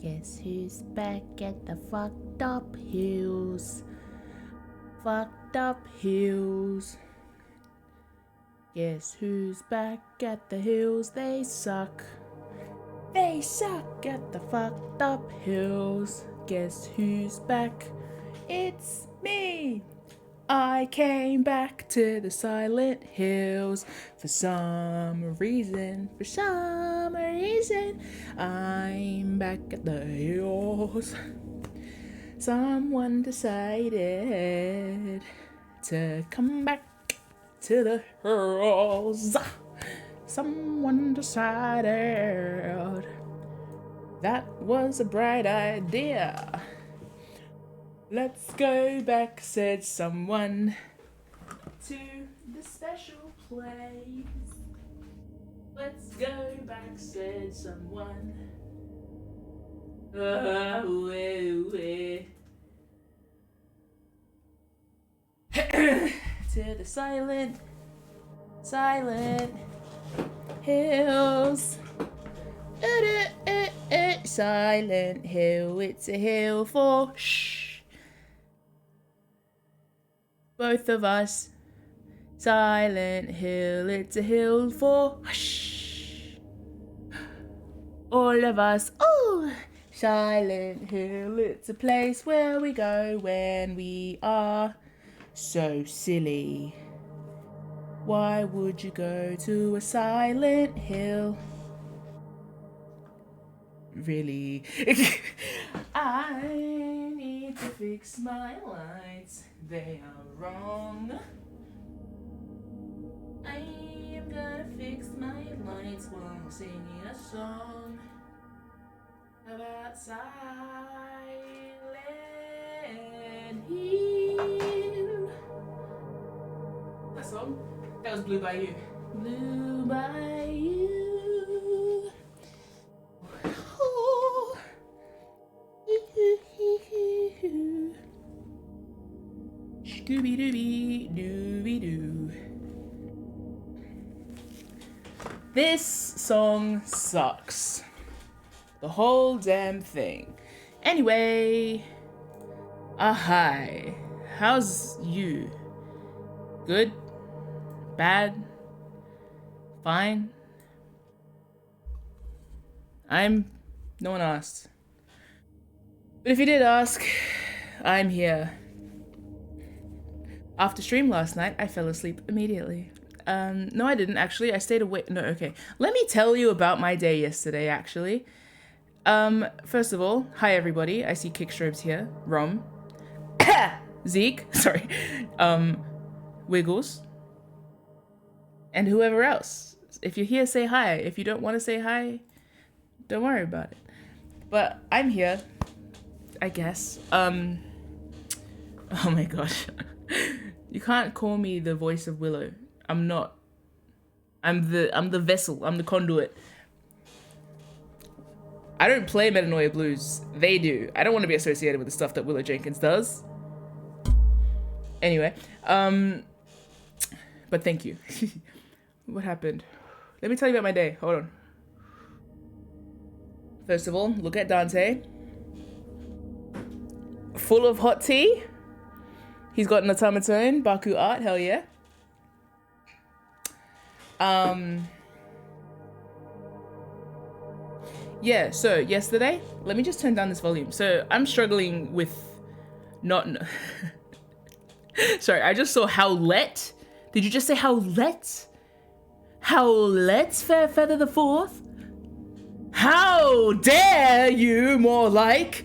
Guess who's back at the fucked up hills? Fucked up hills. Guess who's back at the hills? They suck. They suck at the fucked up hills. Guess who's back? It's me. I came back to the silent hills for some reason. I'm back at the hills. Someone decided to come back to the hills. Someone decided that was a bright idea. Let's go back, said someone, to the special place. Let's go back, said someone. To the silent hills. Silent hill, it's a hill for shh. Both of us. Silent hill, it's a hill for hush. All of us. Oh, Silent hill, it's a place where we go when we are so silly. Why would you go to a silent hill? Really? I need to fix my lights. They are wrong. I am gonna fix my lights while singing a song about Silent Hill. That song? That was Blue by You. Blue by You. Oh. Scooby-Dooby-Dooby-Doo. This song sucks. The whole damn thing. Anyway, hi. How's you? Good? Bad? Fine? No one asked. But if you did ask, I'm here. After stream last night, I fell asleep immediately. No, I didn't actually. I stayed awake. No, okay. Let me tell you about my day yesterday, actually. First of all, hi everybody. I see Kickstrobes here. Rom. Zeke. Sorry. Wiggles. And whoever else. If you're here, say hi. If you don't want to say hi, don't worry about it. But I'm here, I guess. Oh my gosh. You can't call me the voice of Willow. I'm not. I'm the vessel. I'm the conduit. I don't play Metanoia Blues. They do. I don't want to be associated with the stuff that Willow Jenkins does. Anyway, but thank you. What happened? Let me tell you about my day. Hold on. First of all, look at Dante. Full of hot tea. He's got an automaton, Baku art, hell yeah. Yeah, so yesterday, let me just turn down this volume. So I'm struggling with not... Sorry, I just saw Howlett. Did you just say Howlett? Howlett Fairfeather the Fourth? How dare you, more like?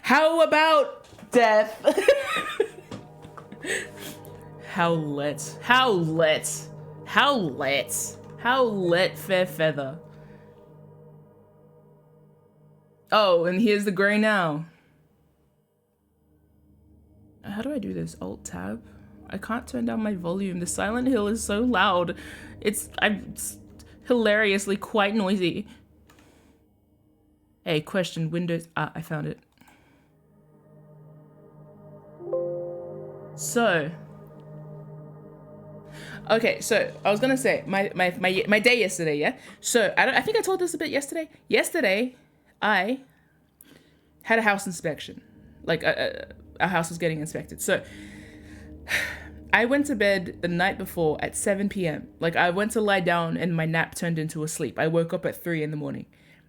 How about death? Howlett Fairfeather. Oh, and here's the grey now. How do I do this? Alt tab? I can't turn down my volume. The Silent Hill is so loud. It's hilariously quite noisy. Hey, question, Windows... Ah, I found it. So, Okay, so I was gonna say my day yesterday, yeah. So I think I told this a bit yesterday. Yesterday, I had a house inspection, like a house was getting inspected. So I went to bed the night before at 7 p.m. Like I went to lie down and my nap turned into a sleep. I woke up at 3 in the morning,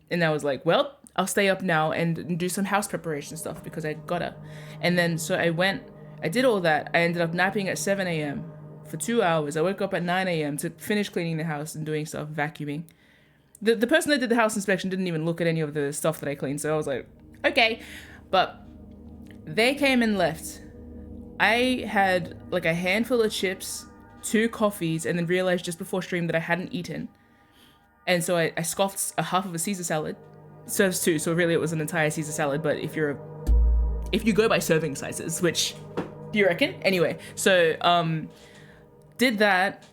and I was like, well, I'll stay up now and do some house preparation stuff because I gotta. And then so I did all that. I ended up napping at 7 a.m. for 2 hours. I woke up at 9 a.m. to finish cleaning the house and doing stuff, vacuuming. The person that did the house inspection didn't even look at any of the stuff that I cleaned, so I was like, okay. But they came and left. I had like a handful of chips, 2 coffees, and then realized just before stream that I hadn't eaten. And so I scoffed a half of a Caesar salad. Serves 2, so really it was an entire Caesar salad, but if you go by serving sizes, which do you reckon? Anyway, so did that,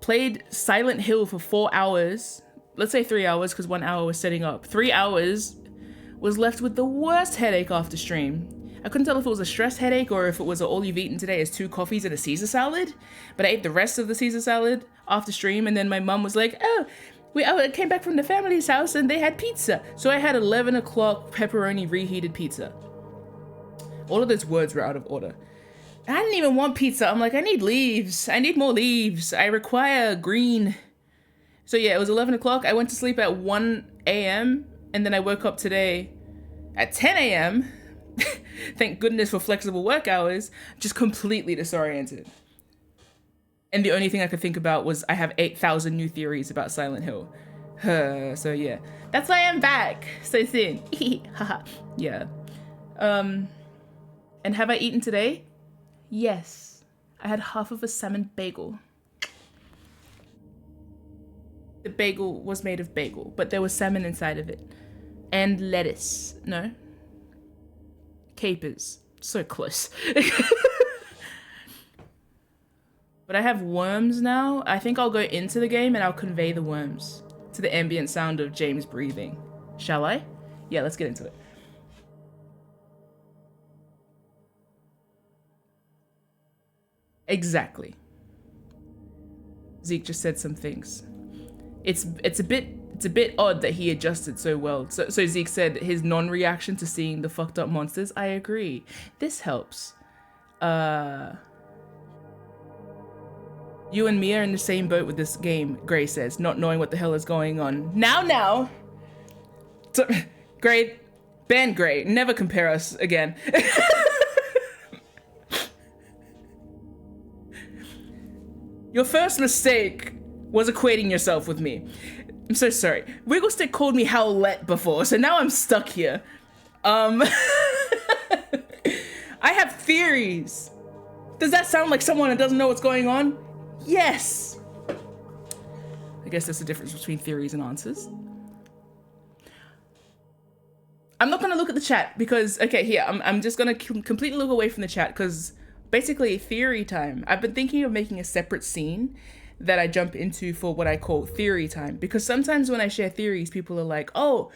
played Silent Hill for 4 hours. Let's say 3 hours because 1 hour was setting up. 3 hours, was left with the worst headache after stream. I couldn't tell if it was a stress headache or if it was all you've eaten today is 2 coffees and a Caesar salad. But I ate the rest of the Caesar salad after stream, and then my mum was like, oh, I came back from the family's house and they had pizza. So I had 11 o'clock pepperoni reheated pizza. All of those words were out of order. I didn't even want pizza. I'm like, I need leaves. I need more leaves. I require green. So yeah, it was 11 o'clock. I went to sleep at 1 a.m. and then I woke up today at 10 a.m. Thank goodness for flexible work hours. Just completely disoriented. And the only thing I could think about was I have 8,000 new theories about Silent Hill. So yeah, that's why I'm back so soon. Yeah. And have I eaten today? Yes. I had half of a salmon bagel. The bagel was made of bagel, but there was salmon inside of it. And lettuce. No. Capers. So close. But I have worms now. I think I'll go into the game and I'll convey the worms to the ambient sound of James breathing. Shall I? Yeah, let's get into it. Exactly. Zeke just said some things. It's a bit odd that he adjusted so well. So Zeke said his non-reaction to seeing the fucked up monsters. I agree. This helps. You and me are in the same boat with this game, Gray says, not knowing what the hell is going on. Now! So, Gray, ban Gray, never compare us again. Your first mistake was equating yourself with me. I'm so sorry. Wigglestick called me Howlette before, so now I'm stuck here. I have theories. Does that sound like someone that doesn't know what's going on? Yes. I guess there's a difference between theories and answers. I'm not gonna look at the chat because, okay, here, I'm just gonna completely look away from the chat because basically theory time. I've been thinking of making a separate scene that I jump into for what I call theory time, because sometimes when I share theories, people are like, oh,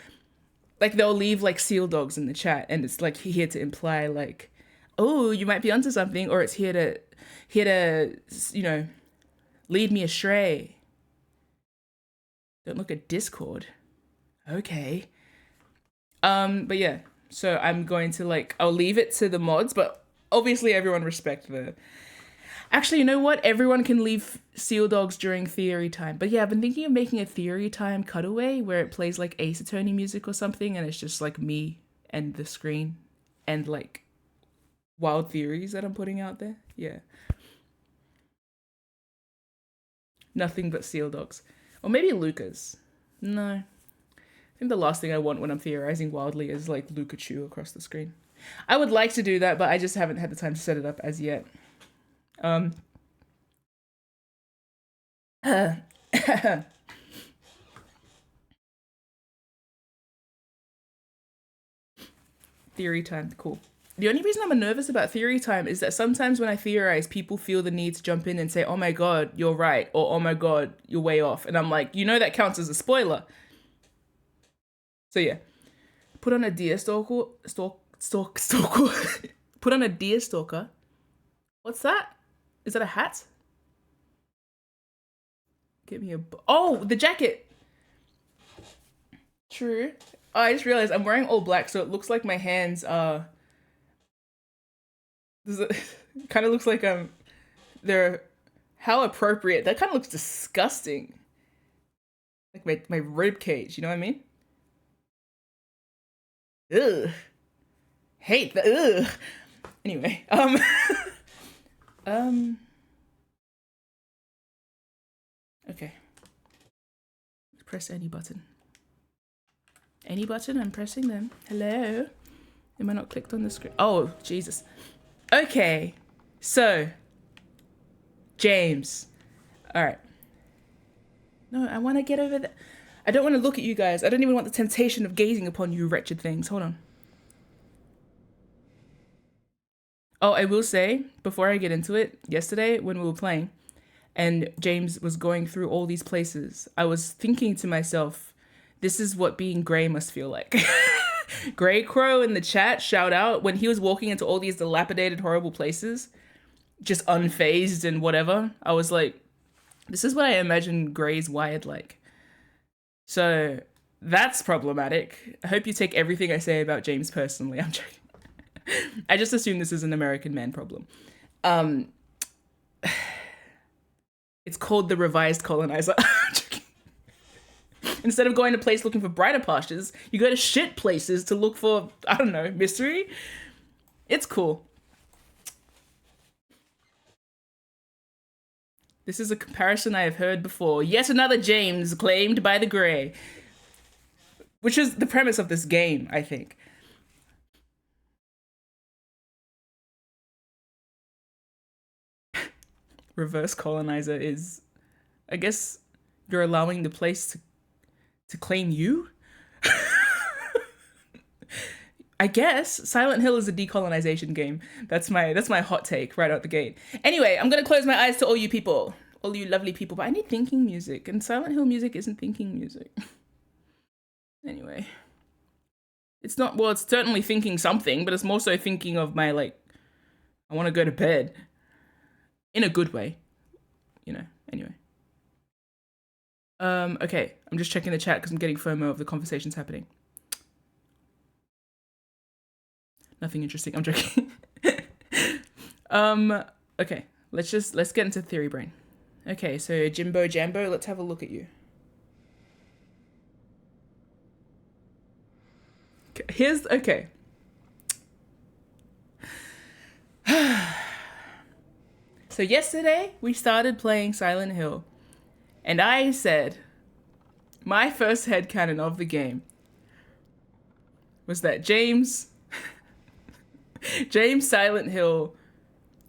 like they'll leave like seal dogs in the chat and it's like here to imply like, oh, you might be onto something, or it's here to, you know, lead me astray. Don't look at Discord. Okay. But yeah, so I'm going to like, I'll leave it to the mods, but obviously everyone respect the... Actually, you know what? Everyone can leave seal dogs during theory time. But yeah, I've been thinking of making a theory time cutaway where it plays like Ace Attorney music or something and it's just like me and the screen and like wild theories that I'm putting out there. Yeah. Nothing but seal dogs. Or maybe Lucas. No. I think the last thing I want when I'm theorizing wildly is like Lukachu across the screen. I would like to do that, but I just haven't had the time to set it up as yet. Theory time, cool. The only reason I'm nervous about theory time is that sometimes when I theorize, people feel the need to jump in and say, oh my god, you're right, or oh my god, you're way off. And I'm like, you know that counts as a spoiler. So yeah. Put on a deer stalker. Put on a deer stalker. What's that? Is that a hat? Get me a... Oh, the jacket! True. Oh, I just realized I'm wearing all black, so it looks like my hands are... kind of looks like they're... How appropriate. That kind of looks disgusting. Like my rib cage, you know what I mean? Ugh. Hate the ugh. Anyway, okay. Press any button. Any button, I'm pressing them. Hello? Am I not clicked on the screen? Oh, Jesus. Okay, so, James. All right. No, I want to get over that. I don't want to look at you guys. I don't even want the temptation of gazing upon you wretched things. Hold on. Oh, I will say, before I get into it, yesterday when we were playing and James was going through all these places, I was thinking to myself, this is what being Grey must feel like. Grey Crow in the chat, shout out, when he was walking into all these dilapidated, horrible places, just unfazed and whatever, I was like, this is what I imagine Grey's wired like. So that's problematic. I hope you take everything I say about James personally. I'm joking. I just assume this is an American man problem. It's called the revised colonizer. Instead of going to a place looking for brighter pastures, you go to shit places to look for, I don't know, mystery. It's cool. This is a comparison I have heard before. Yet another James claimed by the Grey. Which is the premise of this game, I think. Reverse colonizer is, I guess, you're allowing the place to claim you? I guess Silent Hill is a decolonization game. That's my hot take right out the gate. Anyway, I'm gonna close my eyes to all you people, all you lovely people, but I need thinking music, and Silent Hill music isn't thinking music. Anyway, it's not, well, it's certainly thinking something, but it's more so thinking of my, like, I want to go to bed. In a good way, you know, anyway. Okay, I'm just checking the chat because I'm getting FOMO of the conversations happening. Nothing interesting, I'm joking. Okay, let's get into theory brain. Okay, so Jimbo Jambo, let's have a look at you. Okay. So yesterday, we started playing Silent Hill, and I said, my first headcanon of the game was that James Silent Hill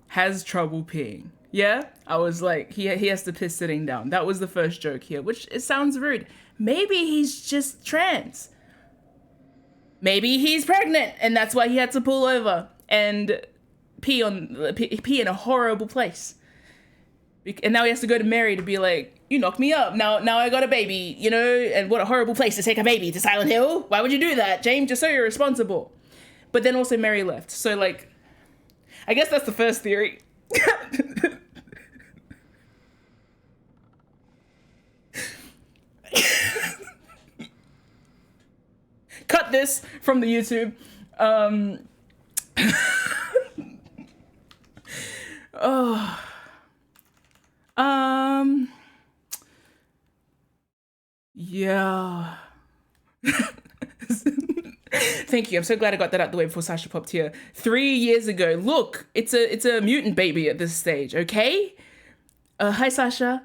has trouble peeing. Yeah? I was like, he has to piss sitting down. That was the first joke here, which it sounds rude. Maybe he's just trans. Maybe he's pregnant, and that's why he had to pull over and pee in a horrible place. And now he has to go to Mary to be like, you knocked me up. Now I got a baby, you know, and what a horrible place to take a baby to Silent Hill. Why would you do that, James? You're so irresponsible. But then also Mary left. So, like, I guess that's the first theory. Cut this from the YouTube. Yeah. Thank you. I'm so glad I got that out the way before Sasha popped here. 3 years ago. Look, it's a mutant baby at this stage, okay? Hi, Sasha.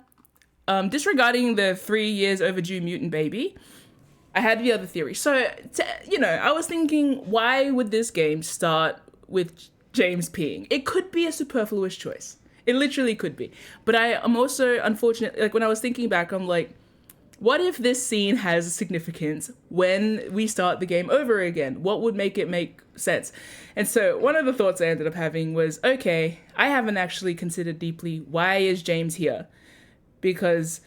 Disregarding the 3 years overdue mutant baby, I had the other theory. So, you know, I was thinking, why would this game start with James peeing? It could be a superfluous choice. It literally could be. But I'm also unfortunate, like when I was thinking back, I'm like, what if this scene has significance when we start the game over again? What would make it make sense? And so one of the thoughts I ended up having was, okay, I haven't actually considered deeply, why is James here? Because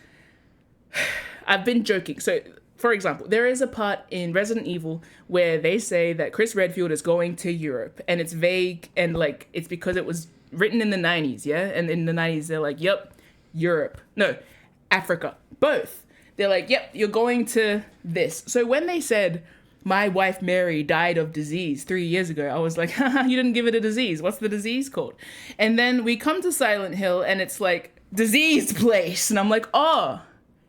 I've been joking. So, for example, there is a part in Resident Evil where they say that Chris Redfield is going to Europe, and it's vague, and like, it's because it was written in the 90s, yeah? And in the 90s, they're like, yep, Europe. No, Africa. Both. They're like, yep, you're going to this. So when they said, my wife Mary died of disease 3 years ago, I was like, haha, you didn't give it a disease. What's the disease called? And then we come to Silent Hill and it's like, diseased place. And I'm like, oh,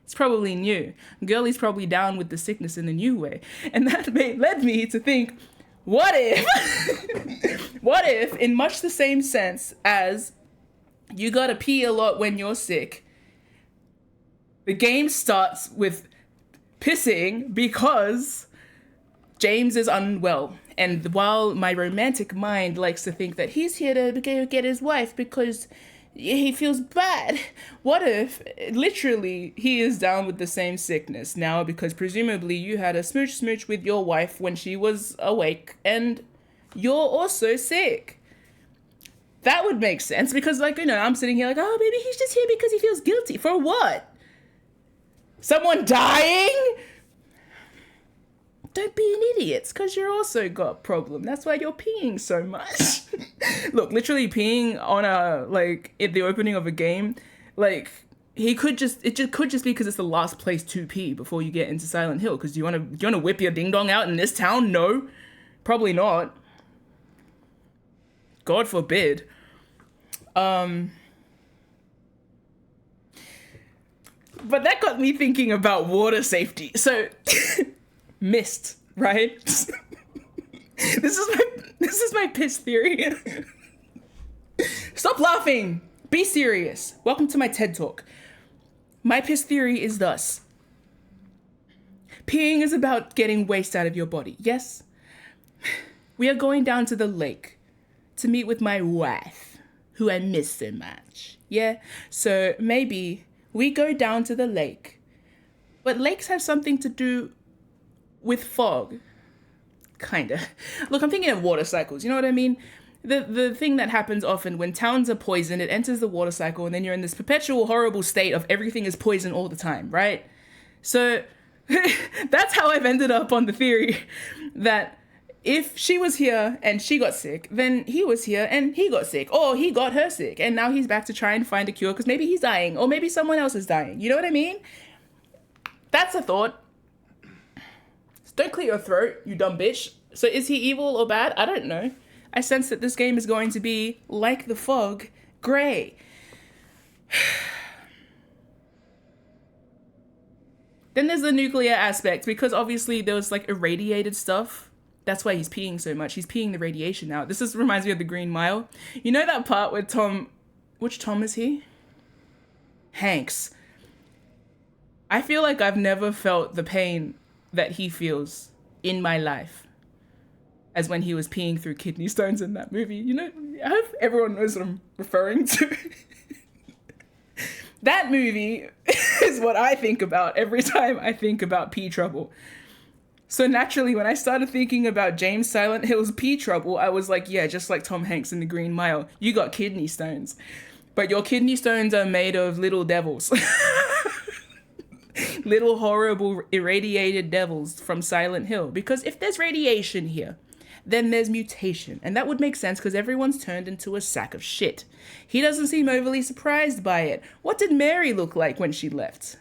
it's probably new. Girlie's probably down with the sickness in a new way. And that led me to think, what if, in much the same sense as you gotta pee a lot when you're sick, the game starts with pissing because James is unwell. And while my romantic mind likes to think that he's here to go get his wife because he feels bad, what if literally he is down with the same sickness now because presumably you had a smooch with your wife when she was awake and you're also sick? That would make sense because, like, you know, I'm sitting here like, oh, maybe he's just here because he feels guilty. For what? Someone dying? Don't be an idiot, because you're also got a problem. That's why you're peeing so much. Look, literally peeing on at the opening of a game, like, it could just be because it's the last place to pee before you get into Silent Hill. Because you wanna whip your ding dong out in this town? No, probably not. God forbid. But that got me thinking about water safety. So, mist, right? This is my piss theory. Stop laughing. Be serious. Welcome to my TED Talk. My piss theory is thus. Peeing is about getting waste out of your body. Yes? We are going down to the lake to meet with my wife, who I miss so much. Yeah? So maybe we go down to the lake. But lakes have something to do with fog. Kinda. Look, I'm thinking of water cycles. You know what I mean? The thing that happens often when towns are poisoned, it enters the water cycle, and then you're in this perpetual horrible state of everything is poison all the time, right? So that's how I've ended up on the theory that if she was here and she got sick, then he was here and he got sick, or he got her sick, and now he's back to try and find a cure because maybe he's dying, or maybe someone else is dying. You know what I mean? That's a thought. Don't clear your throat, you dumb bitch. So is he evil or bad? I don't know. I sense that this game is going to be, like the fog, grey. Then there's the nuclear aspect, because obviously there was like irradiated stuff. That's why he's peeing so much. He's peeing the radiation now. This reminds me of the Green Mile. You know that part where which Tom is he? Hanks. I feel like I've never felt the pain that he feels in my life as when he was peeing through kidney stones in that movie. You know, I hope everyone knows what I'm referring to. That movie is what I think about every time I think about pee trouble. So naturally, when I started thinking about James Silent Hill's pee trouble, I was like, yeah, just like Tom Hanks in The Green Mile, you got kidney stones. But your kidney stones are made of little devils. Little horrible irradiated devils from Silent Hill. Because if there's radiation here, then there's mutation. And that would make sense because everyone's turned into a sack of shit. He doesn't seem overly surprised by it. What did Mary look like when she left?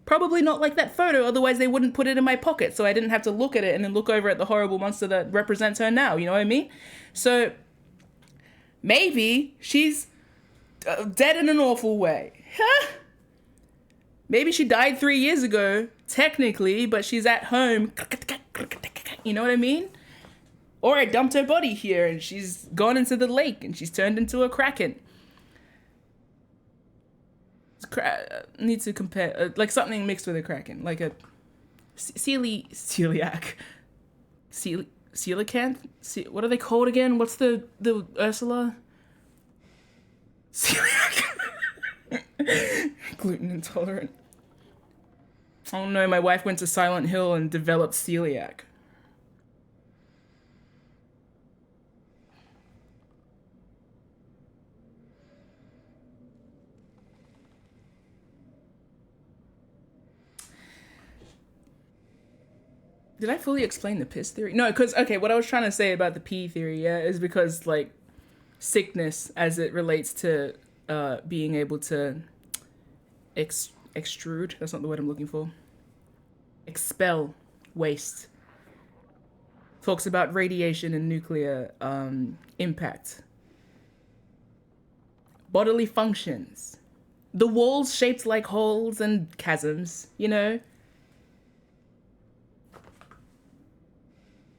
Probably not like that photo, otherwise they wouldn't put it in my pocket, so I didn't have to look at it and then look over at the horrible monster that represents her now, you know what I mean? So, maybe she's dead in an awful way. Huh? Maybe she died 3 years ago, technically, but she's at home. You know what I mean? Or I dumped her body here and she's gone into the lake and she's turned into a kraken. Need to compare, like something mixed with a kraken, like a coelacanth. What are they called again? What's the Ursula? Celiac. Gluten intolerant. Oh no, my wife went to Silent Hill and developed celiac. Did I fully explain the piss theory? No, because, okay, what I was trying to say about the pee theory, yeah, is because, like, sickness as it relates to being able to extrude. That's not the word I'm looking for. Expel waste. Talks about radiation and nuclear impact. Bodily functions. The walls shaped like holes and chasms, you know?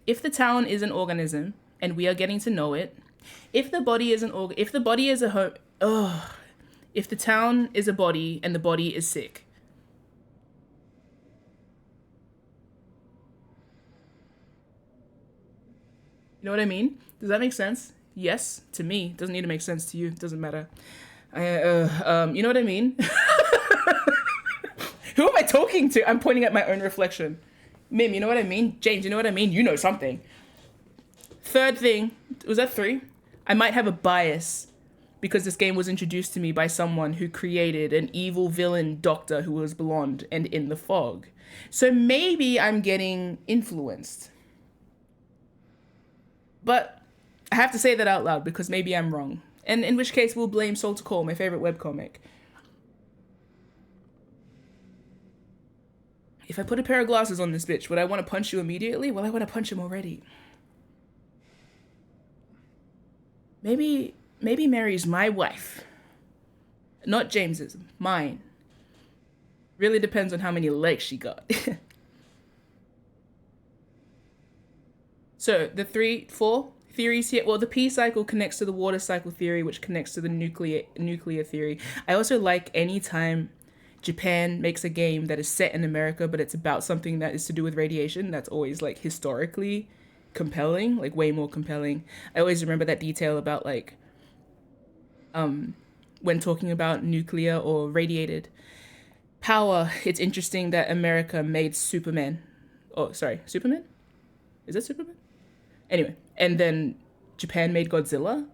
If the town is an organism and we are getting to know it, if the body is if the body is a home, if the town is a body and the body is sick. You know what I mean? Does that make sense? Yes, to me. Doesn't need to make sense to you. Doesn't matter. You know what I mean? Who am I talking to? I'm pointing at my own reflection. Mim, you know what I mean? James, you know what I mean? You know something. Third thing, was that 3? I might have a bias because this game was introduced to me by someone who created an evil villain doctor who was blonde and in the fog. So maybe I'm getting influenced. But I have to say that out loud because maybe I'm wrong. And in which case we'll blame Soul to Call, my favorite webcomic. If I put a pair of glasses on this bitch, would I want to punch you immediately? Well, I want to punch him already. Maybe Mary's my wife. Not James's, mine. Really depends on how many legs she got. So the 4 theories here. Well, the P cycle connects to the water cycle theory, which connects to the nuclear theory. I also like any time Japan makes a game that is set in America, but it's about something that is to do with radiation. That's always like historically compelling, like way more compelling. I always remember that detail about like when talking about nuclear or radiated power. It's interesting that America made Superman. Oh, sorry, Superman? Is that Superman? Anyway, and then Japan made Godzilla.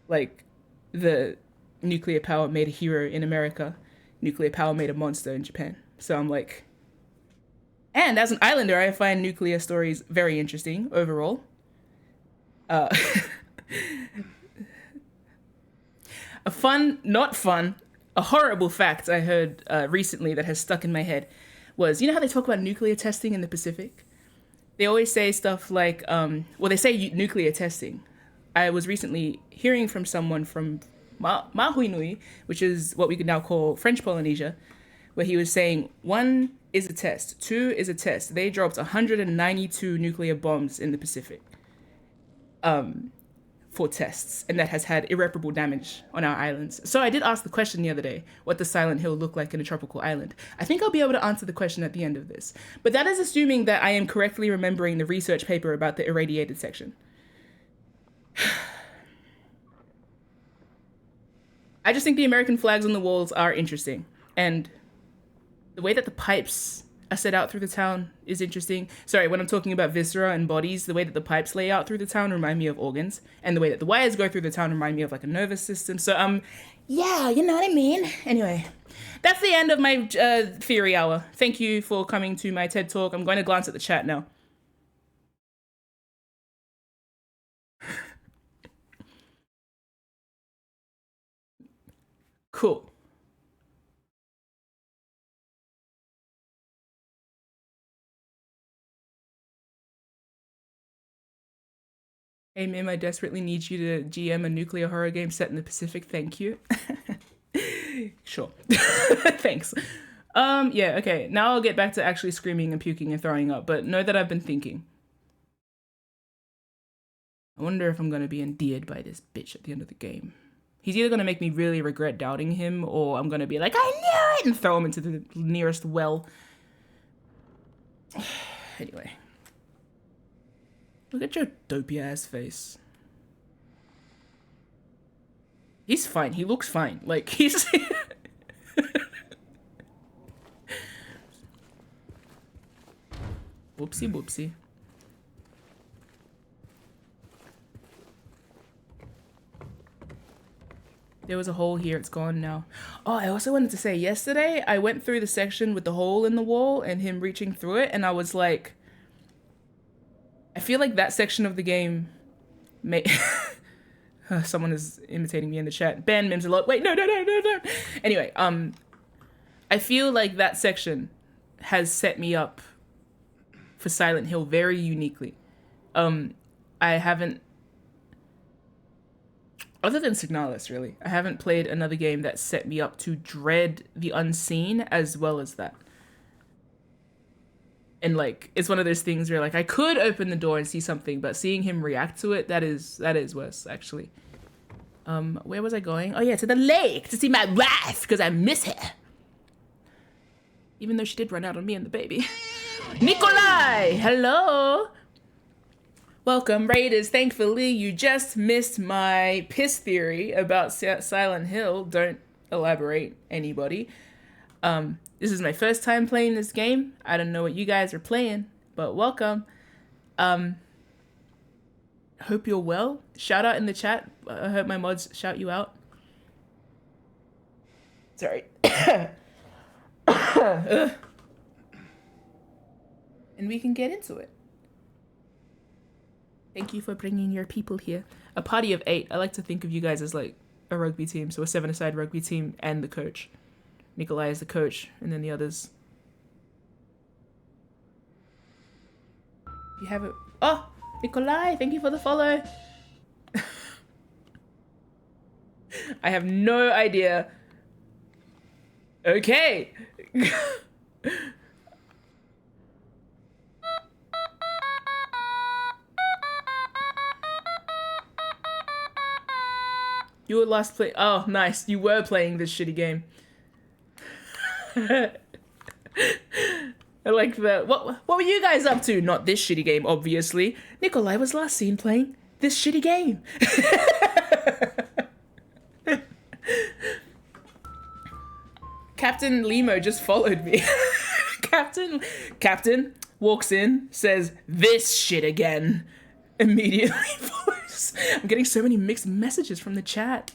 Like, the nuclear power made a hero in America. Nuclear power made a monster in Japan. So I'm like... And as an islander, I find nuclear stories very interesting overall. A horrible fact I heard recently that has stuck in my head was, you know how they talk about nuclear testing in the Pacific? They always say stuff like, they say nuclear testing. I was recently hearing from someone from Mahuinui, which is what we could now call French Polynesia, where he was saying 1 is a test, 2 is a test. They dropped 192 nuclear bombs in the Pacific for tests, and that has had irreparable damage on our islands. So I did ask the question the other day, what does Silent Hill look like in a tropical island? I think I'll be able to answer the question at the end of this. But that is assuming that I am correctly remembering the research paper about the irradiated section. I just think the American flags on the walls are interesting. And the way that the pipes are set out through the town is interesting. Sorry, when I'm talking about viscera and bodies, the way that the pipes lay out through the town remind me of organs. And the way that the wires go through the town remind me of like a nervous system. So, yeah, you know what I mean? Anyway, that's the end of my theory hour. Thank you for coming to my TED Talk. I'm going to glance at the chat now. Cool. Hey, Mim, I desperately need you to GM a nuclear horror game set in the Pacific. Thank you. Sure. Thanks. Yeah, okay. Now I'll get back to actually screaming and puking and throwing up, but know that I've been thinking. I wonder if I'm going to be endeared by this bitch at the end of the game. He's either going to make me really regret doubting him, or I'm going to be like, I knew it, and throw him into the nearest well. Anyway. Look at your dopey ass face. He's fine. He looks fine. Like, he's... Whoopsie whoopsie. There was a hole here. It's gone now. Oh, I also wanted to say, yesterday, I went through the section with the hole in the wall and him reaching through it, and I was like... I feel like that section of the game may... Someone is imitating me in the chat. Ban Mims a lot. Wait, no. Anyway, I feel like that section has set me up for Silent Hill very uniquely. I haven't, other than Signalis, really, I haven't played another game that set me up to dread the unseen as well as that. And like, it's one of those things where like I could open the door and see something, but seeing him react to it, that is worse, actually. Where was I going? Oh yeah, to the lake to see my wife because I miss her. Even though she did run out on me and the baby. Nikolai, hello. Welcome, Raiders. Thankfully, you just missed my piss theory about Silent Hill. Don't elaborate, anybody. This is my first time playing this game. I don't know what you guys are playing, but welcome. Hope you're well. Shout out in the chat. I hope my mods shout you out. Sorry. And we can get into it. Thank you for bringing your people here. A party of 8. I like to think of you guys as like a rugby team. So a 7-a-side rugby team and the coach. Nikolai is the coach, and then the others. You have it. Oh, Nikolai, thank you for the follow. I have no idea. Okay. You were last play. Oh, nice. You were playing this shitty game. I like that. What were you guys up to? Not this shitty game, obviously. Nikolai was last seen playing this shitty game. Captain Limo just followed me. Captain walks in, says, "This shit again." Immediately follows. I'm getting so many mixed messages from the chat.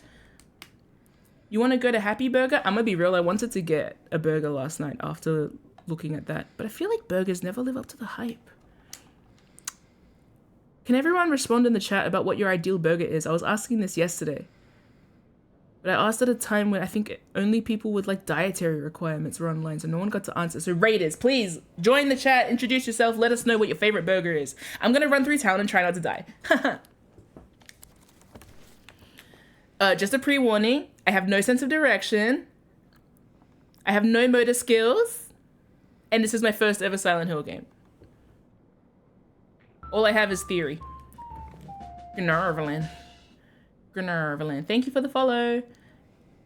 You want to go to Happy Burger? I'm gonna be real, I wanted to get a burger last night after looking at that, but I feel like burgers never live up to the hype. Can everyone respond in the chat about what your ideal burger is? I was asking this yesterday, but I asked at a time when I think only people with like dietary requirements were online, so no one got to answer. So Raiders, please join the chat, introduce yourself, let us know what your favorite burger is. I'm gonna run through town and try not to die. Just a pre-warning, I have no sense of direction, I have no motor skills, and this is my first ever Silent Hill game. All I have is theory. Gnervelin. Thank you for the follow.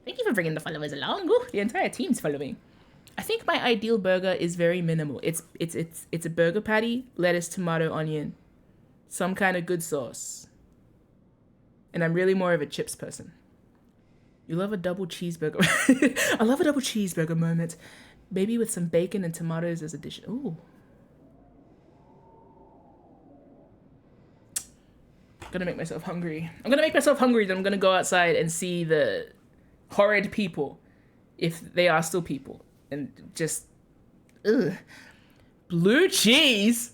Thank you for bringing the followers along. Ooh, the entire team's following. I think my ideal burger is very minimal. It's a burger patty, lettuce, tomato, onion, some kind of good sauce. And I'm really more of a chips person. You love a double cheeseburger. I love a double cheeseburger moment. Maybe with some bacon and tomatoes as a dish. Ooh. I'm gonna make myself hungry. I'm gonna make myself hungry, then I'm gonna go outside and see the horrid people, if they are still people, and just, ugh. Blue cheese?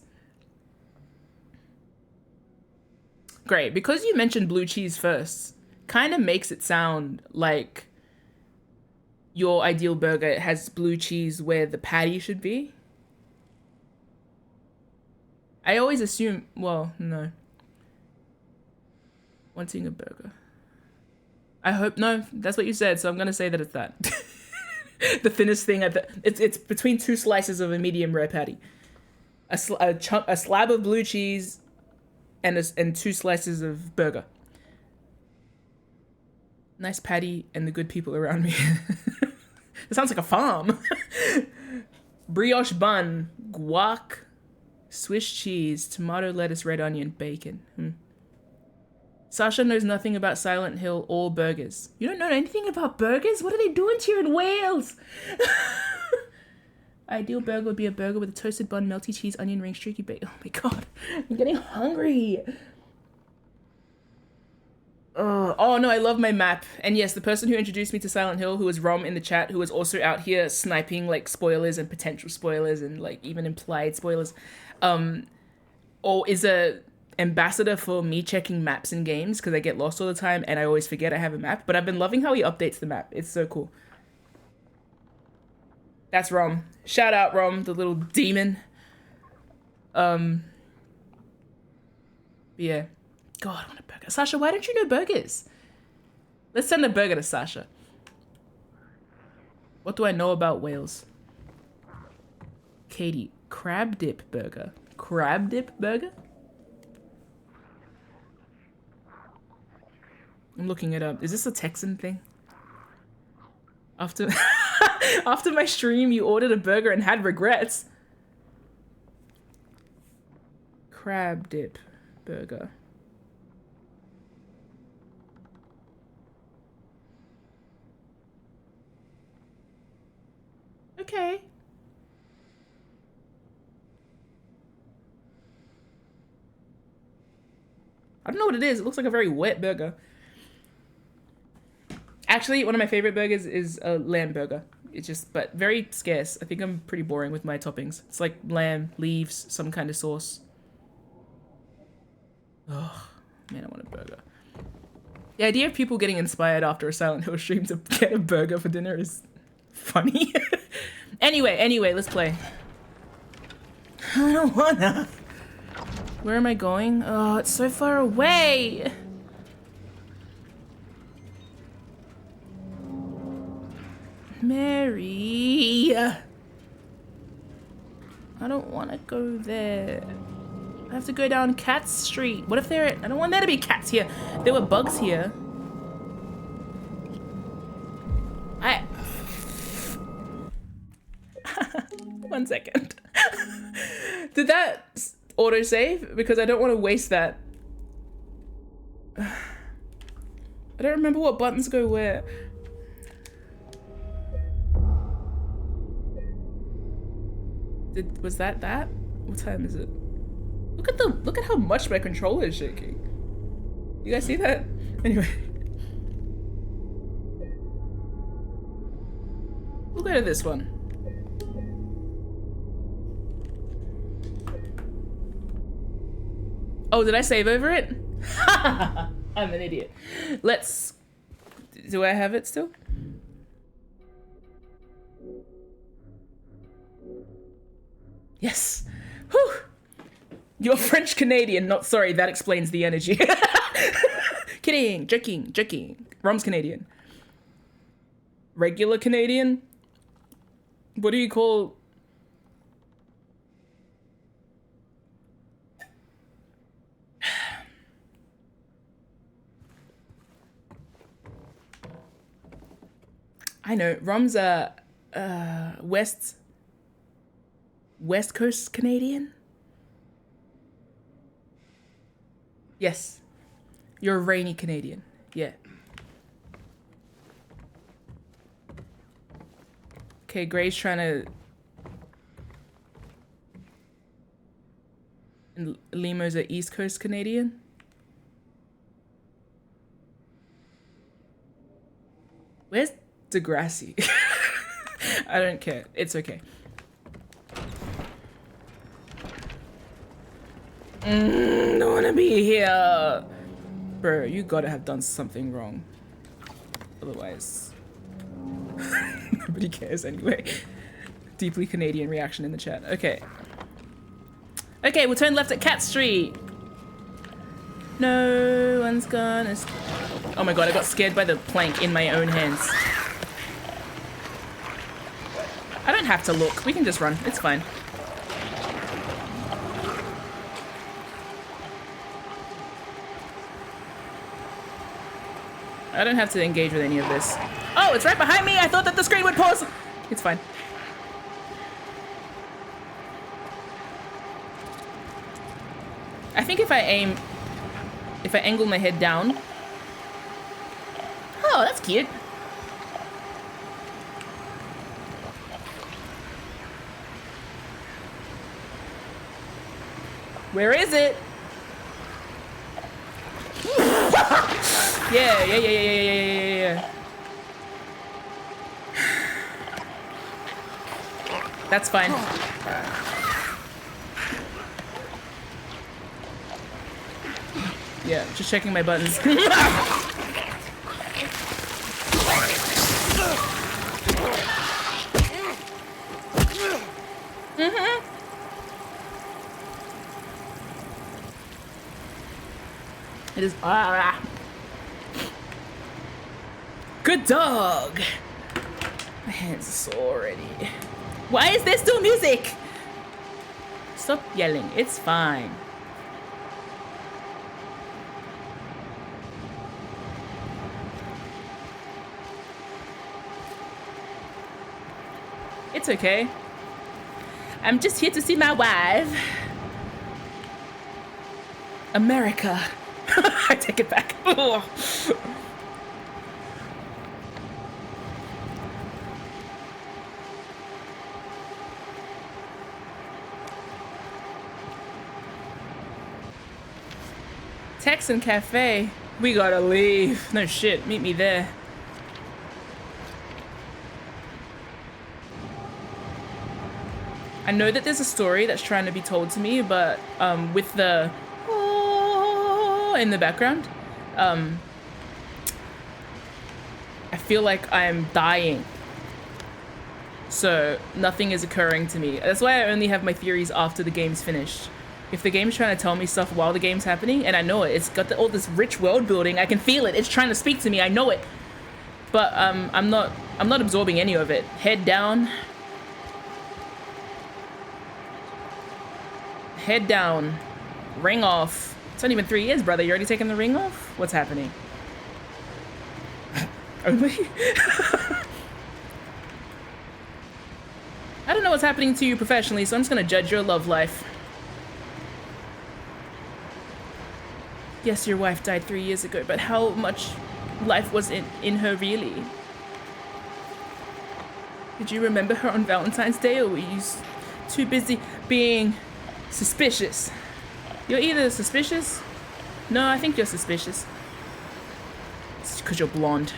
Great, because you mentioned blue cheese first, kind of makes it sound like your ideal burger has blue cheese where the patty should be. I always assume, well, no. Wanting a burger. I hope, no, that's what you said, so I'm gonna say that it's that. The thinnest thing, it's between 2 slices of a medium rare patty. A slab of blue cheese and 2 slices of burger. Nice patty and the good people around me. It sounds like a farm. Brioche bun, guac, Swiss cheese, tomato, lettuce, red onion, bacon. Sasha knows nothing about Silent Hill or burgers. You don't know anything about burgers? What are they doing to you in Wales? Ideal burger would be a burger with a toasted bun, melty cheese, onion ring, streaky bacon. Oh my god, I'm getting hungry. Oh no, I love my map. And yes, the person who introduced me to Silent Hill, who was Rom in the chat, who was also out here sniping like spoilers and potential spoilers and like even implied spoilers, or is a ambassador for me checking maps in games because I get lost all the time and I always forget I have a map. But I've been loving how he updates the map. It's so cool. That's Rom. Shout out Rom, the little demon. Yeah. God, I want a burger. Sasha, why don't you know burgers? Let's send a burger to Sasha. What do I know about Wales? Katie, crab dip burger. Crab dip burger? I'm looking it up. Is this a Texan thing? After after my stream, you ordered a burger and had regrets. Crab dip burger. Okay. I don't know what it is. It looks like a very wet burger. Actually, one of my favorite burgers is a lamb burger. It's just, but very scarce. I think I'm pretty boring with my toppings. It's like lamb, leaves, some kind of sauce. Oh, man, I want a burger. The idea of people getting inspired after a Silent Hill stream to get a burger for dinner is funny. Anyway, let's play. I don't wanna. Where am I going? Oh, it's so far away. Mary. I don't want to go there. I have to go down Cat Street. What if there... I don't want there to be cats here. There were bugs here. One second. Did that autosave? Because I don't want to waste that. I don't remember what buttons go where. Was that? What time is it? Look at how much my controller is shaking. You guys see that? Anyway. We'll go to this one. Oh, did I save over it? I'm an idiot. Let's... Do I have it still? Yes. Whew. You're French Canadian, not sorry. That explains the energy. Kidding, joking. Rom's Canadian. Regular Canadian? What do you call... I know, Rom's a West Coast Canadian? Yes. You're a rainy Canadian. Yeah. Okay, Gray's trying to... And Limo's a East Coast Canadian? Where's Degrassi? I don't care. It's okay. Don't wanna be here. Bro, you gotta have done something wrong. Otherwise... Nobody cares anyway. Deeply Canadian reaction in the chat. Okay. Okay, we'll turn left at Cat Street. No one's gonna... Oh my god, I got scared by the plank in my own hands. I don't have to look. We can just run. It's fine. I don't have to engage with any of this. Oh, it's right behind me! I thought that the screen would pause! It's fine. I think if I angle my head down... Oh, that's cute. Where is it? Yeah. That's fine. Yeah, just checking my buttons. It is. Good dog. My hands are sore already. Why is there still music? Stop yelling. It's fine. It's okay. I'm just here to see my wife. America. I take it back. Ugh. Texan Cafe. We gotta leave. No shit. Meet me there. I know that there's a story that's trying to be told to me, but with the in the background, I feel like I'm dying. So nothing is occurring to me. That's why I only have my theories after the game's finished. If the game's trying to tell me stuff while the game's happening, and I know it, it's got all this rich world building, I can feel it. It's trying to speak to me. I know it, but I'm not absorbing any of it. Head down. Head down. Ring off. It's not even 3 years, brother. You already taking the ring off? What's happening? Only? I don't know what's happening to you professionally, so I'm just gonna judge your love life. Yes, your wife died 3 years ago, but how much life was in her really? Did you remember her on Valentine's Day, or were you too busy being suspicious? You're either suspicious. No, I think you're suspicious. It's because you're blonde.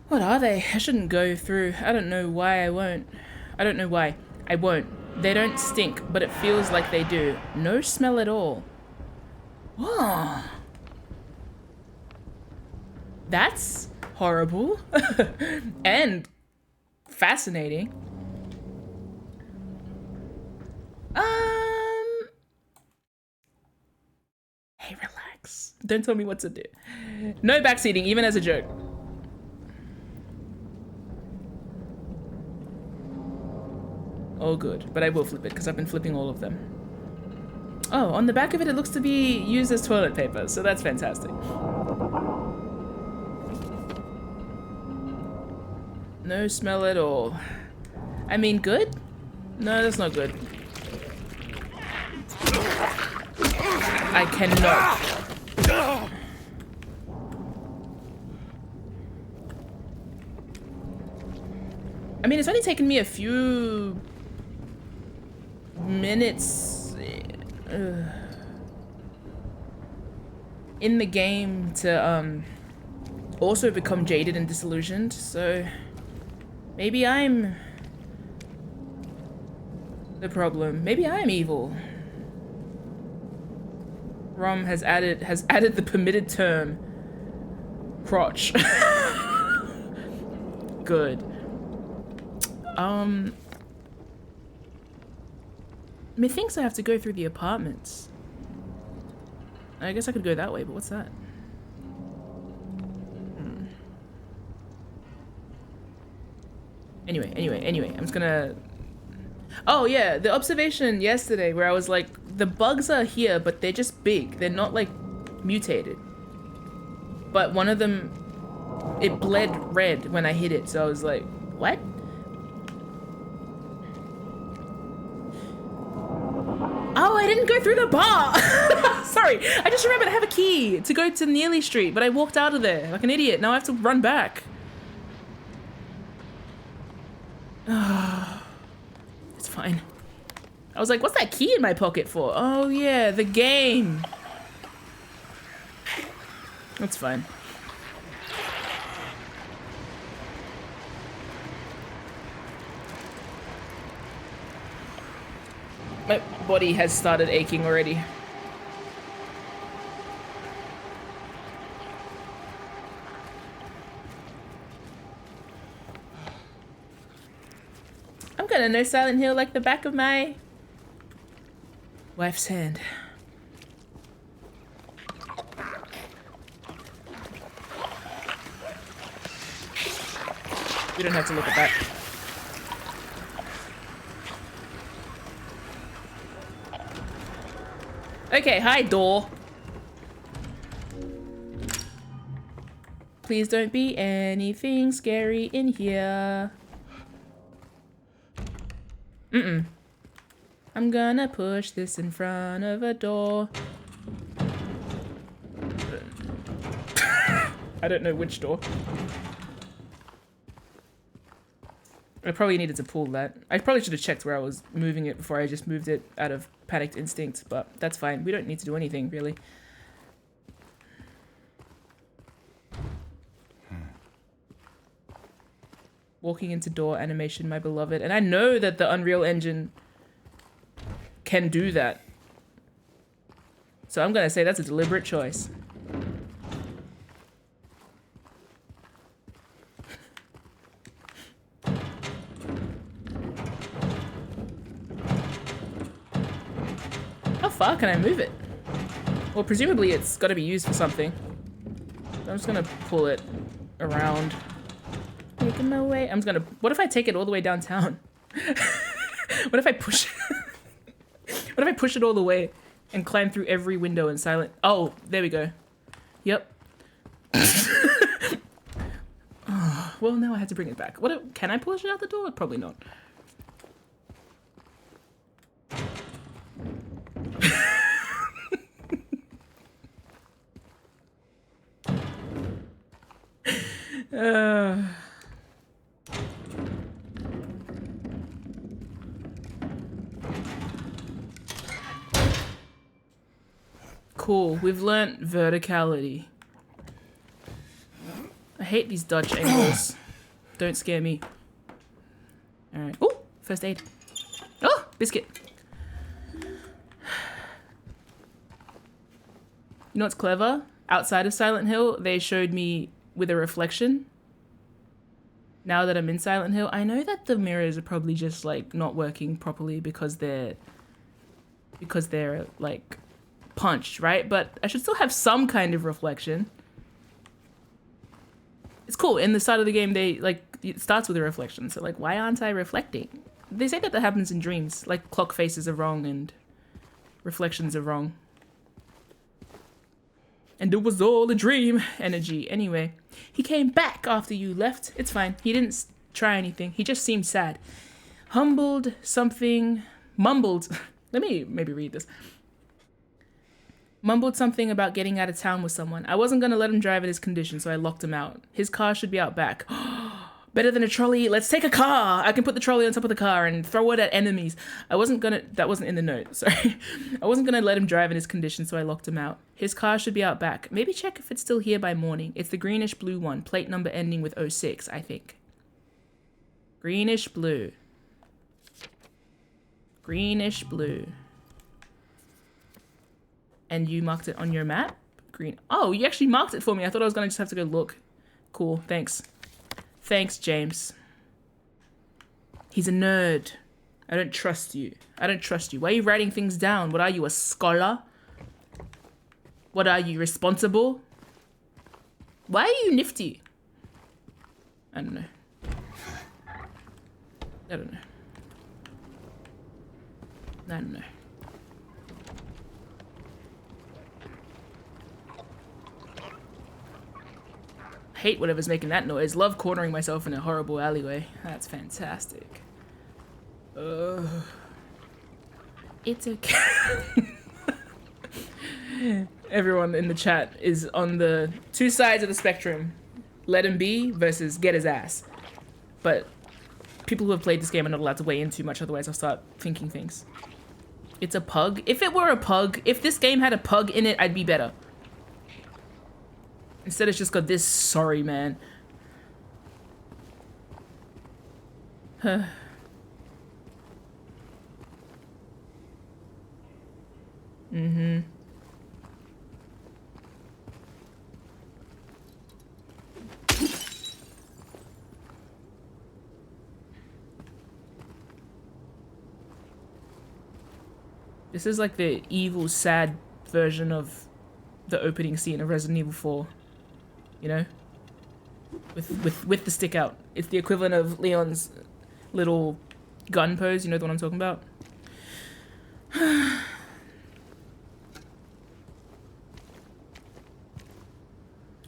What are they? I shouldn't go through. I don't know why I won't. I don't know why. I won't. They don't stink, but it feels like they do. No smell at all. Whoa. That's horrible. And fascinating. Hey, relax. Don't tell me what to do. No backseating, even as a joke. Oh, good. But I will flip it, because I've been flipping all of them. Oh, on the back of it, it looks to be used as toilet paper, so that's fantastic. No smell at all. I mean, good? No, that's not good. I cannot. I mean, it's only taken me a few minutes in the game to also become jaded and disillusioned, so maybe I'm the problem. Maybe I am evil. ROM has added the permitted term crotch. Good. Methinks I have to go through the apartments. I guess I could go that way, but what's that? Anyway, I'm just gonna... Oh yeah, the observation yesterday where I was like, the bugs are here, but they're just big. They're not like mutated. But one of them, it bled red when I hit it, so I was like, what? Oh, I didn't go through the bar. Sorry, I just remembered I have a key to go to Neely Street, but I walked out of there like an idiot. Now I have to run back. It's fine. I was like, what's that key in my pocket for? Oh yeah, the game. That's fine. My body has started aching already. gonna know Silent Hill like the back of my wife's hand. We don't have to look at that. Okay, hi, door. Please don't be anything scary in here. I'm gonna push this in front of a door. I don't know which door. I probably needed to pull that. I probably should have checked where I was moving it before I just moved it out of panicked instinct, but that's fine. We don't need to do anything, really. Walking into door animation, my beloved. And I know that the Unreal Engine can do that. So I'm gonna say that's a deliberate choice. How far can I move it? Well, presumably it's got to be used for something. So I'm just gonna pull it around. Making my way. I'm just gonna. What if I take it all the way downtown? What if I push? What if I push it all the way and climb through every window in silent? Oh, there we go. Yep. Oh, well, now I have to bring it back. What? Can I push it out the door? Probably not. Cool, we've learnt verticality. I hate these dodge angles. Don't scare me. Alright. Oh, first aid. Oh, biscuit. You know what's clever? Outside of Silent Hill, they showed me with a reflection. Now that I'm in Silent Hill, I know that the mirrors are probably just like not working properly because they're like punched, right? But I should still have some kind of reflection. It's cool. In the start of the game, they like it starts with a reflection. So like, why aren't I reflecting? They say that happens in dreams. Like clock faces are wrong and reflections are wrong. And it was all a dream. Energy. Anyway, he came back after you left. It's fine. He didn't try anything. He just seemed sad. Humbled something. Mumbled. Let me maybe read this. Mumbled something about getting out of town with someone. I wasn't going to let him drive in his condition, so I locked him out. His car should be out back. Better than a trolley. Let's take a car. I can put the trolley on top of the car and throw it at enemies. That wasn't in the note. Sorry. I wasn't going to let him drive in his condition, so I locked him out. His car should be out back. Maybe check if it's still here by morning. It's the greenish blue one. Plate number ending with 06, I think. Greenish blue. Greenish blue. And you marked it on your map? Green. Oh, you actually marked it for me. I thought I was going to just have to go look. Cool. Thanks. Thanks, James. He's a nerd. I don't trust you. I don't trust you. Why are you writing things down? What are you, a scholar? What are you, responsible? Why are you nifty? I don't know. I don't know. I don't know. Hate whatever's making that noise. Love cornering myself in a horrible alleyway. That's fantastic. It's okay. Everyone in the chat is on the two sides of the spectrum. Let him be versus get his ass. But people who have played this game are not allowed to weigh in too much, otherwise I'll start thinking things. It's a pug. If it were a pug, if this game had a pug in it, I'd be better. Instead, it's just got this sorry man. Huh. Mm-hmm. This is like the evil, sad version of the opening scene of Resident Evil 4. You know? With the stick out. It's the equivalent of Leon's little gun pose, you know the one I'm talking about? I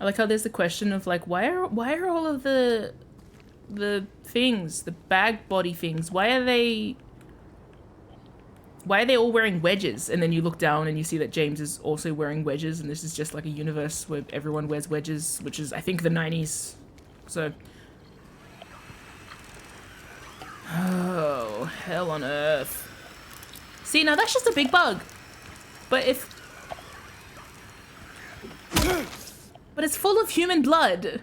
like how there's the question of like, why are all of the things, the bag body things, why are they all wearing wedges? And then you look down and you see that James is also wearing wedges, and this is just like a universe where everyone wears wedges, which is I think the 90s. So oh, hell on earth. See, now that's just a big bug. But it's full of human blood.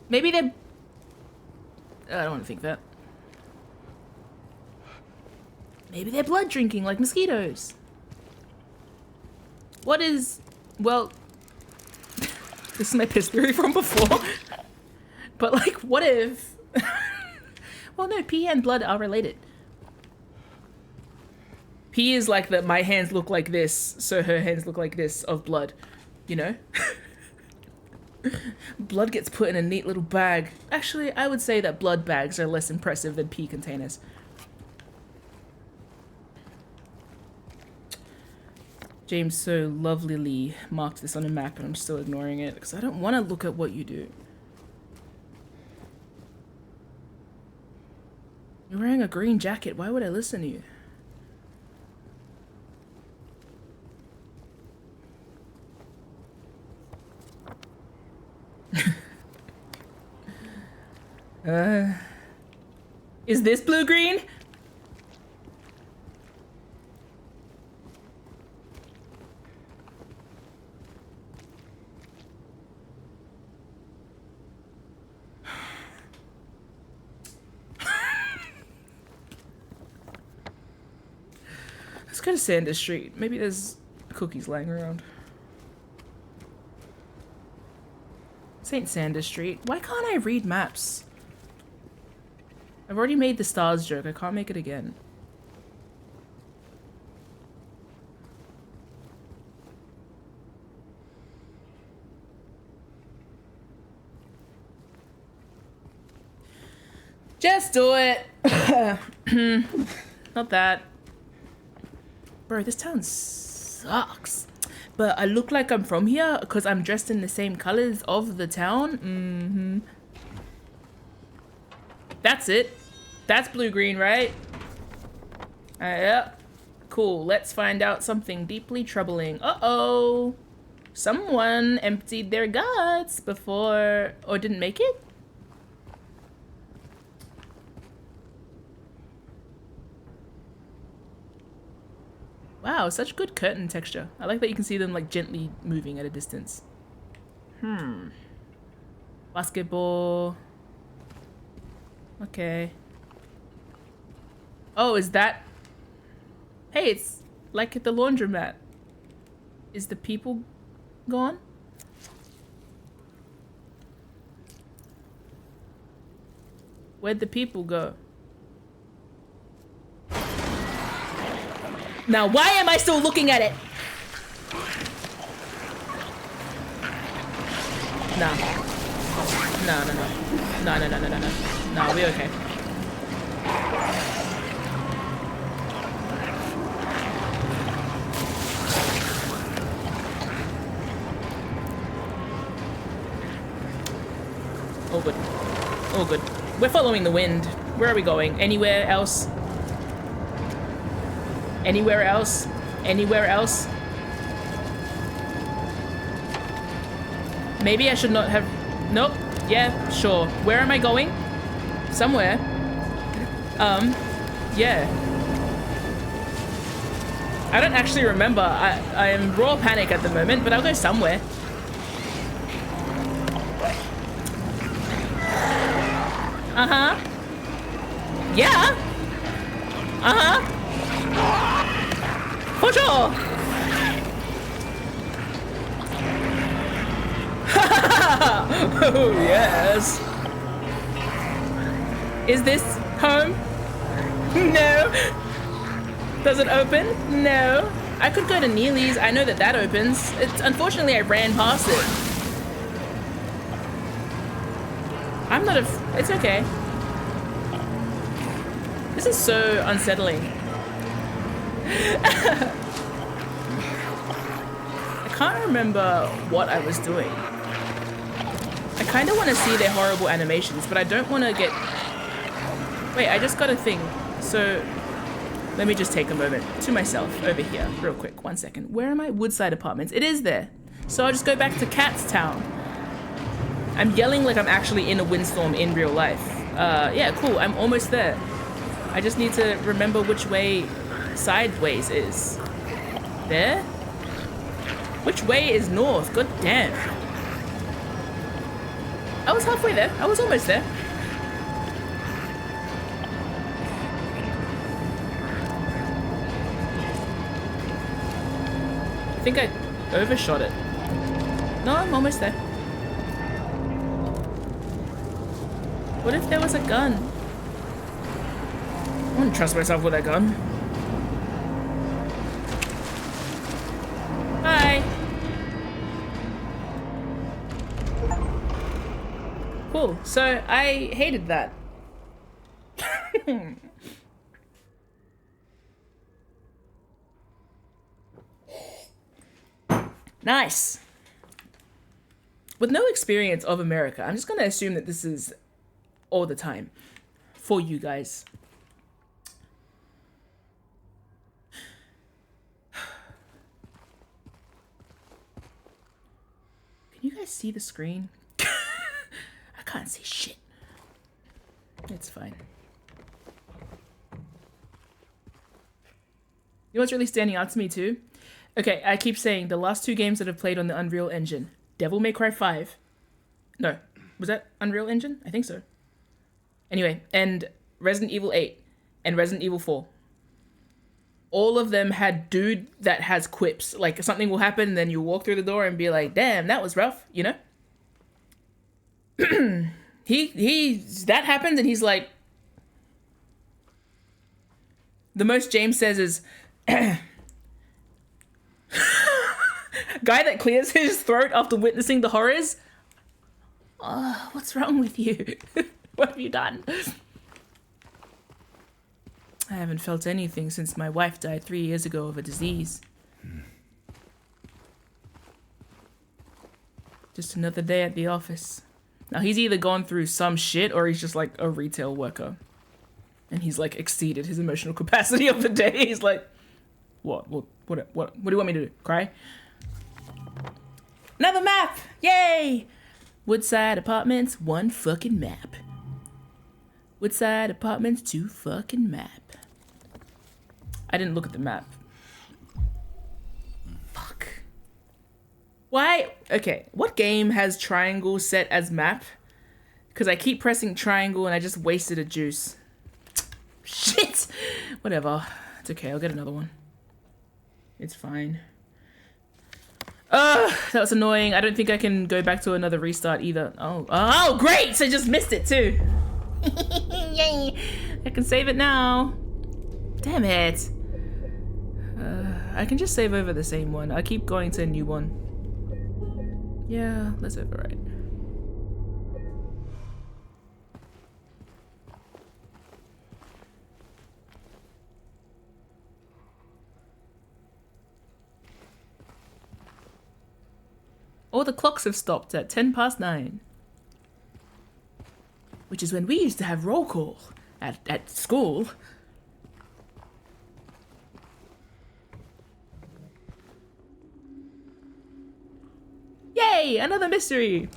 Maybe they're... I don't want to think that. Maybe they're blood drinking like mosquitoes. What is... Well... This is my piss theory from before. But like, what if... Well, no, pee and blood are related. Pee is like that my hands look like this, so her hands look like this of blood, you know? Blood gets put in a neat little bag. Actually, I would say that blood bags are less impressive than pee containers. James so lovelily marked this on a map, and I'm still ignoring it because I don't want to look at what you do. You're wearing a green jacket. Why would I listen to you? Is this blue-green? Let's go to Sanders Street. Maybe there's cookies lying around. St. Sanders Street. Why can't I read maps? I've already made the stars joke. I can't make it again. Just do it. Not that. Bro, this town sucks. But I look like I'm from here because I'm dressed in the same colors of the town. Mm-hmm. That's it. That's blue-green, right? Yep. Cool. Let's find out something deeply troubling. Uh-oh. Someone emptied their guts before... or didn't make it? Wow, such good curtain texture. I like that you can see them like gently moving at a distance. Basketball. Okay. Oh, is that... Hey, it's like at the laundromat. Is the people gone? Where'd the people go? Now, why am I still looking at it? No. No, no, no. No, no, no, no, no, no. No, we're okay. All good. All good. We're following the wind. Where are we going? Anywhere else? Anywhere else? Anywhere else? Maybe I should not have... Nope. Yeah, sure. Where am I going? Somewhere. Yeah. I don't actually remember. I am raw panic at the moment, but I'll go somewhere. Uh-huh. Yeah. Uh-huh. For sure. Oh, yes. Is this home? No. Does it open? No. I could go to Neely's. I know that that opens. Unfortunately, I ran past it. I'm not it's okay. This is so unsettling. I can't remember what I was doing. I kind of want to see their horrible animations, but I don't want to get... Wait, I just got a thing. So let me just take a moment to myself over here real quick. 1 second. Where are my Woodside apartments? It is there. So I'll just go back to Cat's Town. I'm yelling like I'm actually in a windstorm in real life. Yeah, cool. I'm almost there. I just need to remember which way sideways is. There? Which way is north? God damn. I was halfway there. I was almost there. I think I overshot it. No, I'm almost there. What if there was a gun? I wouldn't trust myself with a gun. Hi. Cool. So I hated that. Nice. With no experience of America, I'm just going to assume that this is all the time for you guys. Can you guys see the screen? I can't see shit. It's fine. You know what's really standing out to me too? Okay, I keep saying the last 2 games that I've played on the Unreal Engine. Devil May Cry 5. No, was that Unreal Engine? I think so. Anyway, and Resident Evil 8 and Resident Evil 4. All of them had dude that has quips. Like something will happen and then you walk through the door and be like, damn, that was rough, you know? That happens and he's like, the most James says is, guy that clears his throat after witnessing the horrors. Oh, what's wrong with you? What have you done? I haven't felt anything since my wife died 3 years ago of a disease. Just another day at the office. Now he's either gone through some shit or he's just like a retail worker. And he's like exceeded his emotional capacity of the day. He's like, what do you want me to do? Cry? Another map! Yay! Woodside Apartments, 1 fucking map. Woodside Apartments, 2 fucking map. I didn't look at the map. Fuck. Why? Okay, what game has triangle set as map? Because I keep pressing triangle and I just wasted a juice. Shit! Whatever. It's okay, I'll get another one. It's fine. Ugh, that was annoying. I don't think I can go back to another restart either. Oh, great! So I just missed it too. Yay! I can save it now. Damn it. I can just save over the same one. I keep going to a new one. Yeah, let's overwrite. All the clocks have stopped at 9:10. Which is when we used to have roll call at school. Yay! Another mystery!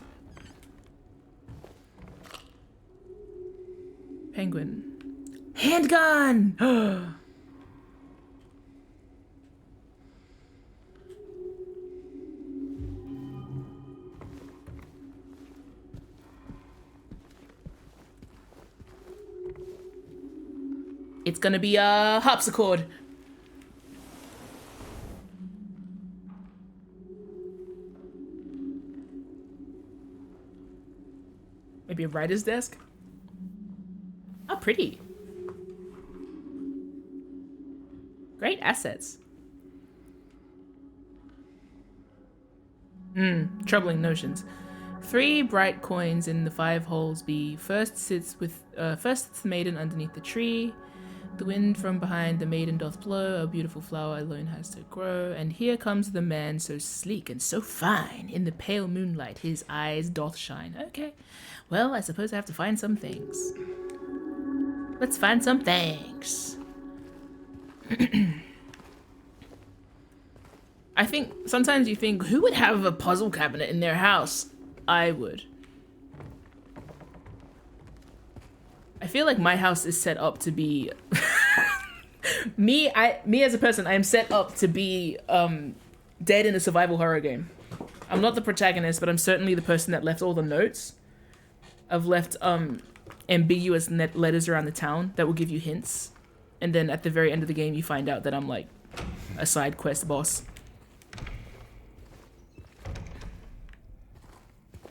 Penguin. Handgun! It's gonna be a harpsichord. Maybe a writer's desk? How pretty. Great assets. Troubling notions. 3 bright coins in the 5 holes B. First sits the maiden underneath the tree. The wind from behind the maiden doth blow. A beautiful flower alone has to grow. And here comes the man so sleek and so fine. In the pale moonlight his eyes doth shine. Okay. Well, I suppose I have to find some things. Let's find some things. I think sometimes you think, who would have a puzzle cabinet in their house? I would. I feel like my house is set up to be me as a person, I am set up to be dead in a survival horror game. I'm not the protagonist, but I'm certainly the person that left all the notes. I've left ambiguous letters around the town that will give you hints. And then at the very end of the game you find out that I'm like a side quest boss.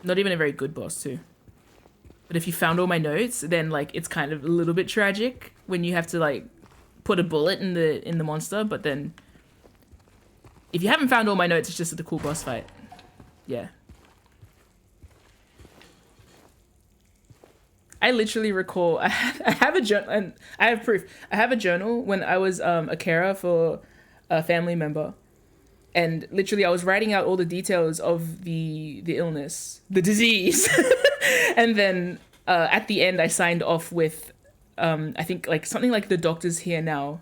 Not even a very good boss too. But if you found all my notes, then like it's kind of a little bit tragic when you have to like put a bullet in the monster, but then if you haven't found all my notes, it's just the cool boss fight. Yeah. I literally recall I have a journal, and I have proof. I have a journal when I was a carer for a family member. And literally, I was writing out all the details of the illness, the disease. And then at the end, I signed off with, I think, like something like the doctor's here now.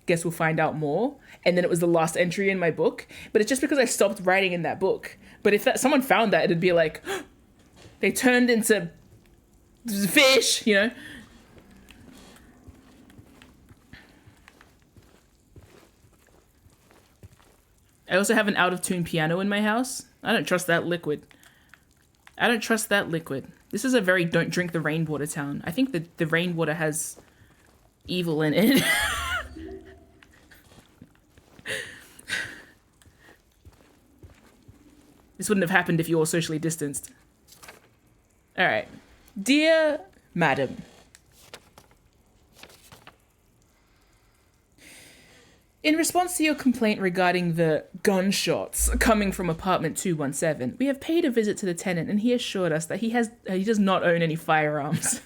Guess we'll find out more. And then it was the last entry in my book. But it's just because I stopped writing in that book. But if someone found that, it'd be like, they turned into fish, you know? I also have an out-of-tune piano in my house. I don't trust that liquid. I don't trust that liquid. This is a very don't drink the rainwater town. I think that the rainwater has evil in it. This wouldn't have happened if you were socially distanced. All right. Dear Madam. In response to your complaint regarding the gunshots coming from apartment 217, we have paid a visit to the tenant and he assured us that he does not own any firearms.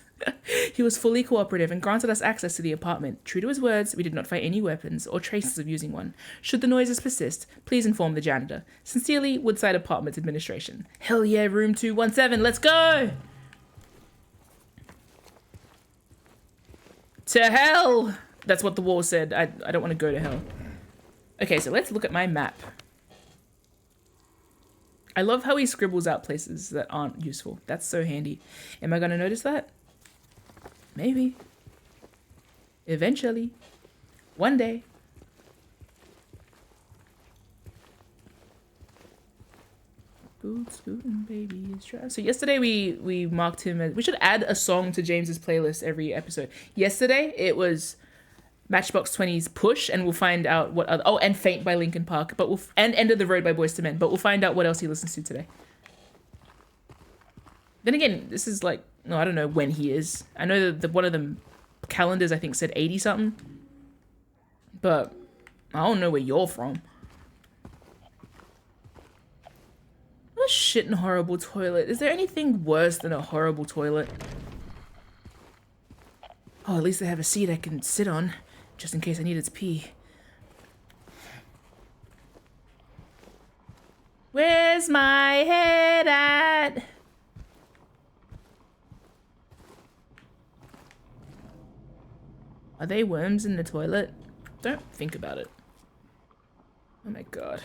He was fully cooperative and granted us access to the apartment. True to his words, we did not find any weapons or traces of using one. Should the noises persist, please inform the janitor. Sincerely, Woodside Apartments Administration. Hell yeah, room 217, let's go! To hell! That's what the wall said. I don't want to go to hell. Okay, so let's look at my map. I love how he scribbles out places that aren't useful. That's so handy. Am I going to notice that? Maybe. Eventually. One day. Scootin' baby is dry. So yesterday we marked him as... We should add a song to James's playlist every episode. Yesterday it was Matchbox 20's Push, and we'll find out what other... Oh, and Faint by Linkin Park, but and End of the Road by Boyz II Men, but we'll find out what else he listens to today. Then again, this is like... No, I don't know when he is. I know that one of the calendars, I think, said 80-something. But I don't know where you're from. What a shit and horrible toilet. Is there anything worse than a horrible toilet? Oh, at least they have a seat I can sit on, just in case I needed to pee. Where's my head at? Are they worms in the toilet? Don't think about it. Oh my god.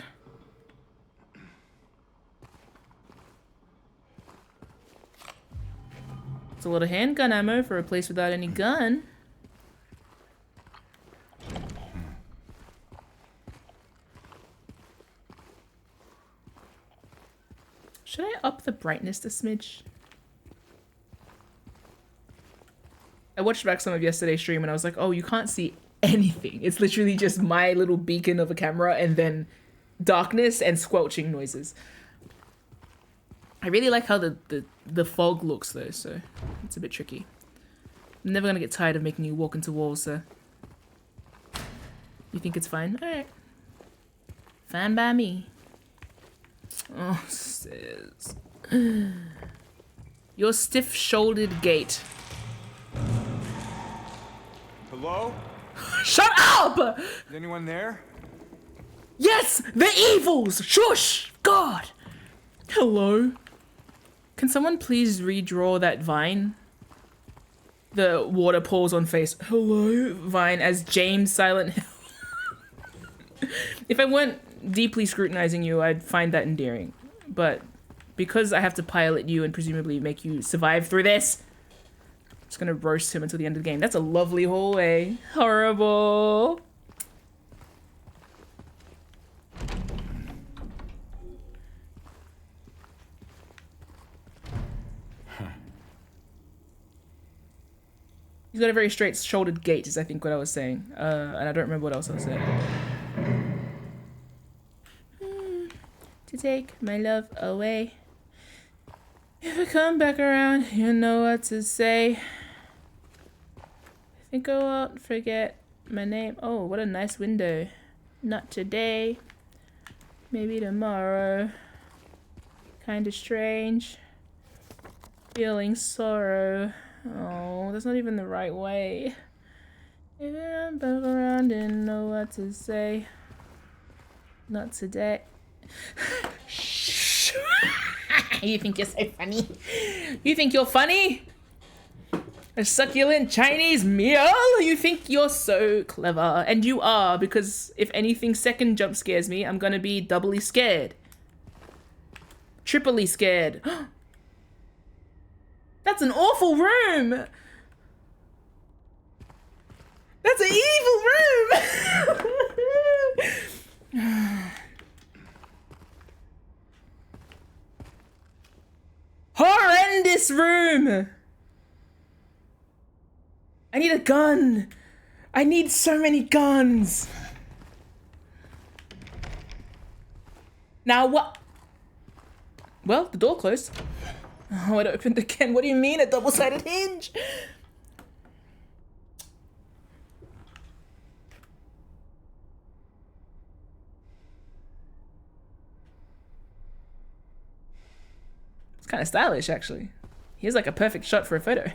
It's a lot of handgun ammo for a place without any gun. Should I up the brightness a smidge? I watched back some of yesterday's stream and I was like, oh, you can't see anything. It's literally just my little beacon of a camera and then darkness and squelching noises. I really like how the fog looks though, so it's a bit tricky. I'm never gonna get tired of making you walk into walls, sir. You think it's fine? Alright. Fine by me. Oh, sis. Your stiff-shouldered gait. Hello? Shut up! Is anyone there? Yes! The evils! Shush! God! Hello? Can someone please redraw that vine? The water pours on face. Hello? Vine as James Silent Hill. If I weren't deeply scrutinizing you, I'd find that endearing. But because I have to pilot you and presumably make you survive through this, I'm just gonna roast him until the end of the game. That's a lovely hallway. Horrible. He's got a very straight-shouldered gait, is I think what I was saying. And I don't remember what else I was saying. To take my love away. If I come back around, you know what to say. I think I won't forget my name. Oh, what a nice window. Not today. Maybe tomorrow. Kinda strange. Feeling sorrow. Oh, that's not even the right way. If I'm back around, didn't know what to say. Not today. Shh. You think you're so funny? You think you're funny? A succulent Chinese meal? You think you're so clever. And you are, because if anything second jump scares me, I'm gonna be doubly scared. Triply scared. That's an awful room! That's an evil room! Horrendous room! I need a gun! I need so many guns! Now what? Well, the door closed. Oh, it opened again. What do you mean, a double-sided hinge? It's kind of stylish, actually. Here's like a perfect shot for a photo.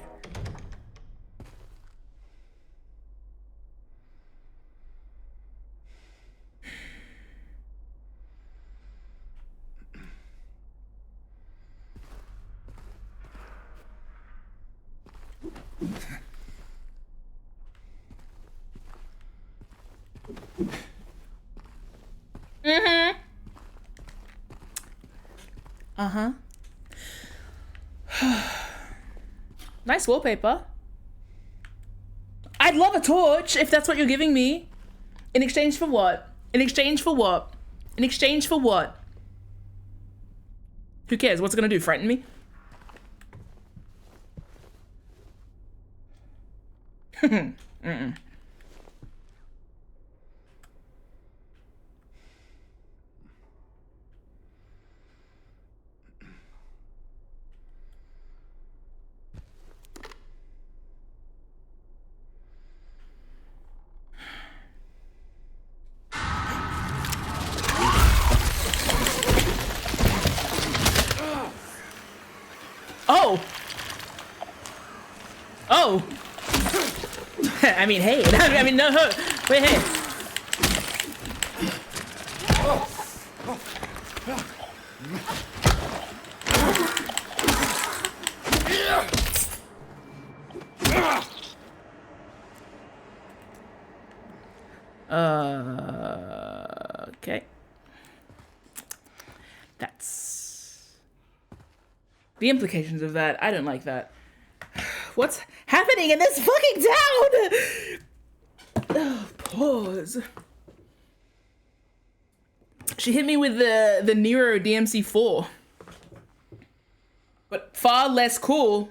Mm-hmm. Uh-huh. Nice wallpaper. I'd love a torch if that's what you're giving me. In exchange for what? In exchange for what? In exchange for what? Who cares? What's it gonna do? Frighten me? Mm-mm. Oh! Oh! I mean, hey. I mean, no. Wait, hey. Okay. That's the implications of that. I don't like that. What's happening in this fucking town? Oh, pause. She hit me with the Nero DMC4, but far less cool,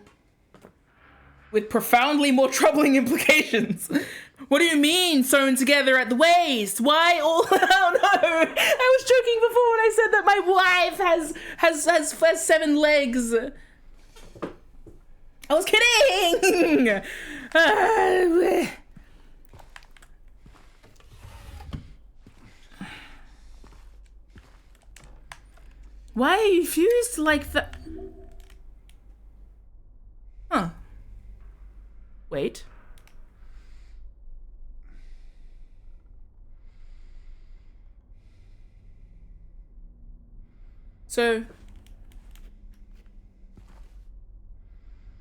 with profoundly more troubling implications. What do you mean sewn together at the waist? Why all? Oh no! I was joking before when I said that my wife has 7 legs. I was kidding. Why are you fused like that? Huh. Wait. So.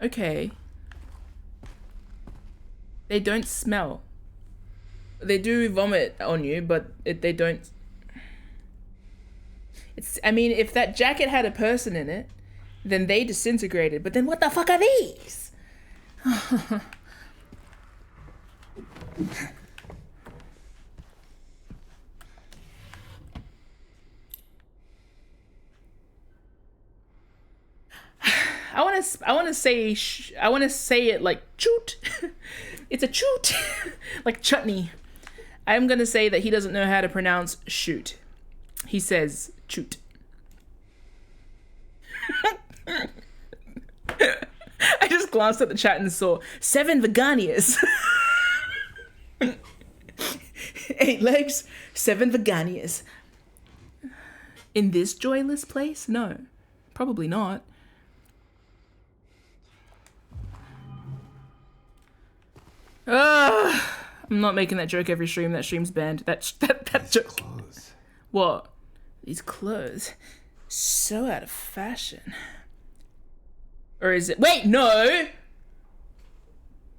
Okay. They don't smell. They do vomit on you, but they don't. I mean, if that jacket had a person in it, then they disintegrated. But then what the fuck are these? I want to say it like choot. It's a choot. Like chutney. I'm going to say that he doesn't know how to pronounce shoot. He says choot. I just glanced at the chat and saw 7 Veganias. 8 legs, 7 Veganias. In this joyless place? No, probably not. I'm not making that joke every stream. That stream's banned. That joke. Clothes. What? These clothes. So out of fashion. Or is it? Wait, no!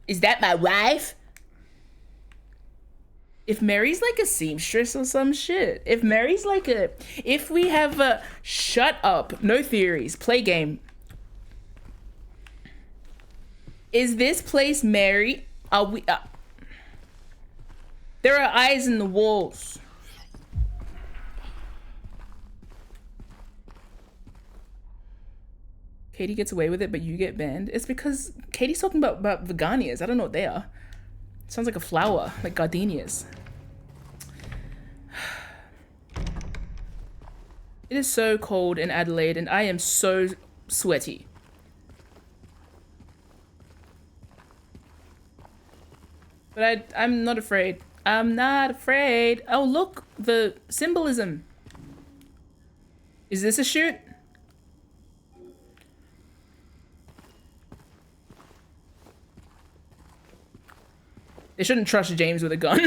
Is that my wife? If Mary's like a seamstress or some shit. If Mary's like a... If we have a... Shut up. No theories. Play game. Is this place Mary? Are we... There are eyes in the walls. Katie gets away with it, but you get banned. It's because Katie's talking about Veganias. I don't know what they are. Sounds like a flower, like gardenias. It is so cold in Adelaide, and I am so sweaty. But I'm not afraid. I'm not afraid. Oh, look, the symbolism. Is this a shoot? They shouldn't trust James with a gun.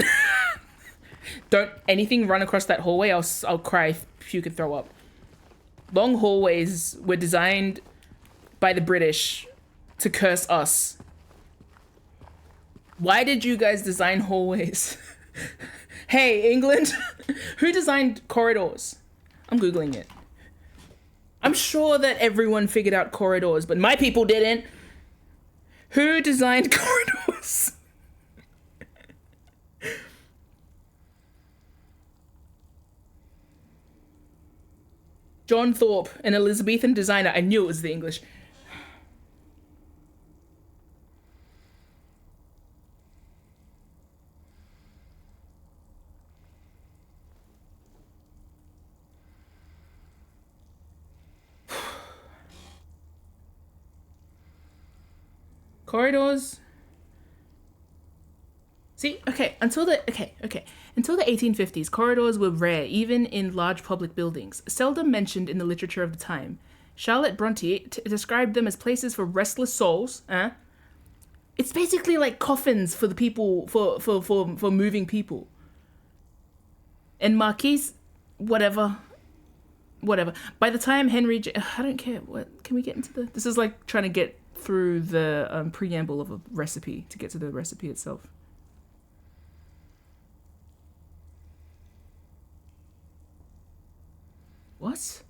Don't anything run across that hallway. I'll cry, puke, and throw up. Long hallways were designed by the British to curse us. Why did you guys design hallways? Hey, England, who designed corridors? I'm Googling it. I'm sure that everyone figured out corridors, but my people didn't. Who designed corridors? John Thorpe, an Elizabethan designer. I knew it was the English. Corridors. See, until the 1850s, corridors were rare, even in large public buildings, seldom mentioned in the literature of the time. Charlotte Bronte described them as places for restless souls. It's basically like coffins for the people, for moving people. And Marquise, whatever. By the time Henry I don't care. What can we get into the? This is like trying to get through the preamble of a recipe to get to the recipe itself. What?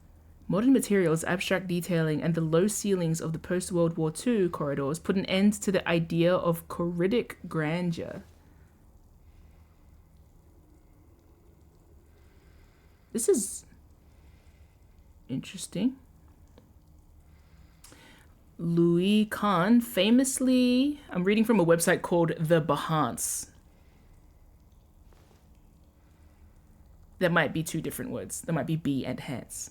Modern materials, abstract detailing, and the low ceilings of the post-World War II corridors put an end to the idea of corridic grandeur. This is interesting. Louis Kahn famously... I'm reading from a website called The Behance. That might be two different words. That might be be and hance.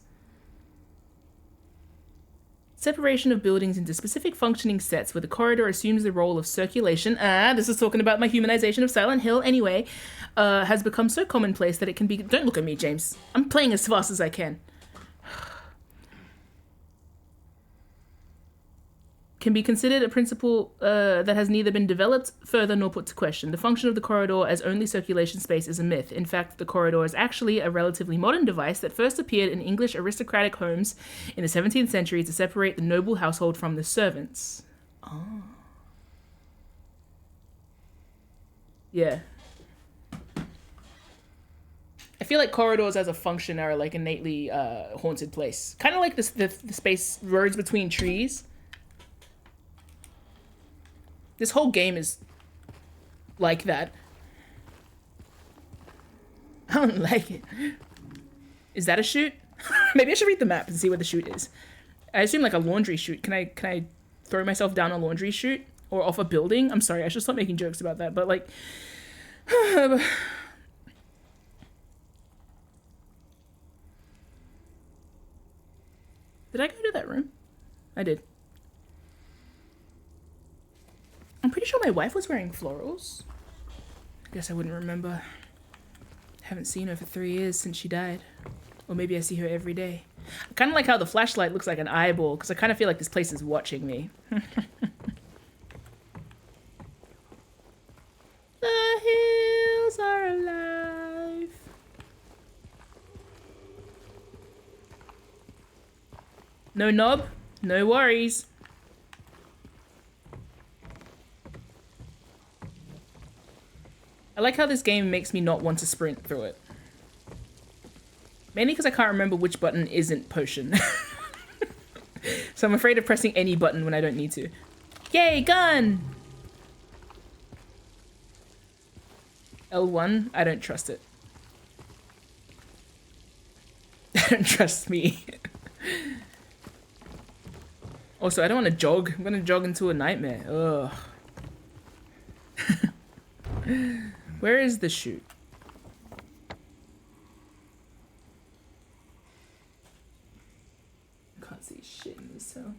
Separation of buildings into specific functioning sets where the corridor assumes the role of circulation. This is talking about my humanization of Silent Hill anyway. Has become so commonplace that it can be... Don't look at me, James. I'm playing as fast as I can. can be considered a principle that has neither been developed further nor put to question. The function of the corridor as only circulation space is a myth. In fact, the corridor is actually a relatively modern device that first appeared in English aristocratic homes in the 17th century to separate the noble household from the servants. Oh. Yeah. I feel like corridors as a function are like innately haunted place. Kind of like the space roads between trees. This whole game is like that. I don't like it. Is that a chute? Maybe I should read the map and see where the chute is. I assume like a laundry chute. Can I throw myself down a laundry chute or off a building? I'm sorry, I should stop making jokes about that. But like, did I go to that room? I did. I'm pretty sure my wife was wearing florals. I guess I wouldn't remember. Haven't seen her for 3 years since she died. Or maybe I see her every day. I kind of like how the flashlight looks like an eyeball, because I kind of feel like this place is watching me. The hills are alive. No knob? No worries. I like how this game makes me not want to sprint through it. Mainly because I can't remember which button isn't potion. So I'm afraid of pressing any button when I don't need to. Yay, gun! L1, I don't trust it. I don't trust me. Also, I don't want to jog. I'm gonna jog into a nightmare. Ugh. Where is the chute? Can't see shit in this town.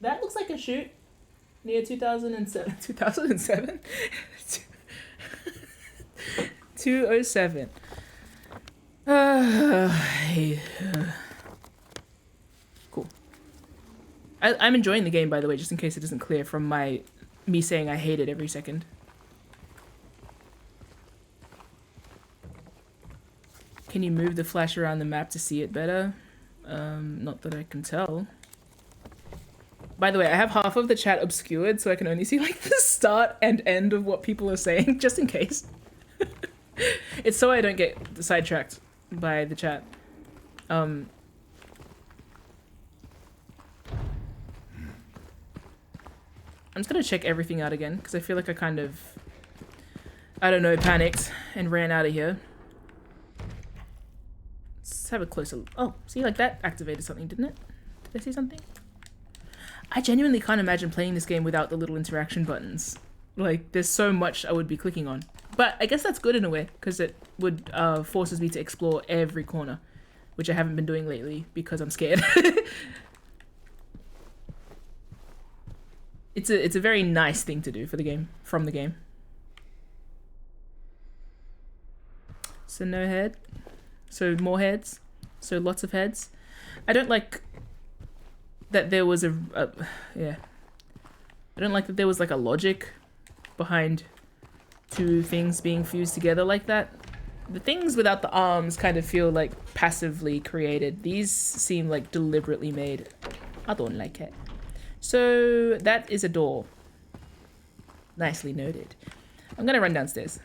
That looks like a chute near 2007. 2007? 207. Cool. I'm enjoying the game, by the way, just in case it isn't clear from me saying I hate it every second. Can you move the flash around the map to see it better? Not that I can tell. By the way, I have half of the chat obscured, so I can only see like the start and end of what people are saying, just in case. It's so I don't get sidetracked by the chat. I'm just gonna check everything out again, because I feel like I kind of, I don't know, panicked and ran out of here. Let's have a closer, oh, see, like that activated something, didn't it? Did I see something? I genuinely can't imagine playing this game without the little interaction buttons. Like, there's so much I would be clicking on. But I guess that's good in a way, because it would forces me to explore every corner, which I haven't been doing lately because I'm scared. It's a very nice thing to do for the game, from the game. So no head. So more heads. So lots of heads. I don't like that there was yeah. I don't like that there was like a logic behind two things being fused together like that. The things without the arms kind of feel like passively created. These seem like deliberately made. I don't like it. So that is a door. Nicely noted. I'm gonna run downstairs.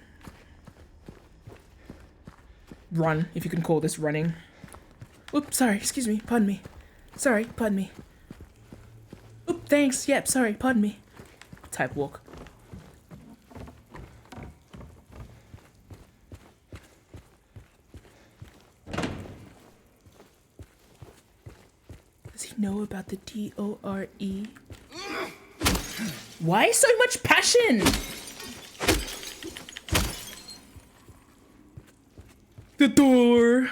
Run, if you can call this running. Oops, sorry, excuse me, pardon me. Sorry, pardon me. Oop, thanks, yep, sorry, pardon me. Type walk. Does he know about the D-O-R-E? Why so much passion? The door.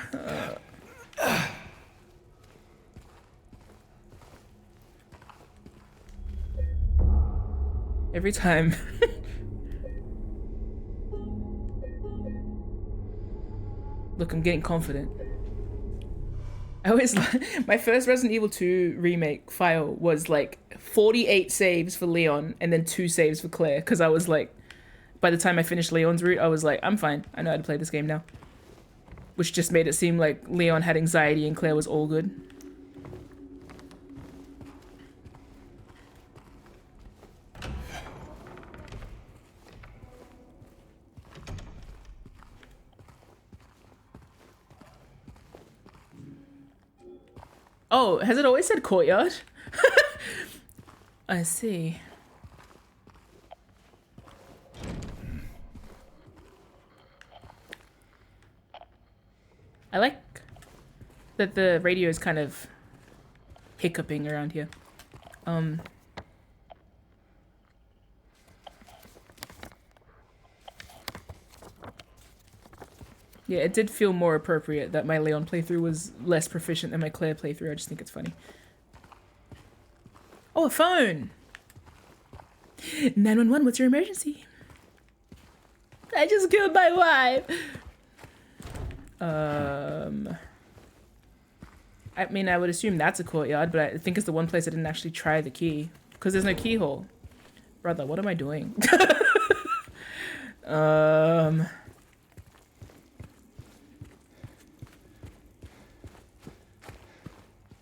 Every time. Look, I'm getting confident. I always my first Resident Evil 2 remake file was like 48 saves for Leon and then 2 saves for Claire, because I was like, by the time I finished Leon's route, I was like, I'm fine. I know how to play this game now. Which just made it seem like Leon had anxiety and Claire was all good. Oh, has it always said courtyard? I see. I like that the radio is kind of hiccuping around here. Yeah, it did feel more appropriate that my Leon playthrough was less proficient than my Claire playthrough. I just think it's funny. Oh, a phone! 911, what's your emergency? I just killed my wife! I mean, I would assume that's a courtyard, but I think it's the one place I didn't actually try the key. Because there's no keyhole. Brother, what am I doing?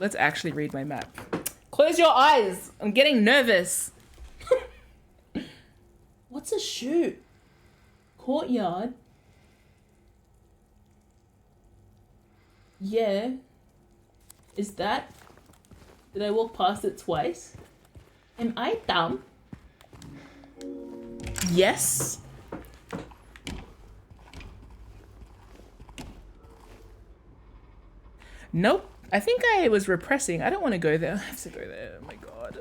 Let's actually read my map. Close your eyes! I'm getting nervous. What's a shoot? Courtyard? Yeah. Is that? Did I walk past it twice? Am I dumb? Yes. Nope. I think I was repressing. I don't want to go there. I have to go there. Oh my god.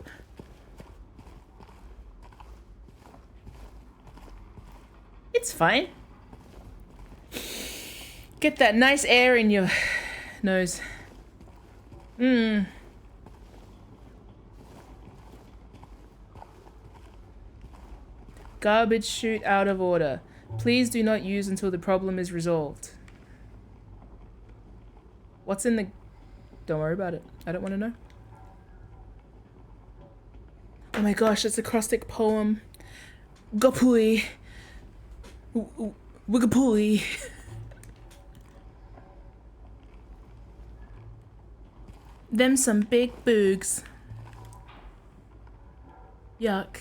It's fine. Get that nice air in your nose. Garbage chute out of order. Please do not use until the problem is resolved. What's in the... Don't worry about it. I don't want to know. Oh my gosh, it's a acrostic poem. Gapui. Wigapui. Them some big boogs. Yuck.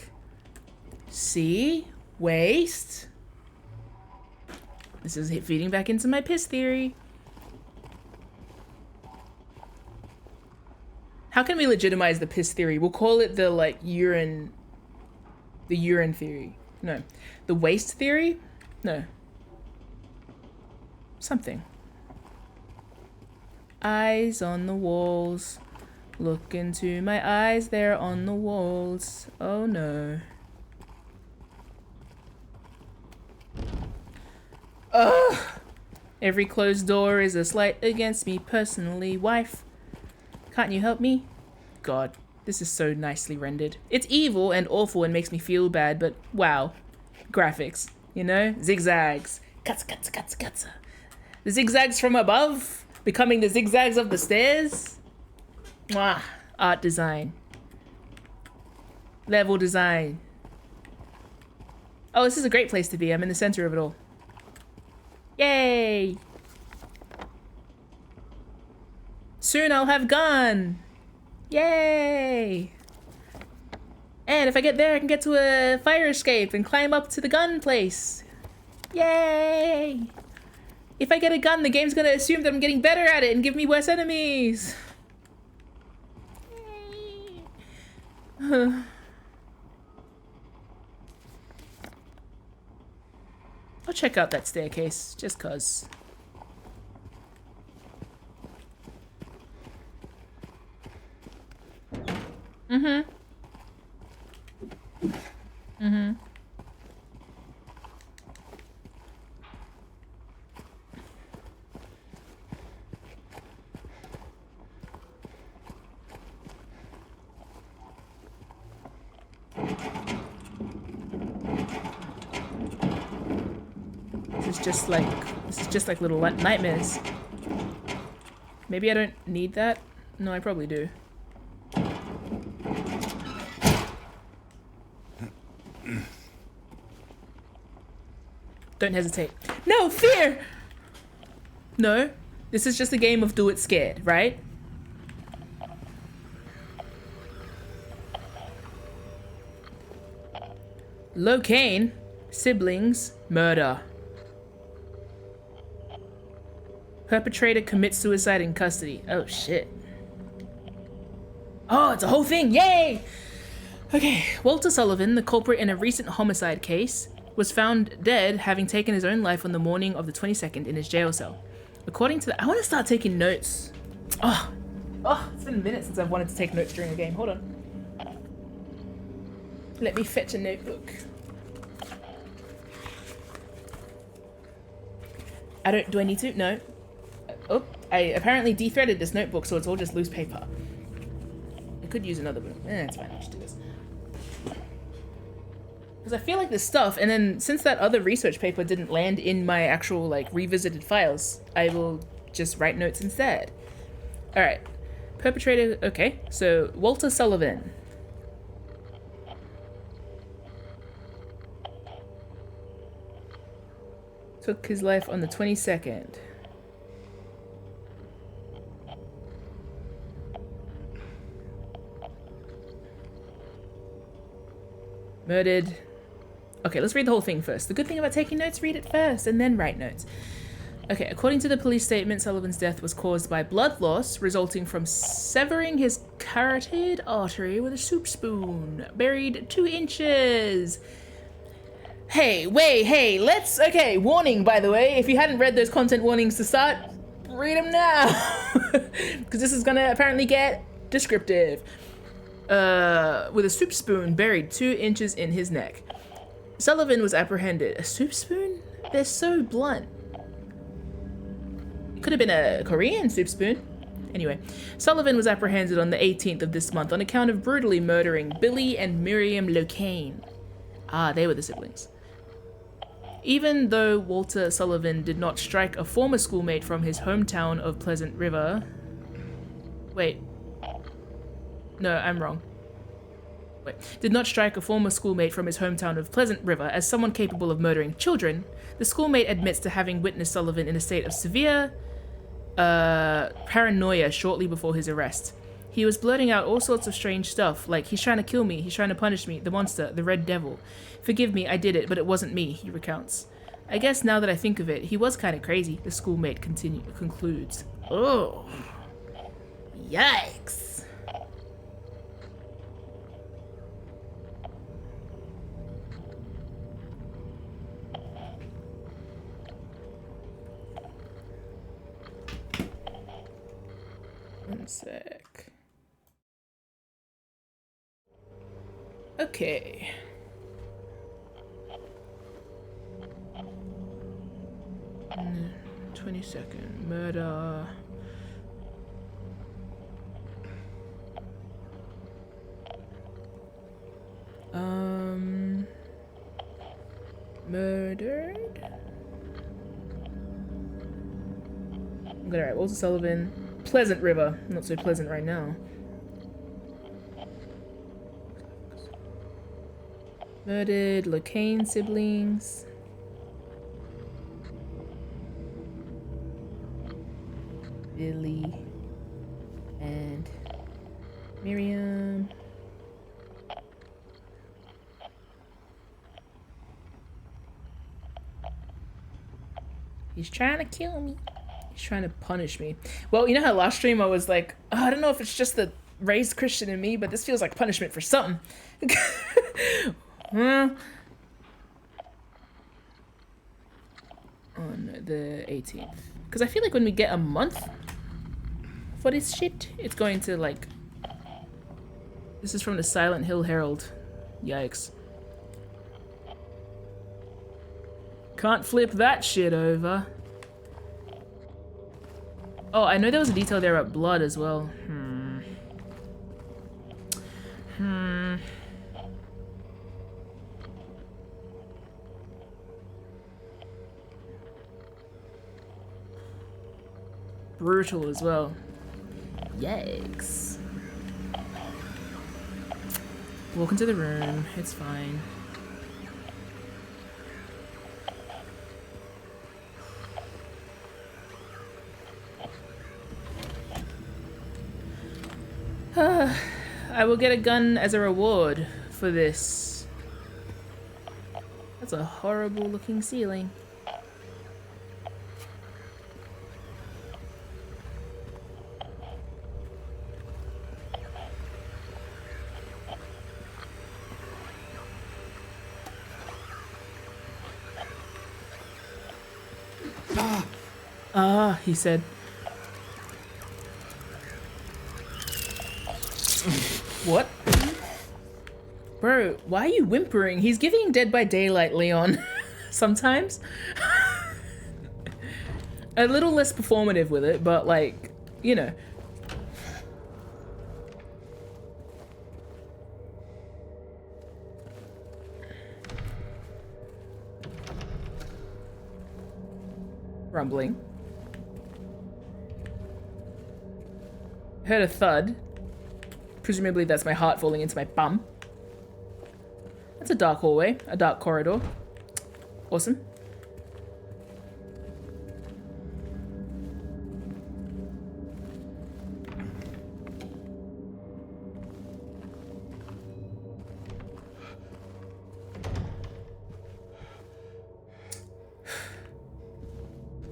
See? Waste. This is feeding back into my piss theory. How can we legitimize the piss theory? We'll call it the, like, urine... The urine theory. No. The waste theory? No. Something. Eyes on the walls. Look into my eyes, they're on the walls. Oh no. Ugh! Every closed door is a slight against me personally, wife. Can't you help me? God, this is so nicely rendered. It's evil and awful and makes me feel bad, but wow. Graphics, you know? Zigzags. Cuts, cuts, cuts, cuts. The zigzags from above, becoming the zigzags of the stairs. Mwah. Art design. Level design. Oh, this is a great place to be. I'm in the center of it all. Yay! Soon I'll have gun! Yay! And if I get there, I can get to a fire escape and climb up to the gun place. Yay! If I get a gun, the game's gonna assume that I'm getting better at it and give me worse enemies. I'll check out that staircase, just cause. This is just like little nightmares. Maybe I don't need that. No, I probably do. Don't hesitate. No, fear! No, this is just a game of do it scared, right? Locaine, siblings, murder. Perpetrator commits suicide in custody. Oh shit. Oh, it's a whole thing, yay! Okay, Walter Sullivan, the culprit in a recent homicide case, was found dead, having taken his own life on the morning of the 22nd in his jail cell. According to the— I want to start taking notes. Oh, it's been a minute since I've wanted to take notes during a game. Hold on. Let me fetch a notebook. Do I need to? No. Oh, I apparently de-threaded this notebook, so it's all just loose paper. I could use another one. It's fine, I'll just do this. Because I feel like this stuff, and then since that other research paper didn't land in my actual, like, revisited files, I will just write notes instead. Alright. Perpetrator, okay. So, Walter Sullivan. Took his life on the 22nd. Murdered. Okay, let's read the whole thing first. The good thing about taking notes, read it first and then write notes. Okay, according to the police statement, Sullivan's death was caused by blood loss resulting from severing his carotid artery with a soup spoon, buried 2 inches. Hey, let's— okay, warning, by the way, if you hadn't read those content warnings to start, read them now. Because this is gonna apparently get descriptive. With a soup spoon buried 2 inches in his neck. Sullivan was apprehended. A soup spoon? They're so blunt. It could have been a Korean soup spoon. Anyway, Sullivan was apprehended on the 18th of this month on account of brutally murdering Billy and Miriam Locaine. Ah, they were the siblings. Even though Walter Sullivan did not strike a former schoolmate from his hometown of Pleasant River... Wait. No, I'm wrong. Wait. Did not strike a former schoolmate from his hometown of Pleasant River as someone capable of murdering children, the schoolmate admits to having witnessed Sullivan in a state of severe paranoia shortly before his arrest. He was blurting out all sorts of strange stuff, like, he's trying to kill me, he's trying to punish me, the monster, the red devil. Forgive me, I did it, but it wasn't me, he recounts. I guess now that I think of it, he was kind of crazy, the schoolmate concludes. Oh. Yikes. One sec. Okay. Mm, 22nd. Murder. Murdered? I'm gonna write Walter Sullivan. Pleasant River. Not so pleasant right now. Murdered Locaine siblings. Billy and Miriam. He's trying to kill me. He's trying to punish me. Well, you know how last stream I was like, oh, I don't know if it's just the raised Christian in me, but this feels like punishment for something. On the 18th. Because I feel like when we get a month for this shit, it's going to, like... This is from the Silent Hill Herald. Yikes. Can't flip that shit over. Oh, I know there was a detail there about blood as well. brutal as well. Yikes. Walk into the room. It's fine. I will get a gun as a reward for this. That's a horrible looking ceiling. He said. What? Bro, why are you whimpering? He's giving Dead by Daylight, Leon. Sometimes. A little less performative with it, but like, you know. Rumbling. Heard a thud. Presumably that's my heart falling into my bum. That's a dark hallway, a dark corridor. Awesome.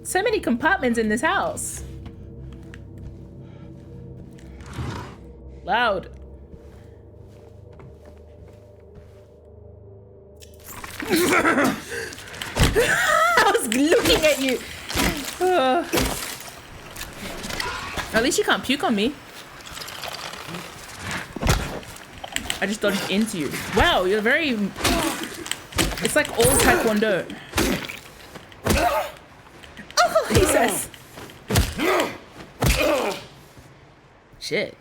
So many compartments in this house. Loud. I was looking at you. At least you can't puke on me. I just dodged into you. Wow, you're very... It's like all taekwondo. Oh, he says. Shit.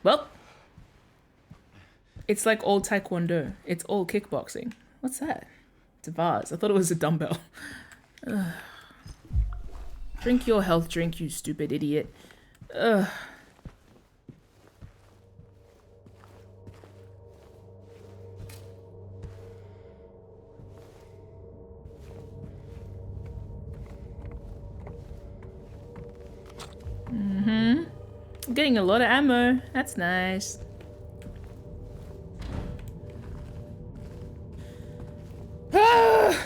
Well, it's like all taekwondo. It's all kickboxing. What's that? It's a vase. I thought it was a dumbbell. Ugh. Drink your health drink, you stupid idiot. Ugh. I'm getting a lot of ammo. That's nice. Ah!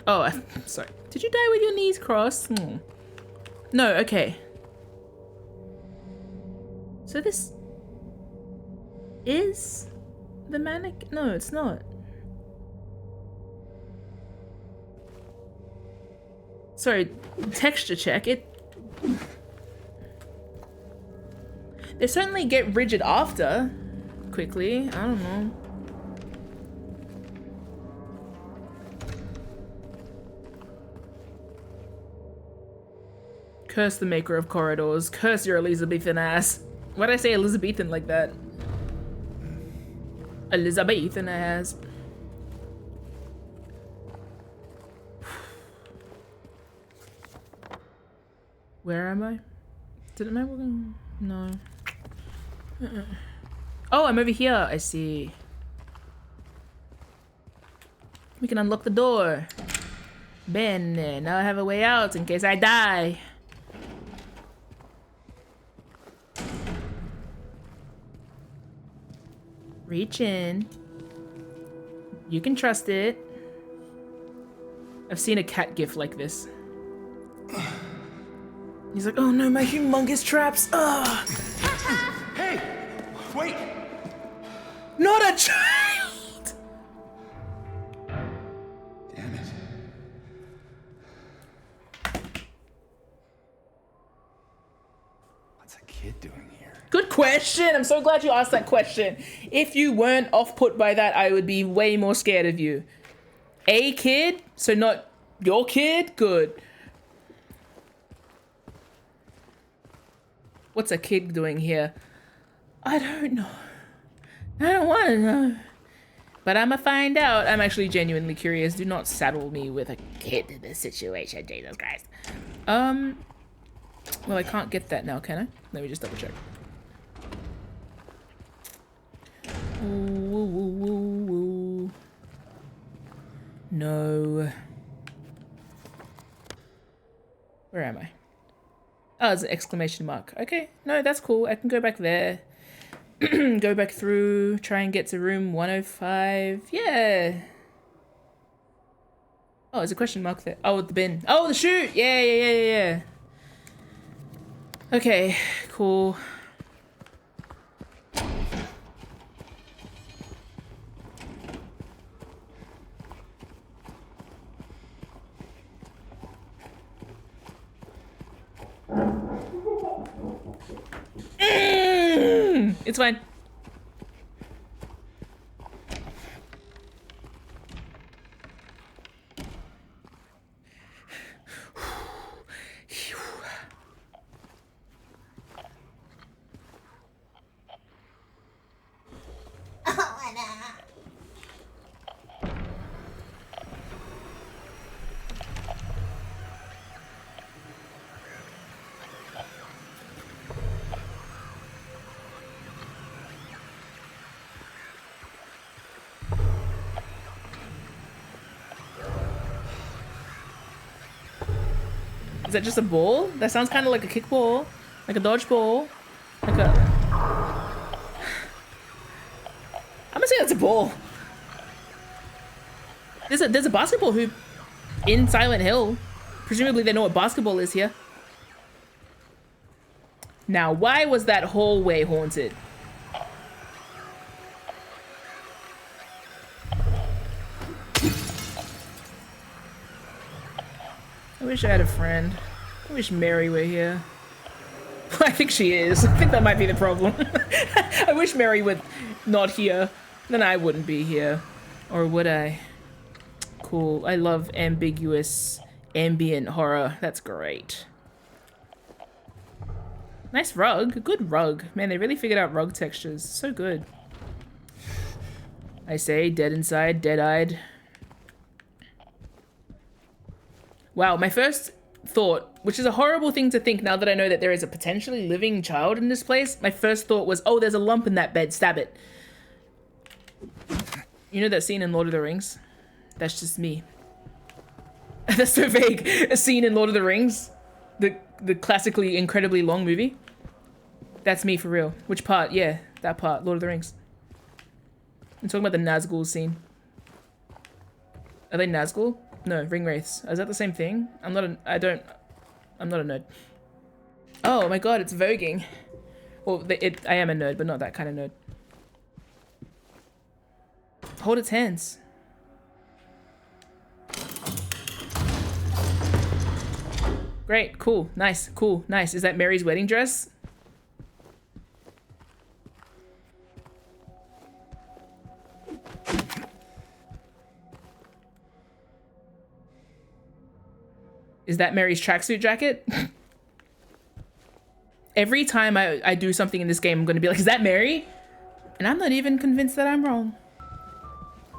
Oh, I'm sorry. Did you die with your knees crossed? No, okay. So this is the mannequin? No, it's not. Sorry, texture check. They certainly get rigid after. Quickly. I don't know. Curse the maker of corridors. Curse your Elizabethan ass. Why'd I say Elizabethan like that? Elizabethan ass. Where am I? Am I walking? No. Oh, I'm over here. I see. We can unlock the door. Bene. Now I have a way out in case I die. Reach in. You can trust it. I've seen a cat gif like this. He's like, oh no, my humongous traps. Ugh. Hey! Wait! Not a child! Damn it. What's a kid doing here? Good question. I'm so glad you asked that question. If you weren't off-put by that, I would be way more scared of you. A kid? So not your kid? Good. What's a kid doing here? I don't know. I don't want to know. But I'ma find out. I'm actually genuinely curious. Do not saddle me with a kid in this situation, Jesus Christ. Well, I can't get that now, can I? Let me just double check. Ooh, ooh, ooh, ooh, ooh. No. Where am I? Oh, it's an exclamation mark. Okay, no, that's cool. I can go back there. Go back through, try and get to room 105. Yeah. Oh, there's a question mark there. Oh, the bin. Oh, the chute. Yeah, yeah, yeah, yeah, yeah. Okay, cool. It's fine. Is that just a ball? That sounds kind of like a kickball, like a dodgeball, like a... I'm gonna say that's a ball. There's a basketball hoop in Silent Hill. Presumably they know what basketball is here. Now, why was that hallway haunted? I wish I had a friend. I wish Mary were here. I think she is. I think that might be the problem. I wish Mary were not here. Then I wouldn't be here. Or would I? Cool. I love ambiguous, ambient horror. That's great. Nice rug. Good rug. Man, they really figured out rug textures. So good. I say, dead inside, dead-eyed. Wow, my first thought, which is a horrible thing to think now that I know that there is a potentially living child in this place, my first thought was, oh, there's a lump in that bed, stab it. You know that scene in Lord of the Rings? That's just me. That's so vague. A scene in Lord of the Rings? The classically incredibly long movie? That's me for real. Which part? Yeah, that part, Lord of the Rings. I'm talking about the Nazgul scene. Are they Nazgul? No, ring wraiths. Is that the same thing? I'm not a nerd. Oh my god, it's voguing. Well, I am a nerd, but not that kind of nerd. Hold its hands. Great, cool, nice, cool, nice. Is that Mary's wedding dress? Is that Mary's tracksuit jacket? Every time I do something in this game, I'm gonna be like, is that Mary? And I'm not even convinced that I'm wrong.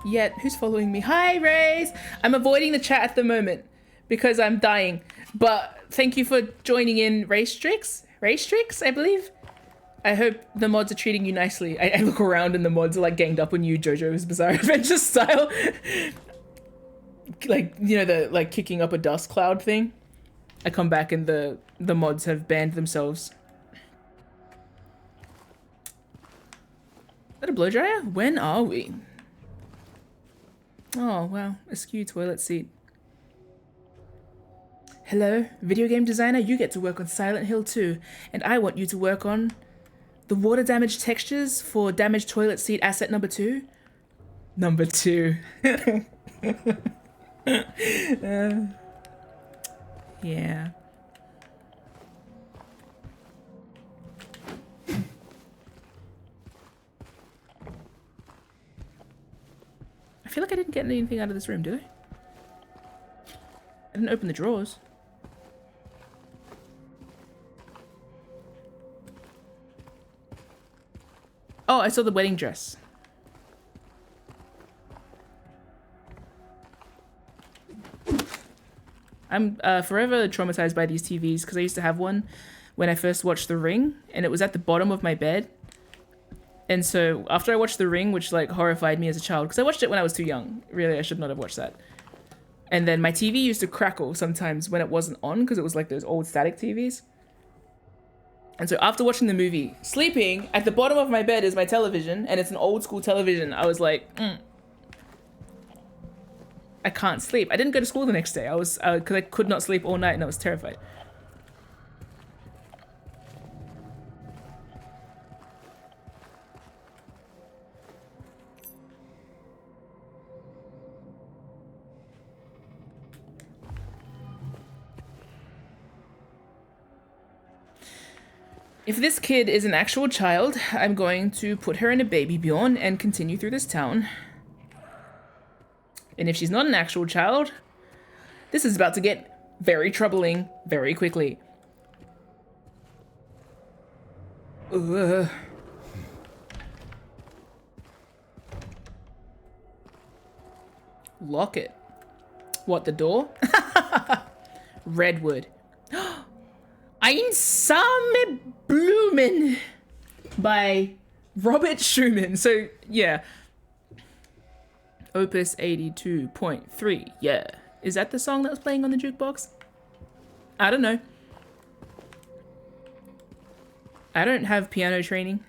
Yet, who's following me? Hi, Rays! I'm avoiding the chat at the moment because I'm dying. But thank you for joining in, Raystrix, I believe. I hope the mods are treating you nicely. I look around and the mods are like ganged up on you, JoJo's Bizarre Adventure style. Like, you know, the like kicking up a dust cloud thing. I come back and the mods have banned themselves. Is that a blow dryer? When are we? Oh, wow. Askew toilet seat. Hello, video game designer, you get to work on Silent Hill 2, and I want you to work on the water damage textures for damaged toilet seat asset number 2. Number 2. Yeah. I feel like I didn't get anything out of this room, did I? I didn't open the drawers. Oh, I saw the wedding dress. I'm forever traumatized by these TVs because I used to have one when I first watched The Ring, and it was at the bottom of my bed. And so after I watched The Ring, which like horrified me as a child, because I watched it when I was too young. Really, I should not have watched that. And then my TV used to crackle sometimes when it wasn't on because it was like those old static TVs. And so after watching the movie, sleeping at the bottom of my bed is my television, and it's an old school television. I was like, I can't sleep. I didn't go to school the next day. I was because I could not sleep all night and I was terrified. If this kid is an actual child, I'm going to put her in a baby Bjorn and continue through this town. And if she's not an actual child, this is about to get very troubling very quickly. Ugh. Lock it. What, the door? Redwood. Einsame Blumen by Robert Schumann. So, yeah. Opus 82.3. Yeah. Is that the song that was playing on the jukebox? I don't know. I don't have piano training.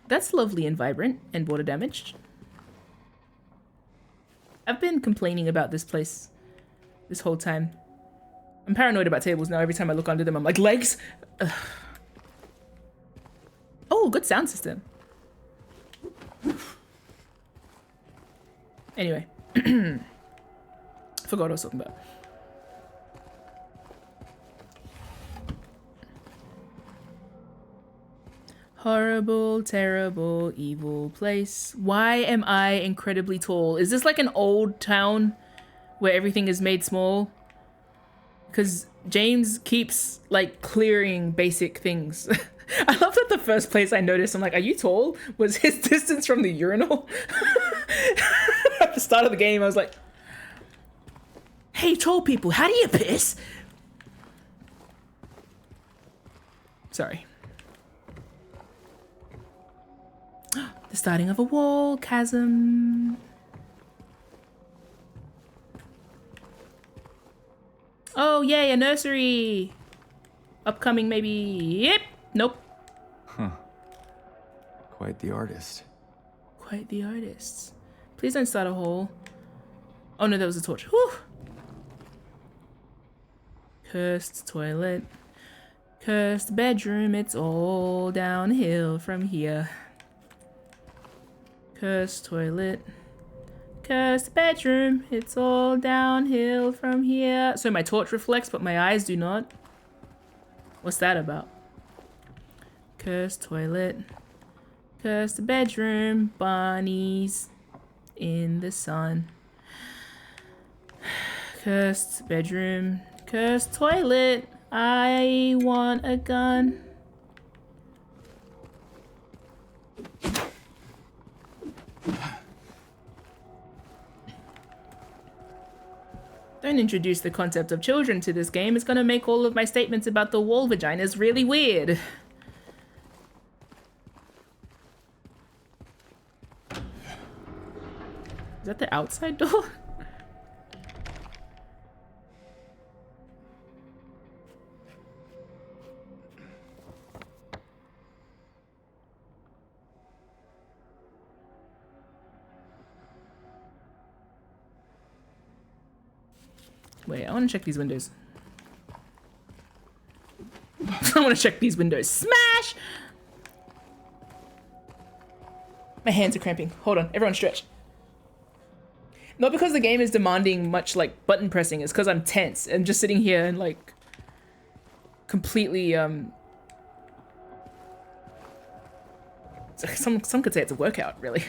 That's lovely and vibrant and water damaged. I've been complaining about this place this whole time. I'm paranoid about tables now. Every time I look under them, I'm like, legs? Ugh. Oh, good sound system. Anyway. Forgot what I was talking about. Horrible, terrible, evil place. Why am I incredibly tall? Is this like an old town where everything is made small? Because James keeps like clearing basic things. I love that the first place I noticed, I'm like, are you tall? Was his distance from the urinal. At the start of the game, I was like, hey, tall people, how do you piss? Sorry. The starting of a wall, chasm. Oh, yay, a nursery. Upcoming, maybe. Yep. Nope. Huh. Quite the artist. Quite the artist. Please don't start a hole. Oh no, that was a torch. Whew. Cursed toilet. Cursed bedroom. It's all downhill from here. Cursed toilet. Cursed bedroom. It's all downhill from here. So my torch reflects, but my eyes do not. What's that about? Cursed toilet. Cursed bedroom. Bunnies in the sun. Cursed bedroom. Cursed toilet. I want a gun. Don't introduce the concept of children to this game. It's gonna make all of my statements about the wall vaginas really weird. Is that the outside door? Wait, I want to check these windows. I want to check these windows. Smash! My hands are cramping. Hold on, everyone stretch. Not because the game is demanding much like button pressing, it's because I'm tense and just sitting here and like completely some could say it's a workout, really.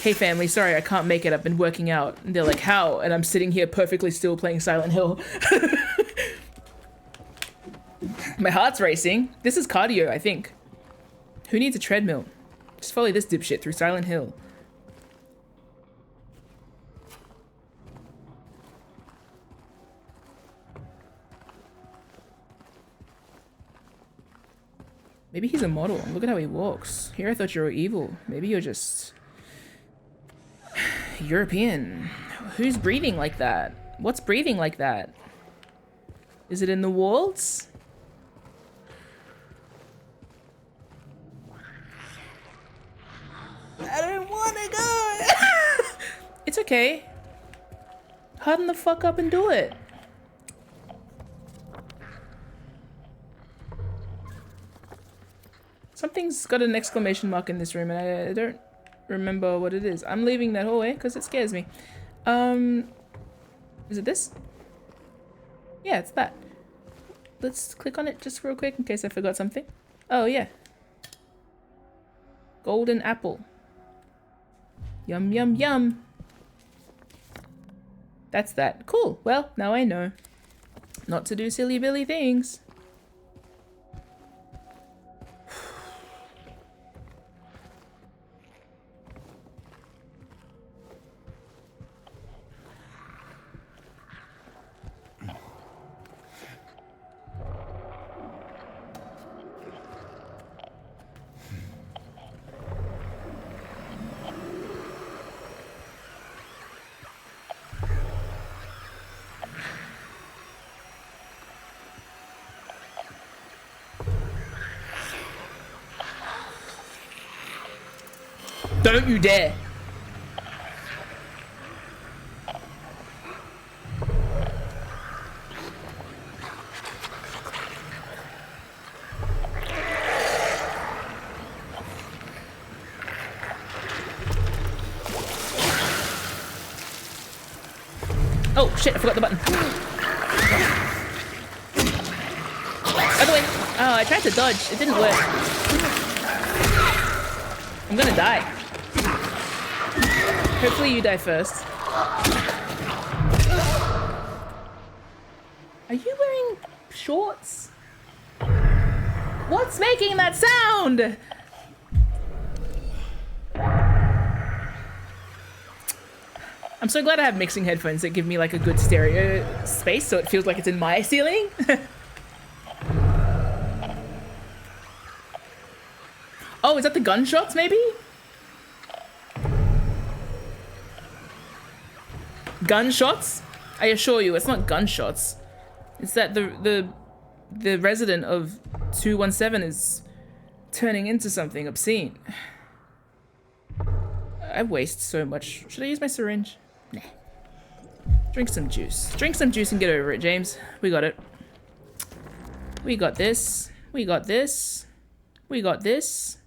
Hey family, sorry I can't make it, I've been working out. And they're like, how? And I'm sitting here perfectly still playing Silent Hill. My heart's racing. This is cardio, I think. Who needs a treadmill? Just follow this dipshit through Silent Hill. Maybe he's a model. Look at how he walks. Here I thought you were evil. Maybe you're just... European. Who's breathing like that? What's breathing like that? Is it in the walls? I don't want to go. It's okay. Harden the fuck up and do it. Something's got an exclamation mark in this room and I don't remember what it is. I'm leaving that hallway because it scares me. Is it this? Yeah, it's that. Let's click on it just real quick in case I forgot something. Oh, yeah. Golden apple. Yum, yum, yum. That's that. Cool. Well, now I know. Not to do silly billy things. Don't you dare. Oh shit, I forgot the button. Other way. Oh, I tried to dodge. It didn't work. I'm gonna die. Hopefully you die first. Are you wearing shorts? What's making that sound? I'm so glad I have mixing headphones that give me like a good stereo space so it feels like it's in my ceiling. Oh, is that the gunshots maybe? Gunshots? I assure you, it's not gunshots. It's that the resident of 217 is turning into something obscene. I waste so much. Should I use my syringe? Nah. Drink some juice. Drink some juice and get over it, James. We got it. We got this. We got this. We got this.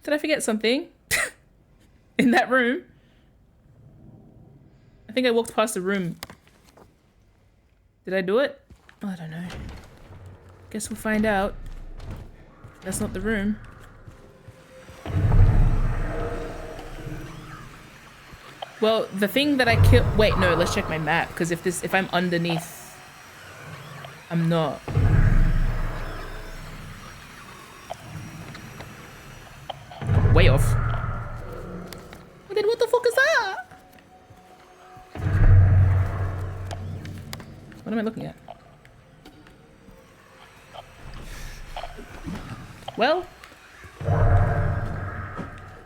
Did I forget something? In that room? I think I walked past the room. Did I do it? I don't know. Guess we'll find out. That's not the room. Well, the thing that I killed... Wait, no, let's check my map. Because if I'm underneath... I'm not. Way off. Well, then what the fuck is that? What am I looking at? Well,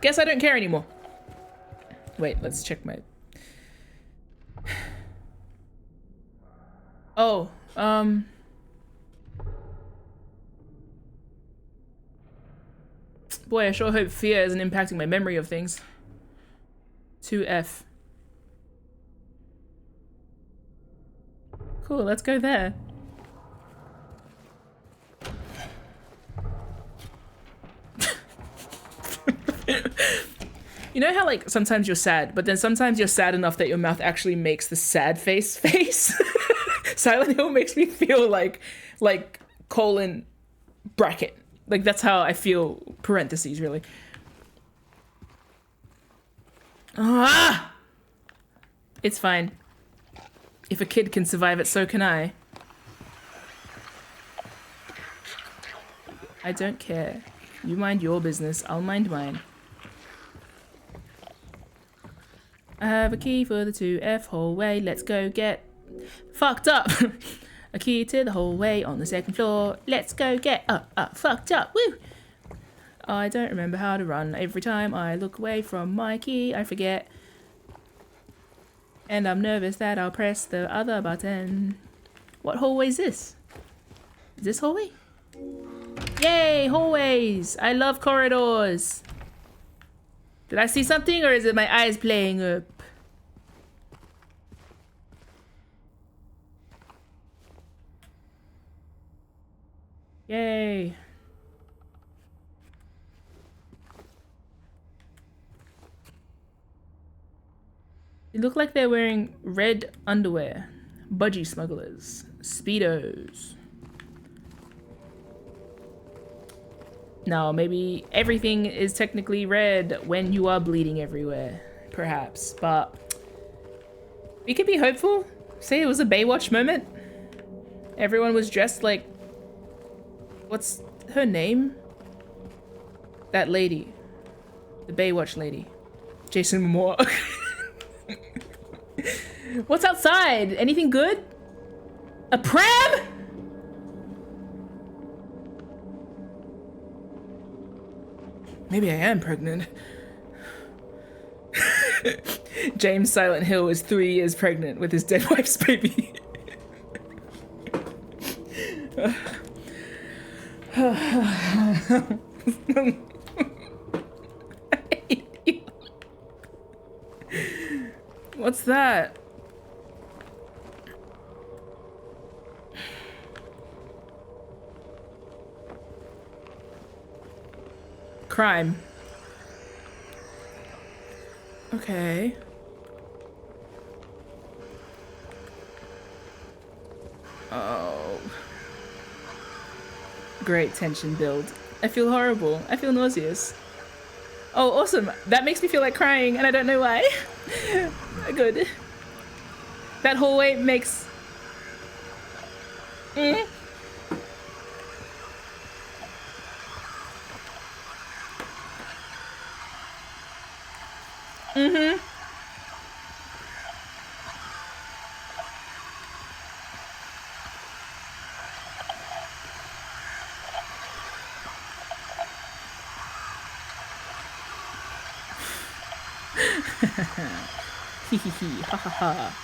guess I don't care anymore. Wait, let's check my... Oh, boy, I sure hope fear isn't impacting my memory of things. 2F. Cool, let's go there. You know how like sometimes you're sad, but then sometimes you're sad enough that your mouth actually makes the sad face? Silent Hill makes me feel like colon bracket. Like that's how I feel, parentheses really. Ah! It's fine. If a kid can survive it, so can I. I don't care. You mind your business, I'll mind mine. I have a key for the 2F hallway. Let's go get fucked up. A key to the hallway on the 2nd floor. Let's go get fucked up. Woo! I don't remember how to run. Every time I look away from my key, I forget. And I'm nervous that I'll press the other button. What hallway is this? Is this hallway? Yay, hallways! I love corridors. Did I see something or is it my eyes playing up? Yay. They look like they're wearing red underwear. Budgie smugglers. Speedos. No, maybe everything is technically red when you are bleeding everywhere. Perhaps, but we could be hopeful. Say it was a Baywatch moment. Everyone was dressed like... What's her name? That lady. The Baywatch lady. Jason Momoa. What's outside? Anything good? A pram? Maybe I am pregnant. James Silent Hill is 3 years pregnant with his dead wife's baby. What's that? Crime. Okay. Oh. Great tension build. I feel horrible. I feel nauseous. Oh, awesome. That makes me feel like crying and I don't know why. Good. That hallway makes... Hee hee hee, ha ha ha.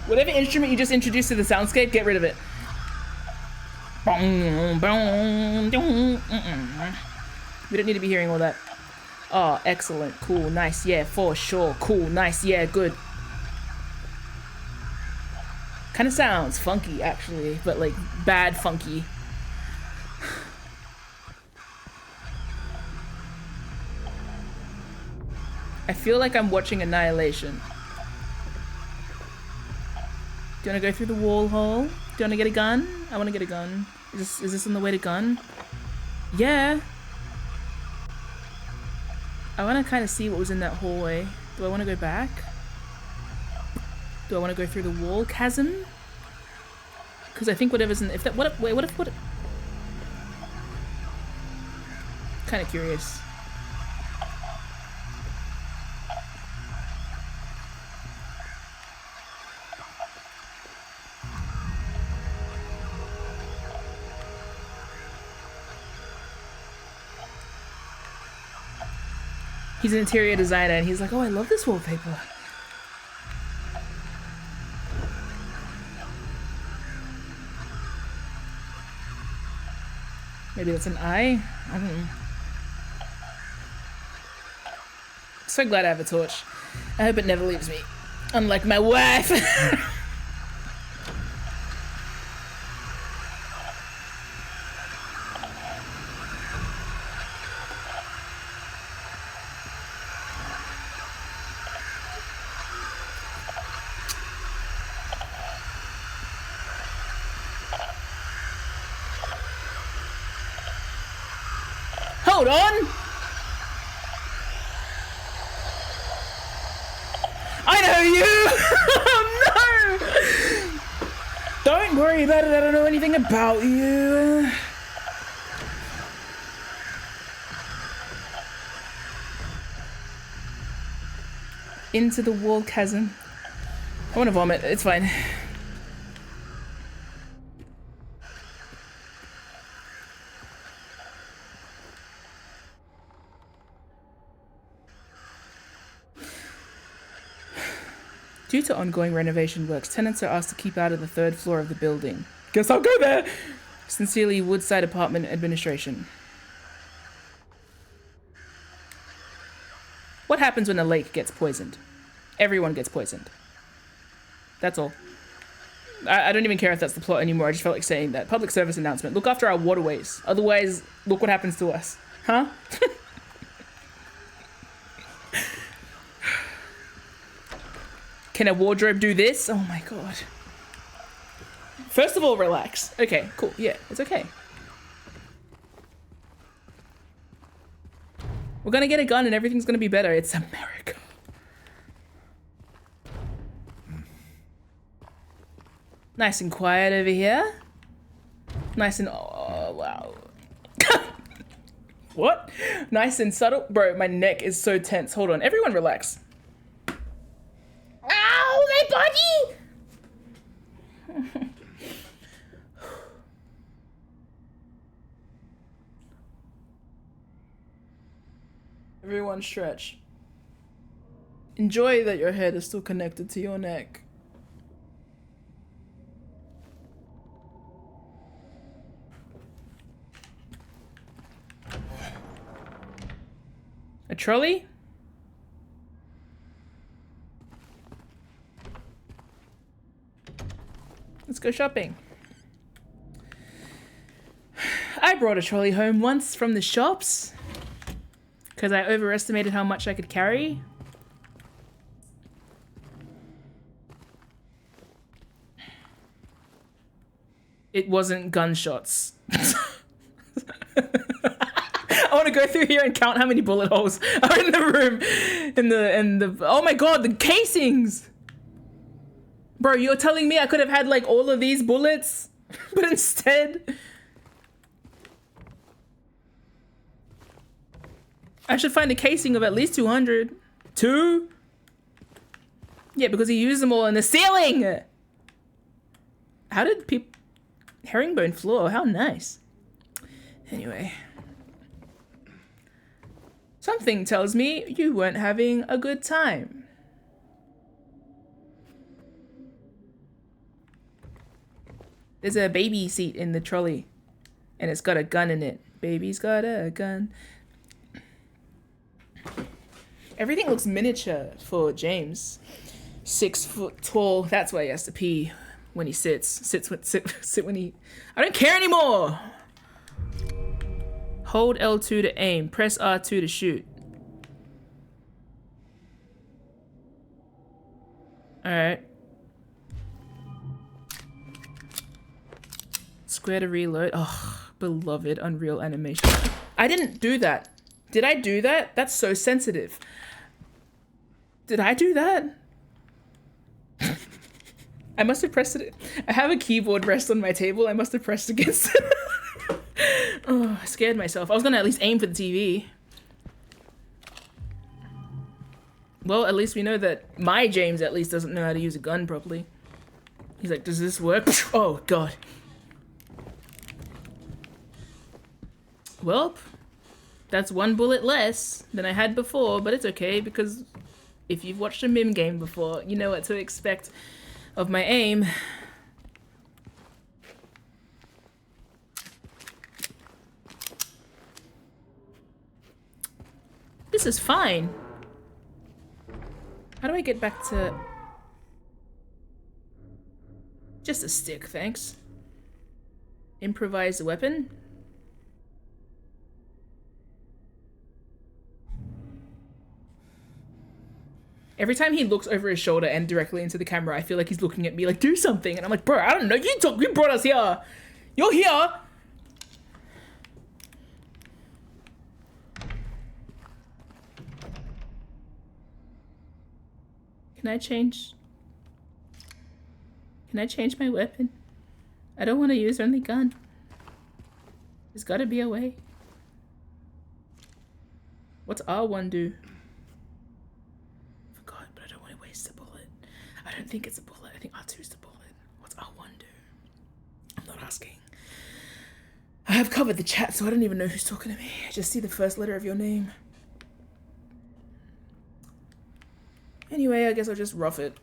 Whatever instrument you just introduced to the soundscape, get rid of it. We don't need to be hearing all that. Oh, excellent, cool, nice, yeah, for sure, cool, nice, yeah, good. Kind of sounds funky, actually, but like bad funky. I feel like I'm watching Annihilation. Do you want to go through the wall hole? Do you want to get a gun? I want to get a gun. Is this on the way to gun? Yeah. I want to kind of see what was in that hallway. Do I want to go back? Do I want to go through the wall chasm? Because I think whatever's in... If that... What if... Kind of curious. He's an interior designer and he's like, oh, I love this wallpaper. Maybe that's an eye? I don't know. So glad I have a torch. I hope it never leaves me. Unlike my wife. Hold on! I know you! Oh, no! Don't worry about it, I don't know anything about you. Into the wall chasm. I want to vomit, it's fine. Due to ongoing renovation works, tenants are asked to keep out of the 3rd floor of the building. Guess I'll go there! Sincerely, Woodside Apartment Administration. What happens when a lake gets poisoned? Everyone gets poisoned. That's all. I don't even care if that's the plot anymore. I just felt like saying that. Public service announcement. Look after our waterways. Otherwise, look what happens to us. Huh? Can a wardrobe do this? Oh my god. First of all, relax. Okay, cool. Yeah, it's okay. We're gonna get a gun and everything's gonna be better. It's America. Nice and quiet over here. Nice and... oh, wow. What? Nice and subtle. Bro, my neck is so tense. Hold on. Everyone relax. Ow, my body! Everyone stretch. Enjoy that your head is still connected to your neck. A trolley? Let's go shopping. I brought a trolley home once from the shops because I overestimated how much I could carry. It wasn't gunshots. I want to go through here and count how many bullet holes are in the room. In the oh my god, the casings! Bro, you're telling me I could have had like all of these bullets, but instead I should find a casing of at least 200. 2? Yeah, because he used them all in the ceiling! How did people... herringbone floor, how nice. Anyway. Something tells me you weren't having a good time. There's a baby seat in the trolley. And it's got a gun in it. Baby's got a gun. Everything looks miniature for James. 6 foot tall. That's why he has to pee when he sits. Sit when he... I don't care anymore! Hold L2 to aim. Press R2 to shoot. Alright. Square to reload. Oh, beloved Unreal animation. I didn't do that. Did I do that? That's so sensitive. Did I do that? I must have pressed it. I have a keyboard rest on my table. I must have pressed against it. Oh, I scared myself. I was gonna at least aim for the TV. Well, at least we know that my James at least doesn't know how to use a gun properly. He's like, does this work? Oh, God. Well, that's 1 bullet less than I had before, but it's okay because if you've watched a MIM game before, you know what to expect of my aim. This is fine. How do I get back to... Just a stick, thanks. Improvised weapon? Every time he looks over his shoulder and directly into the camera, I feel like he's looking at me like, do something. And I'm like, bro, I don't know. You brought us here. You're here. Can I change my weapon? I don't want to use only gun. There's gotta be a way. What's R1 do? I forgot, but I don't want to waste a bullet. I don't think it's a bullet. I think R2 is the bullet. What's R1 do? I'm not asking. I have covered the chat, so I don't even know who's talking to me. I just see the first letter of your name. Anyway, I guess I'll just rough it.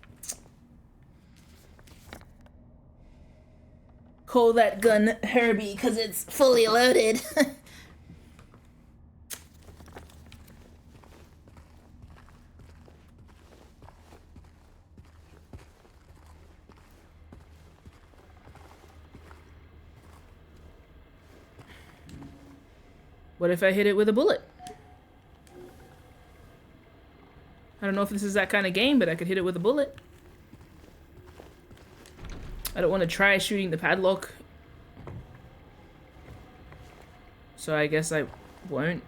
Call that gun Herbie because it's fully loaded. What if I hit it with a bullet? I don't know if this is that kind of game, but I could hit it with a bullet. I don't want to try shooting the padlock. So I guess I won't.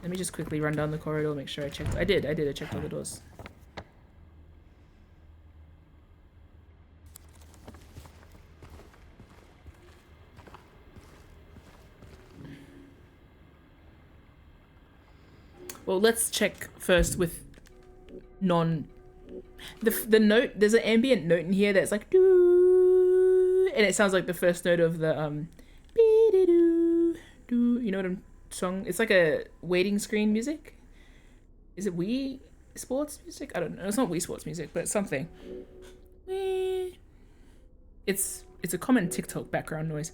Let me just quickly run down the corridor, make sure I checked. I did. I checked all the doors. Well, let's check first with the note. There's an ambient note in here that's like doo, and it sounds like the first note of the doo. You know what I'm song? It's like a waiting screen music. Is it Wii Sports music? I don't know. It's not Wii Sports music, but it's something. It's a common TikTok background noise.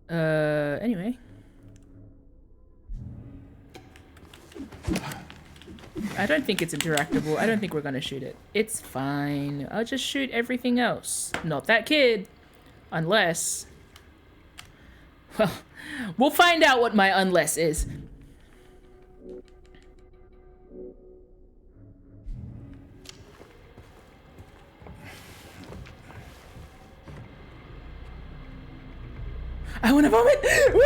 Anyway. I don't think it's interactable. I don't think we're gonna shoot it. It's fine. I'll just shoot everything else. Not that kid. Unless... Well, we'll find out what my unless is. I wanna vomit! Woo!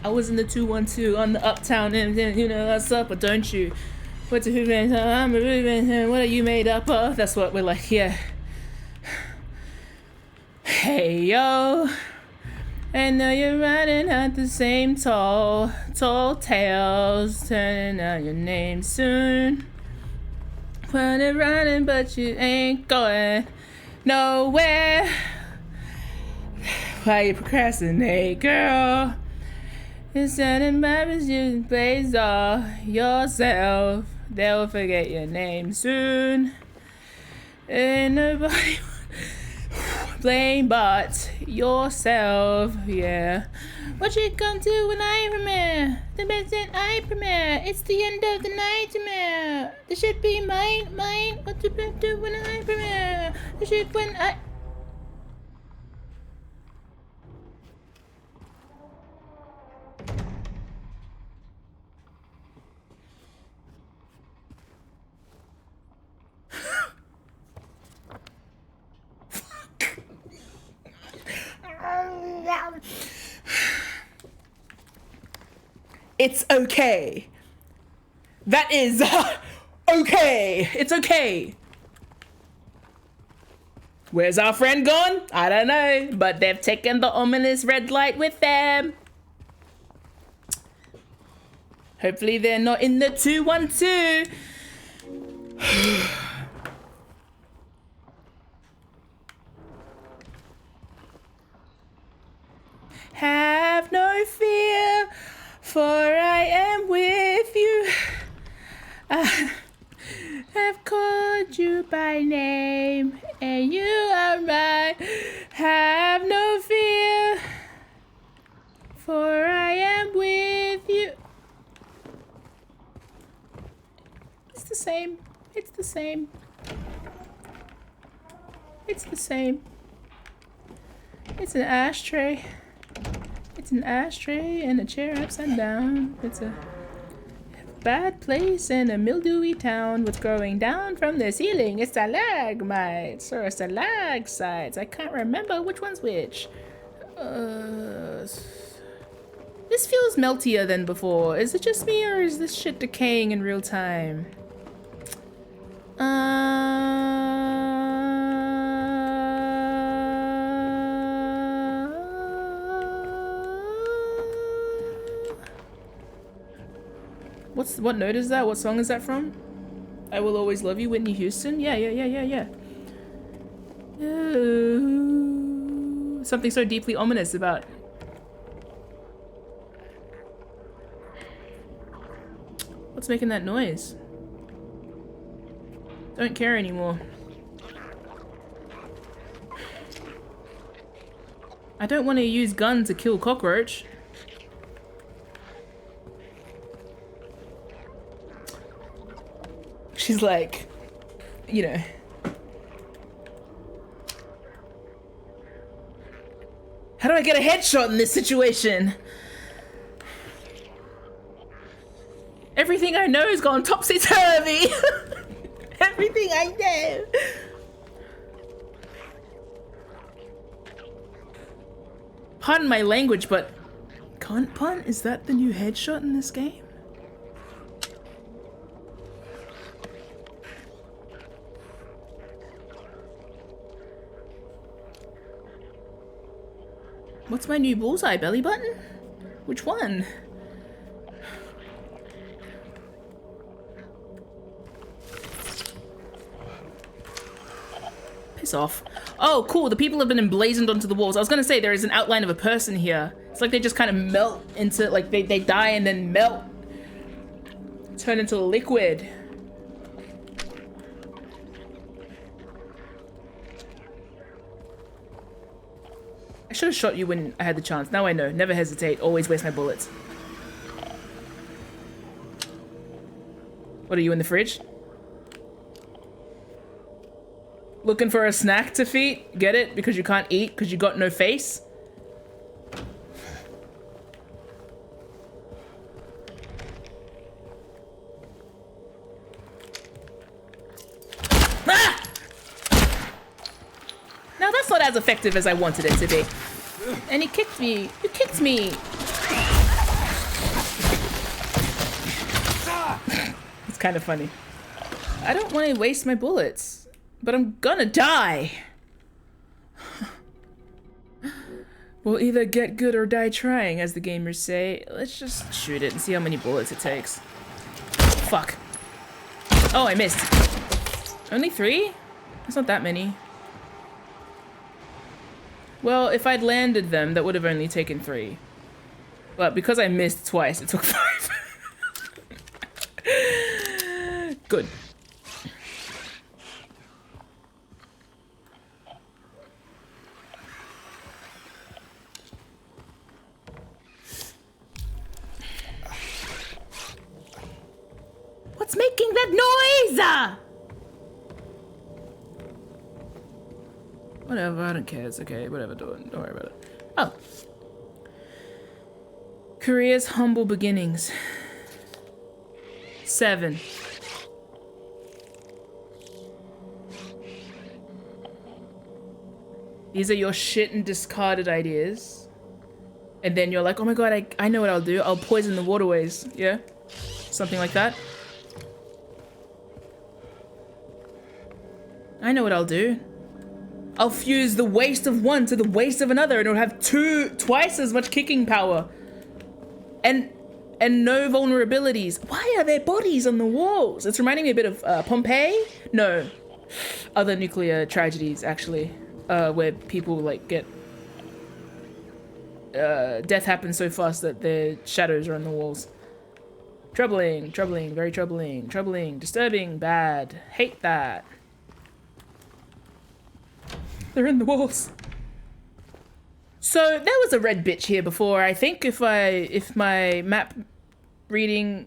I was in the 212 on the uptown and then you know what's up, but don't you? What to who man? I'm a man. What are you made up of? That's what we're like, yeah. Hey yo, and now you're riding at the same tall tales, turning out your name soon. When it running, but you ain't going nowhere. Why you procrastinate, girl? Instead of matters, you blaze off yourself. They'll forget your name soon. Ain't nobody blame but yourself, yeah. What you gonna do when I premiere? The best that I premiere. It's the end of the nightmare. The shit be mine. What you gonna do when I premiere? The shit when I... It's okay. That is okay. It's okay. Where's our friend gone? I don't know, but they've taken the ominous red light with them. Hopefully they're not in the 212. Have no fear, for I am with you. I have called you by name, and you are mine. Have no fear, for I am with you. It's the same. It's the same. It's the same. It's an ashtray. It's an ashtray and a chair upside down. It's a bad place in a mildewy town. What's growing down from the ceiling? It's stalagmites or stalagmites. I can't remember which one's which. This feels meltier than before. Is it just me or is this shit decaying in real time? What note is that? What song is that from? I Will Always Love You, Whitney Houston? Yeah. Something so deeply ominous about... What's making that noise? Don't care anymore. I don't want to use gun to kill cockroach. She's like, you know. How do I get a headshot in this situation? Everything I know has gone topsy-turvy. Everything I know. Pardon my language, but cunt punt? Is that the new headshot in this game? What's my new bullseye, belly button? Which one? Piss off. Oh, cool. The people have been emblazoned onto the walls. I was gonna say there is an outline of a person here. It's like they just kind of melt into, like they die and then melt. Turn into liquid. I should have shot you when I had the chance. Now I know. Never hesitate. Always waste my bullets. What are you in the fridge? Looking for a snack to feed? Get it? Because you can't eat? Because you got no face? Ah! Now that's not as effective as I wanted it to be. And he kicked me. You kicked me. It's kind of funny. I don't want to waste my bullets, but I'm gonna die. We'll either get good or die trying, as the gamers say. Let's just shoot it and see how many bullets it takes. Fuck. Oh, I missed. Only 3? That's not that many. Well, if I'd landed them, that would have only taken 3. But because I missed twice, it took 5. Good. What's making that noise? Whatever, I don't care. It's okay. Whatever, don't worry about it. Oh. Korea's humble beginnings. 7. These are your shit and discarded ideas. And then you're like, oh my god, I know what I'll do. I'll poison the waterways. Yeah? Something like that. I know what I'll do. I'll fuse the waste of one to the waste of another and it'll have twice as much kicking power. And no vulnerabilities. Why are there bodies on the walls? It's reminding me a bit of Pompeii? No. Other nuclear tragedies, actually. Where people, like, get... death happens so fast that their shadows are on the walls. Troubling, troubling, very troubling, troubling, disturbing, bad. Hate that. They're in the walls. So there was a red bitch here before. I think if my map reading.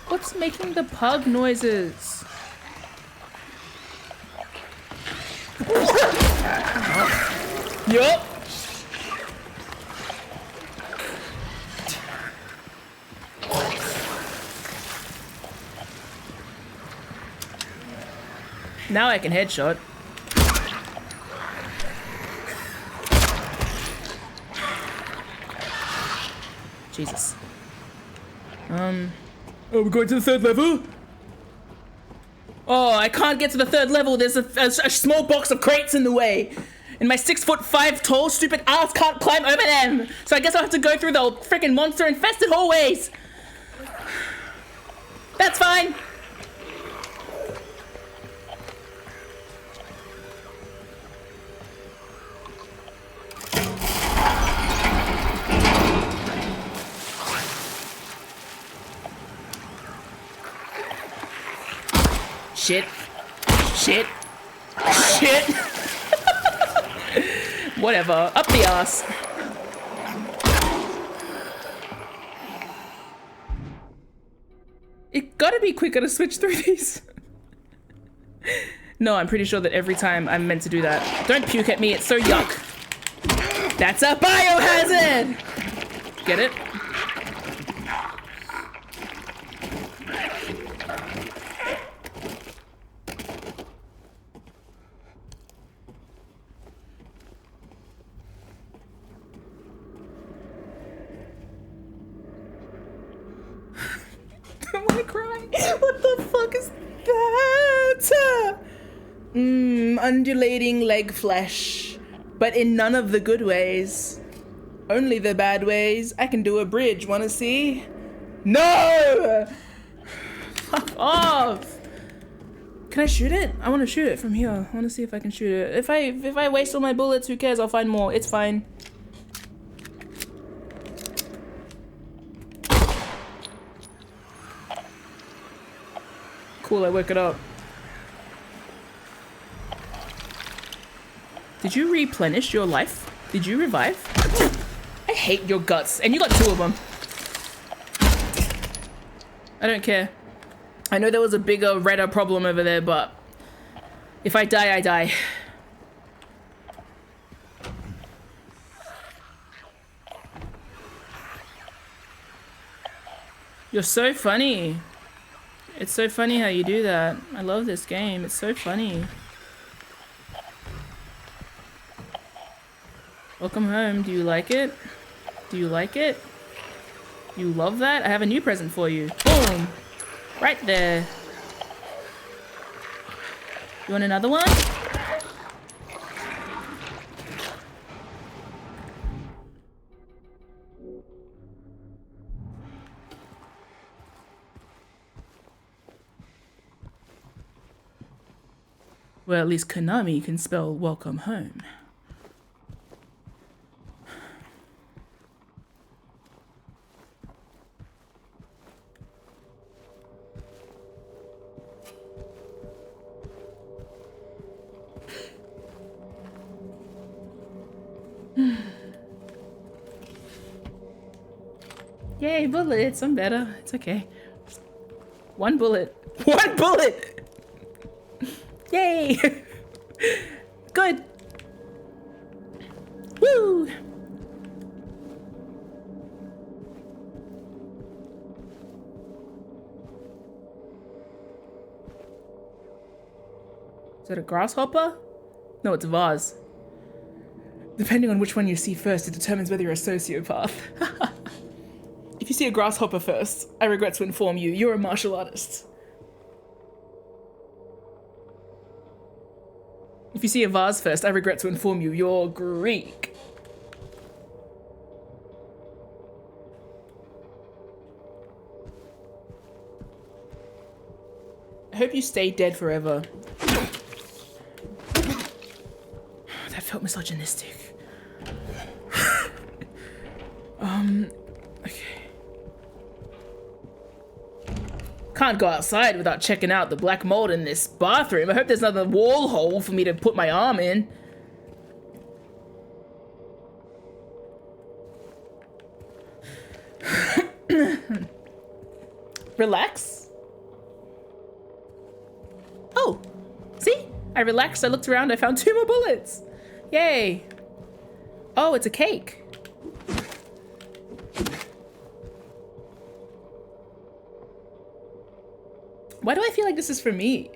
What's making the pug noises? Yup. Now I can headshot. Jesus. Oh, we're going to the 3rd level? Oh, I can't get to the 3rd level. There's a small box of crates in the way. And my 6'5" tall stupid ass can't climb over them. So I guess I'll have to go through the freaking monster infested hallways. That's fine. Shit. Shit. Shit. Whatever. Up the ass. It gotta be quicker to switch through these. No, I'm pretty sure that every time I'm meant to do that. Don't puke at me, it's so yuck. That's a biohazard! Get it? I wanna cry. What the fuck is that? Undulating leg flesh. But in none of the good ways. Only the bad ways. I can do a bridge, wanna see? No! Fuck off! Can I shoot it? I wanna shoot it from here. I wanna see if I can shoot it. If I waste all my bullets, who cares? I'll find more. It's fine. Cool, I woke it up. Did you replenish your life? Did you revive? I hate your guts. And you got 2 of them. I don't care. I know there was a bigger, redder problem over there, but if I die, I die. You're so funny. It's so funny how you do that. I love this game. It's so funny. Welcome home. Do you like it? Do you like it? You love that? I have a new present for you. Boom! Right there. You want another one? Well, at least Konami can spell welcome home. Yay, bullets. I'm better. It's okay. 1 bullet. 1 bullet! Yay! Good. Woo! that a grasshopper? No, it's a vase. Depending on which one you see first, it determines whether you're a sociopath. If you see a grasshopper first, I regret to inform you, you're a martial artist. If you see a vase first, I regret to inform you, you're Greek. I hope you stay dead forever. That felt misogynistic. Okay. Can't go outside without checking out the black mold in this bathroom. I hope there's another wall hole for me to put my arm in. Relax. Oh, see? I relaxed, I looked around, I found 2 more bullets. Yay. Oh, it's a cake. Why do I feel like this is for me?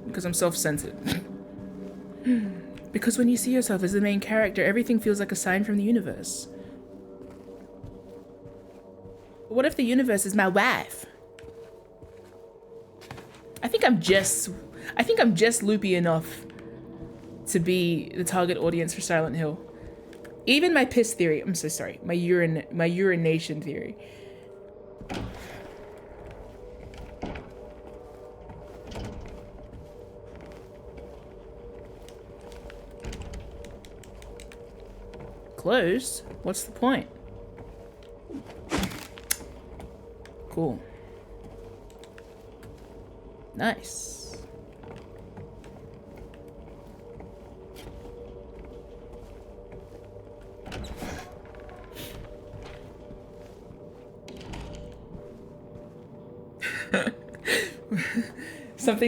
Because I'm self-centered. Because when you see yourself as the main character, everything feels like a sign from the universe. But what if the universe is my wife? I think I'm just loopy enough to be the target audience for Silent Hill. Even my piss theory, I'm so sorry, my urination theory. Closed? What's the point? Cool. Nice.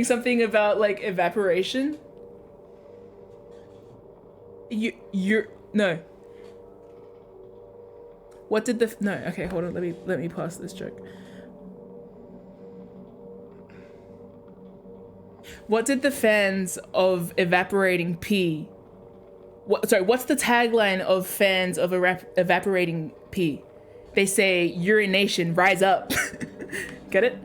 Something about like evaporation. You're no. What did the no? Okay, hold on. Let me pass this joke. What did the fans of evaporating pee? What's the tagline of fans of evaporating pee? They say urination, rise up. Get it?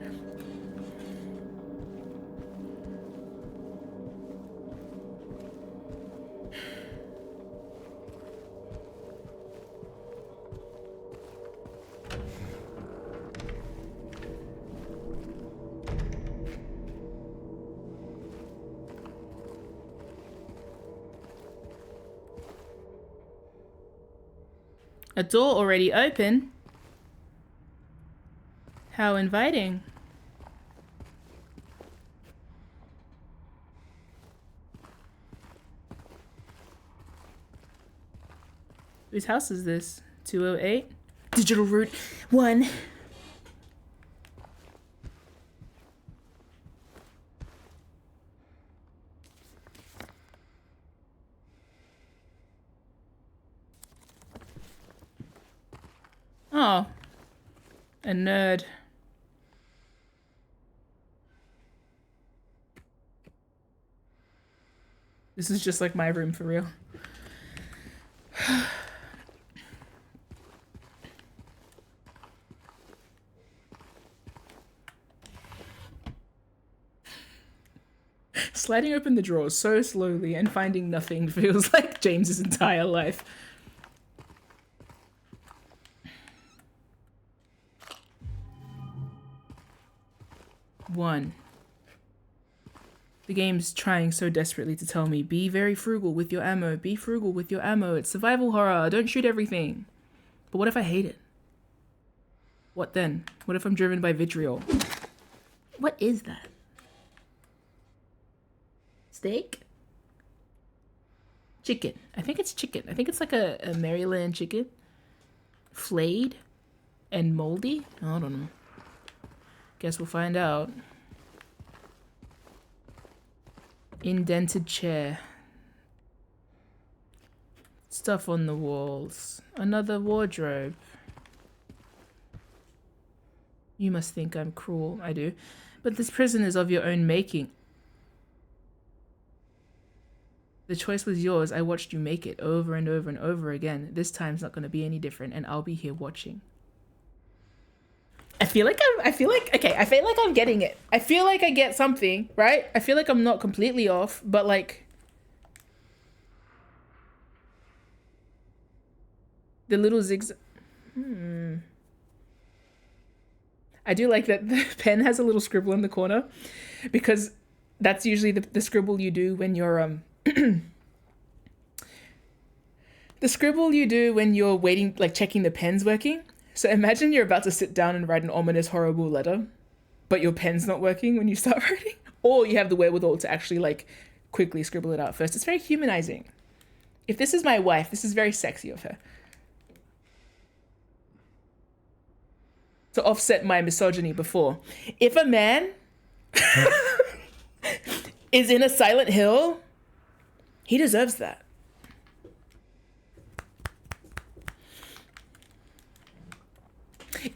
A door already open? How inviting. Whose house is this? 208? Digital route 1. Oh, a nerd. This is just like my room for real. Sliding open the drawers so slowly and finding nothing feels like James's entire life. One. The game's trying so desperately to tell me, be very frugal with your ammo, be frugal with your ammo, it's survival horror, don't shoot everything. But what if I hate it? What then? What if I'm driven by vitriol? What is that? Steak? Chicken. I think it's chicken. I think it's like a Maryland chicken. Flayed and moldy? I don't know. Guess we'll find out. Indented chair. Stuff on the walls. Another wardrobe. You must think I'm cruel. I do. But this prison is of your own making. The choice was yours. I watched you make it over and over and over again. This time's not going to be any different, and I'll be here watching. I feel like I'm getting it. I feel like I get something, right? I feel like I'm not completely off, but like the little zigzag. I do like that the pen has a little scribble in the corner, because that's usually the scribble you do when you're the scribble you do when you're waiting, like checking the pen's working. So imagine you're about to sit down and write an ominous, horrible letter, but your pen's not working when you start writing, or you have the wherewithal to actually like quickly scribble it out first. It's very humanizing. If this is my wife, this is very sexy of her. To offset my misogyny before. If a man is in a Silent Hill, he deserves that.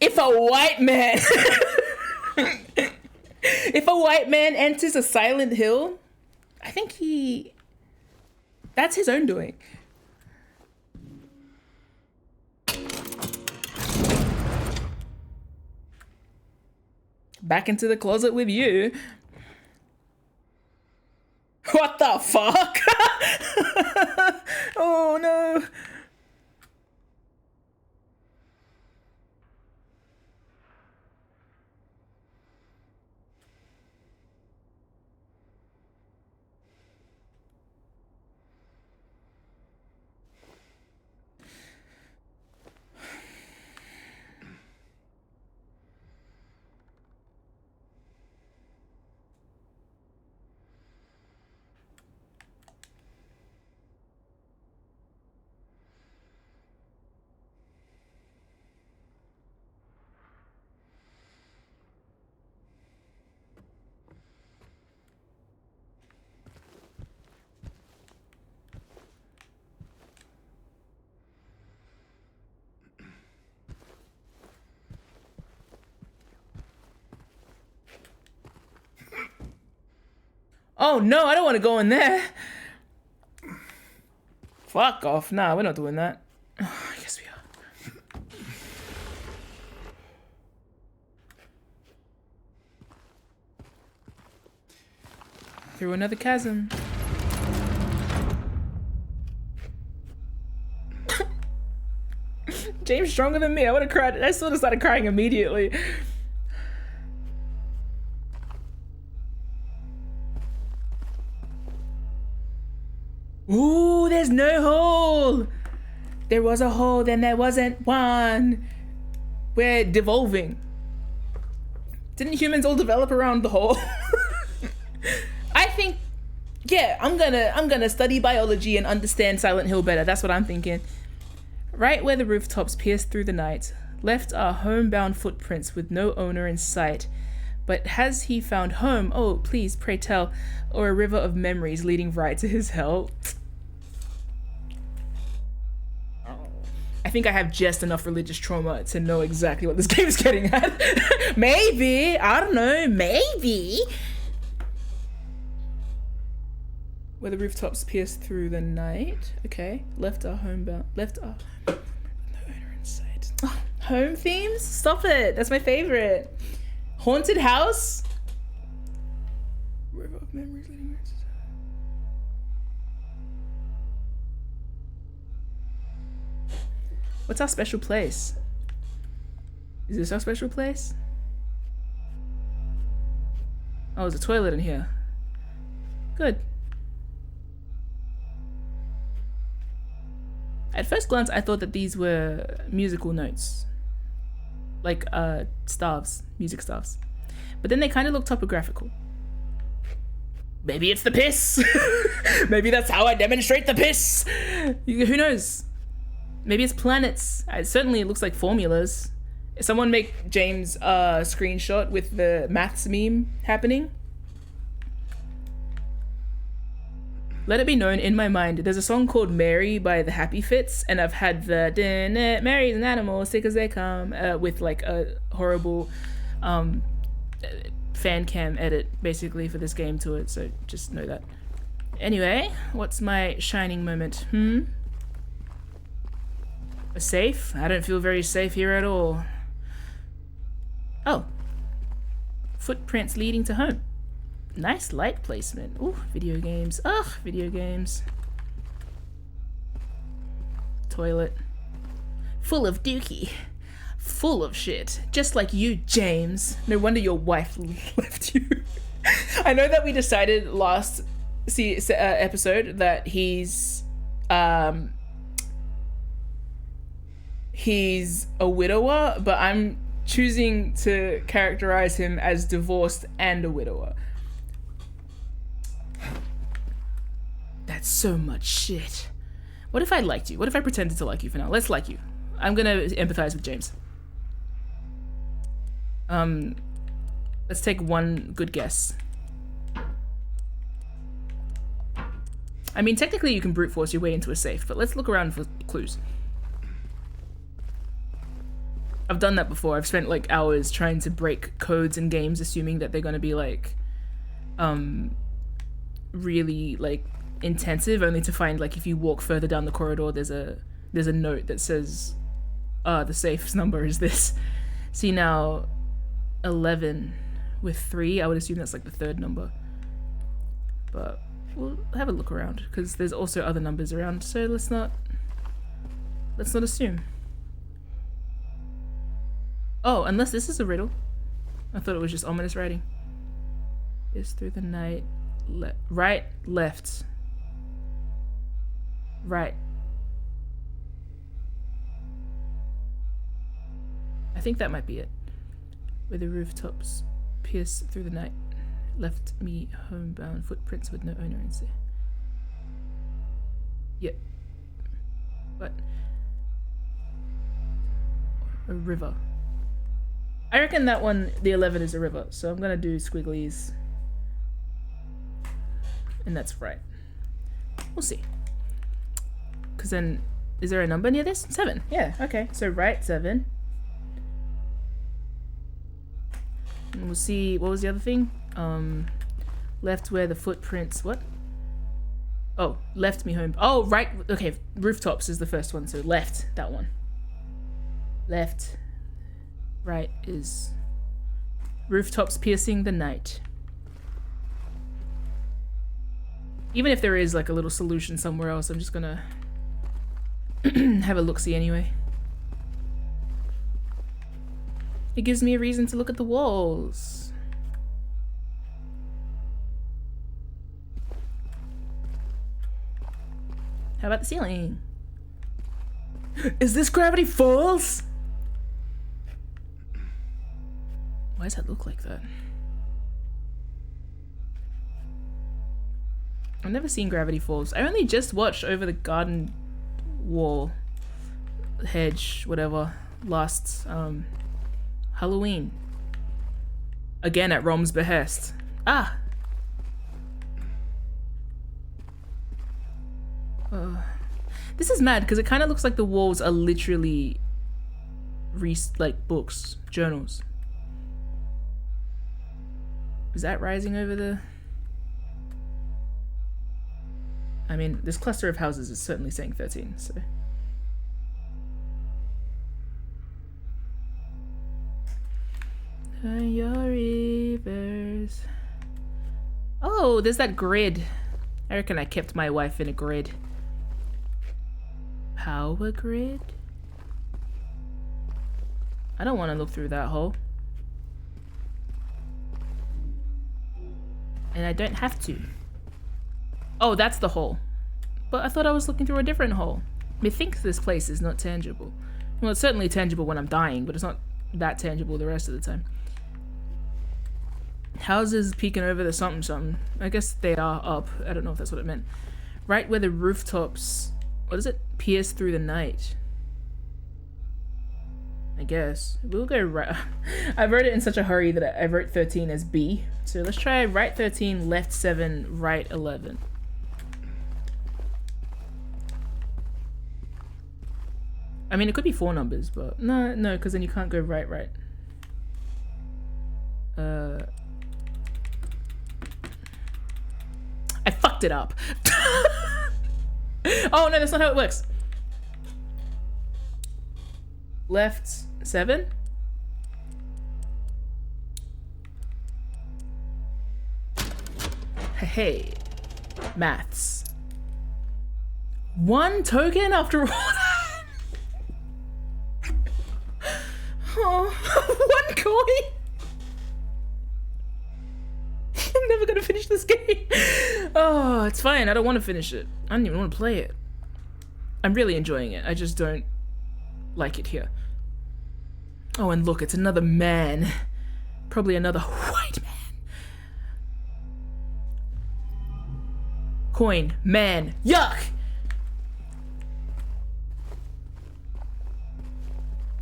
If a white man if a white man enters a Silent Hill, I think that's his own doing. Back into the closet with you. What the fuck? Oh no. Oh no, I don't want to go in there. Fuck off. Nah, we're not doing that. Oh, I guess we are. Through another chasm. James stronger than me. I would have cried. I sort of started crying immediately. Ooh, there's no hole. There was a hole, then there wasn't one. We're devolving. Didn't humans all develop around the hole? I think, yeah, I'm gonna study biology and understand Silent Hill better. That's what I'm thinking. Right where the rooftops pierced through the night, left our homebound footprints with no owner in sight. But has he found home? Oh, please, pray tell. Or a river of memories leading right to his hell? I think I have just enough religious trauma to know exactly what this game is getting at. Maybe. I don't know. Maybe. Where the rooftops pierced through the night. Okay. Left our homebound. Left our no owner in sight. Oh, home themes? Stop it. That's my favorite. Haunted house? River of memories leading right to... What's our special place? Is this our special place? Oh, there's a toilet in here. Good. At first glance, I thought that these were musical notes. Like, staves, music staves. But then they kind of look topographical. Maybe it's the piss. Maybe that's how I demonstrate the piss. Who knows? Maybe it's planets. Certainly it looks like formulas. Someone make James a screenshot with the maths meme happening. Let it be known, in my mind, there's a song called Mary by the Happy Fits, and I've had the Mary's an animal, sick as they come, with like a horrible fan cam edit basically for this game to it, so just know that. Anyway, what's my shining moment? A safe? I don't feel very safe here at all. Oh. Footprints leading to home. Nice light placement. Ooh, video games. Ugh, video games. Toilet. Full of dookie. Full of shit. Just like you, James. No wonder your wife left you. I know that we decided last episode that he's a widower, but I'm choosing to characterize him as divorced and a widower. That's so much shit. What if I liked you? What if I pretended to like you for now? Let's like you. I'm gonna empathize with James. Let's take one good guess. I mean, technically you can brute force your way into a safe, but let's look around for clues. I've done that before. I've spent like hours trying to break codes in games, assuming that they're gonna be like, really like intensive, only to find like if you walk further down the corridor, there's a note that says, the safe's number is this. See now, 11 with 3. I would assume that's like the third number, but we'll have a look around because there's also other numbers around. So let's not assume. Oh, unless this is a riddle. I thought it was just ominous writing. Is through the night. Right, left. Right. I think that might be it. Where the rooftops pierce through the night. Left me homebound, footprints with no owner in sight. Yep. What? A river. I reckon that one, the 11 is a river, so I'm gonna do squigglies. And that's right. We'll see. Because then, is there a number near this? 7. Yeah, okay. So right, 7. And we'll see, what was the other thing? Left where the footprints, what? Oh, left me home. Oh, right, okay, rooftops is the first one, so left, that one. Left. Right is rooftops piercing the night. Even if there is like a little solution somewhere else, I'm just gonna have a look-see anyway. It gives me a reason to look at the walls. How about the ceiling? Is this Gravity Falls? Why does that look like that? I've never seen Gravity Falls. I only just watched Over the Garden Wall, Hedge, whatever, last Halloween. Again at Rom's behest. Ah! This is mad because it kind of looks like the walls are literally like books, journals. Is that rising over the... I mean, this cluster of houses is certainly saying 13, so... Your rivers. Oh, there's that grid. I reckon I kept my wife in a grid. Power grid? I don't want to look through that hole. And I don't have to. Oh, that's the hole. But I thought I was looking through a different hole. Methinks this place is not tangible. Well, it's certainly tangible when I'm dying, but it's not that tangible the rest of the time. Houses peeking over the something something. I guess they are up. I don't know if that's what it meant. Right where the rooftops... What is it? Pierce through the night. I guess. We'll go right... I wrote it in such a hurry that I wrote 13 as B. So let's try right 13, left 7, right 11. I mean, it could be 4 numbers, but... No, because then you can't go right. I fucking fucked it up. Oh no, that's not how it works. Left 7. Hey, maths. 1 token after all that? Oh, 1 coin? I'm never gonna finish this game. Oh, it's fine. I don't want to finish it. I don't even want to play it. I'm really enjoying it. I just don't like it here. Oh, and look, it's another man. Probably another white man. Coin, man, yuck!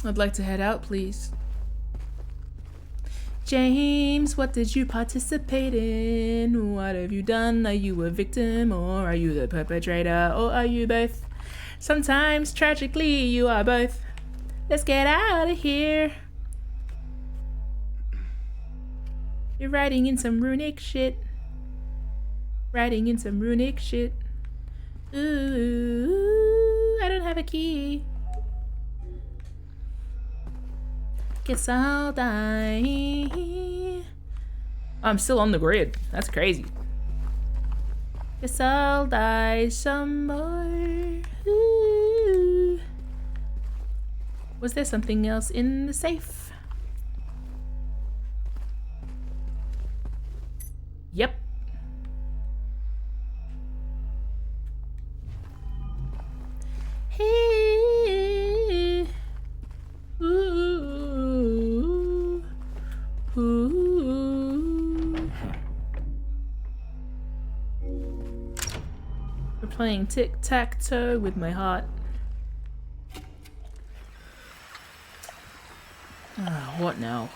I'd like to head out, please. James, what did you participate in? What have you done? Are you a victim or are you the perpetrator or are you both? Sometimes, tragically, you are both. Let's get out of here. You're writing in some runic shit. Writing in some runic shit. Ooh, I don't have a key. Guess I'll die. I'm still on the grid. That's crazy. Guess I'll die some more. Ooh. Was there something else in the safe? Yep. Hey. Ooh. Ooh. We're playing tic-tac-toe with my heart. What now?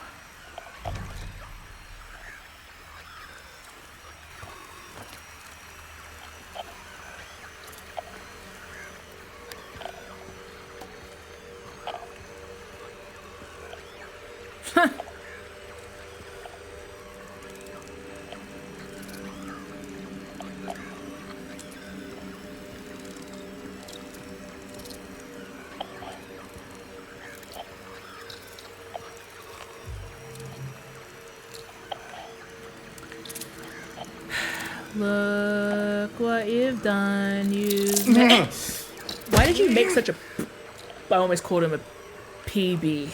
Look what you've done. Why did you make such a... I almost called him a PB.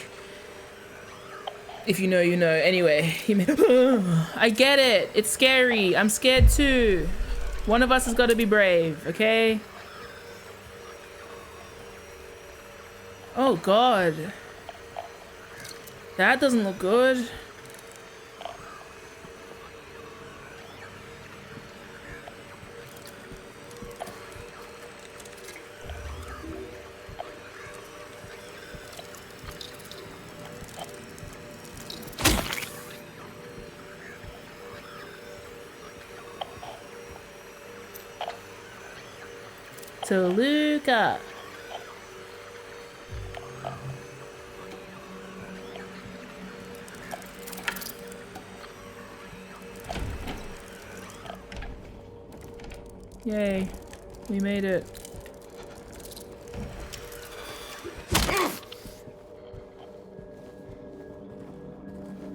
If you know, you know. Anyway, he made... I get it. It's scary. I'm scared too. One of us has got to be brave, okay? Oh, God. That doesn't look good. Toluca. Yay, we made it.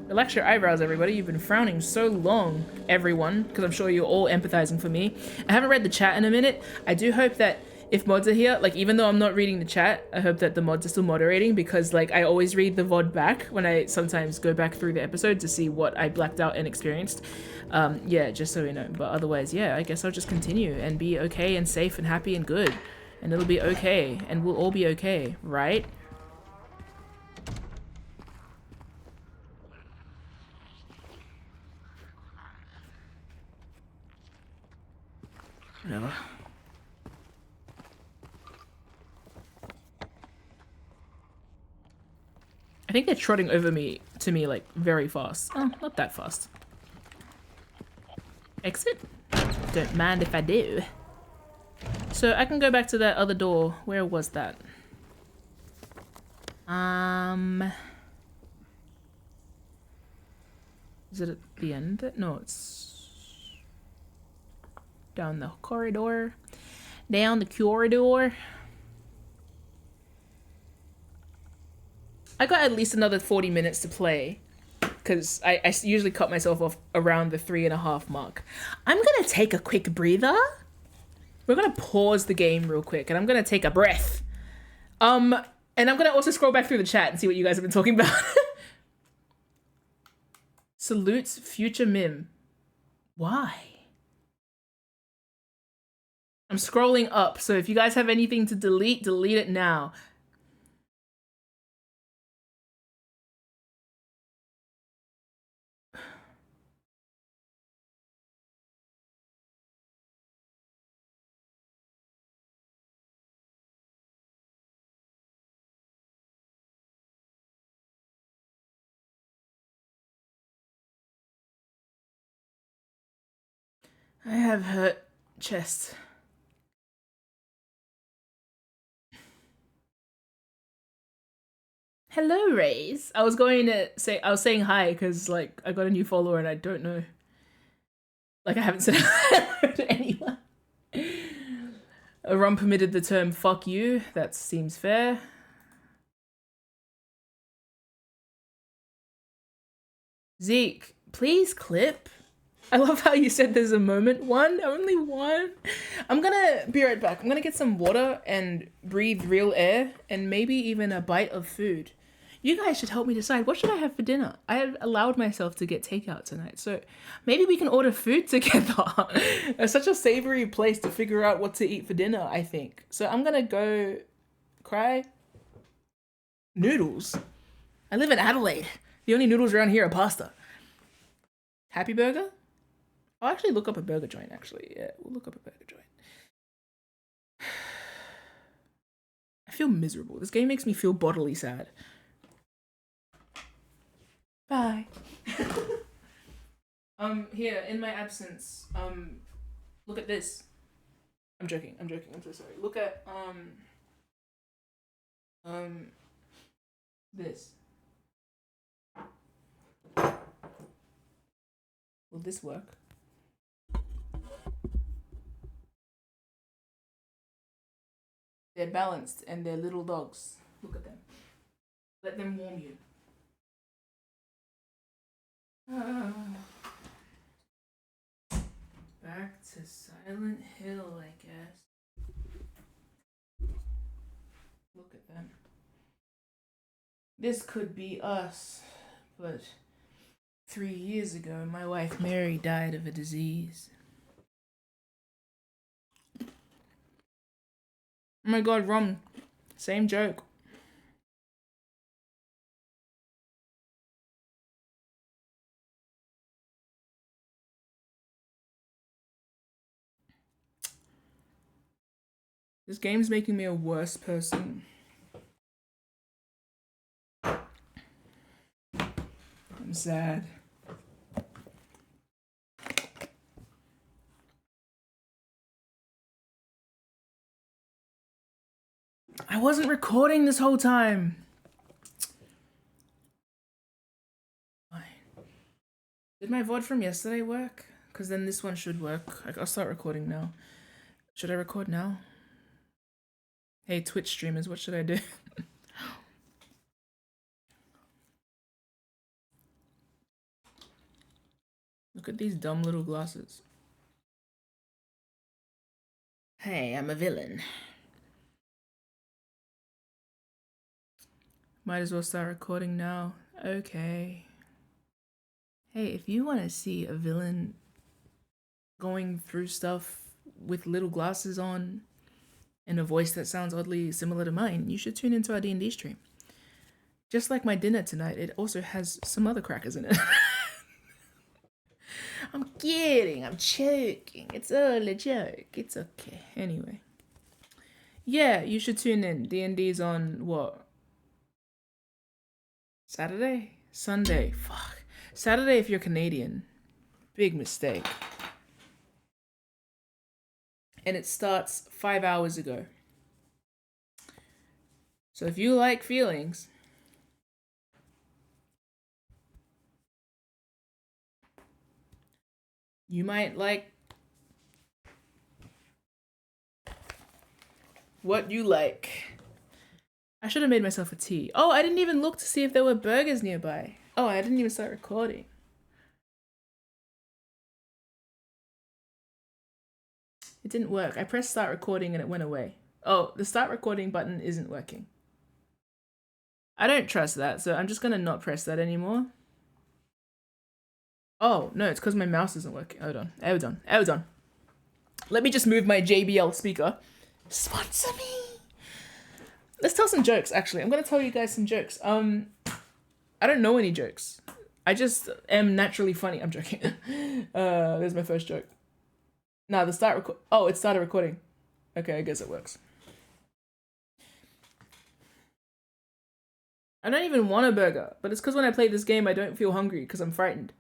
Relax your eyebrows, everybody. You've been frowning so long, everyone, because I'm sure you're all empathizing for me. I haven't read the chat in a minute. I do hope that if mods are here, like, even though I'm not reading the chat, I hope that the mods are still moderating, because, like, I always read the VOD back when I sometimes go back through the episode to see what I blacked out and experienced. Yeah, just so we know. But otherwise, yeah, I guess I'll just continue and be okay and safe and happy and good. And it'll be okay. And we'll all be okay, right? Whatever. I think they're trotting over to me like very fast. Oh, not that fast. Exit? Don't mind if I do. So I can go back to that other door. Where was that? Is it at the end? No, it's... down the corridor. Down the corridor. I got at least another 40 minutes to play, because I usually cut myself off around the 3.5 mark. I'm gonna take a quick breather. We're gonna pause the game real quick, and I'm gonna take a breath. And I'm gonna also scroll back through the chat and see what you guys have been talking about. Salutes future MIM. Why? I'm scrolling up, so if you guys have anything to delete, delete it now. I have hurt chest. Hello, Rays. I was saying hi because, like, I got a new follower and I don't know. Like, I haven't said hello to anyone. Ron permitted the term fuck you. That seems fair. Zeke, please clip. I love how you said there's a moment. One, only one. I'm gonna be right back. I'm gonna get some water and breathe real air and maybe even a bite of food. You guys should help me decide, what should I have for dinner? I have allowed myself to get takeout tonight, so maybe we can order food together. It's such a savory place to figure out what to eat for dinner, I think. So I'm gonna go cry. Noodles? I live in Adelaide. The only noodles around here are pasta. Happy Burger? I'll actually look up a burger joint, actually. Yeah, we'll look up a burger joint. I feel miserable. This game makes me feel bodily sad. Bye. Here, in my absence, look at this. I'm joking, I'm so sorry. Look at, this. Will this work? They're balanced and they're little dogs. Look at them. Let them warm you. Back to Silent Hill, I guess. Look at them. This could be us, but 3 years ago, my wife Mary died of a disease. Oh my god, Rom. Same joke. This game's making me a worse person. I'm sad. I wasn't recording this whole time. Fine. Did my VOD from yesterday work? Because then this one should work. I'll start recording now. Should I record now? Hey, Twitch streamers, what should I do? Look at these dumb little glasses. Hey, I'm a villain. Might as well start recording now. Okay. Hey, if you want to see a villain going through stuff with little glasses on and a voice that sounds oddly similar to mine, you should tune into our D&D stream. Just like my dinner tonight, it also has some other crackers in it. I'm kidding, I'm joking. It's all a joke. It's okay. Anyway. Yeah, you should tune in. D&D's on what? Saturday? Sunday. Fuck. Saturday if you're Canadian. Big mistake. And it starts 5 hours ago. So if you like feelings, you might like What you like? I should have made myself a tea. Oh, I didn't even look to see if there were burgers nearby. Oh, I didn't even start recording. It didn't work. I pressed start recording and it went away. Oh, the start recording button isn't working. I don't trust that, so I'm just gonna not press that anymore. Oh, no, it's because my mouse isn't working. Hold on. Hold on. Let me just move my JBL speaker. Sponsor me! Let's tell some jokes, actually. I'm gonna tell you guys some jokes. I don't know any jokes. I just am naturally funny. I'm joking. There's my first joke. Nah, the start record. Oh, it started recording. Okay, I guess it works. I don't even want a burger, but it's because when I play this game, I don't feel hungry because I'm frightened.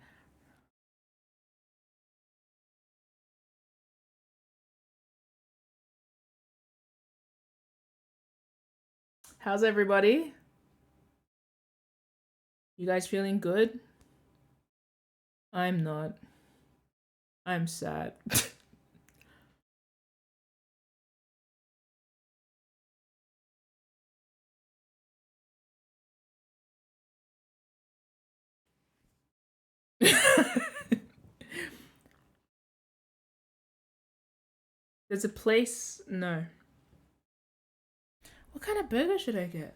How's everybody? You guys feeling good? I'm not. I'm sad. There's a place. No. What kind of burger should I get?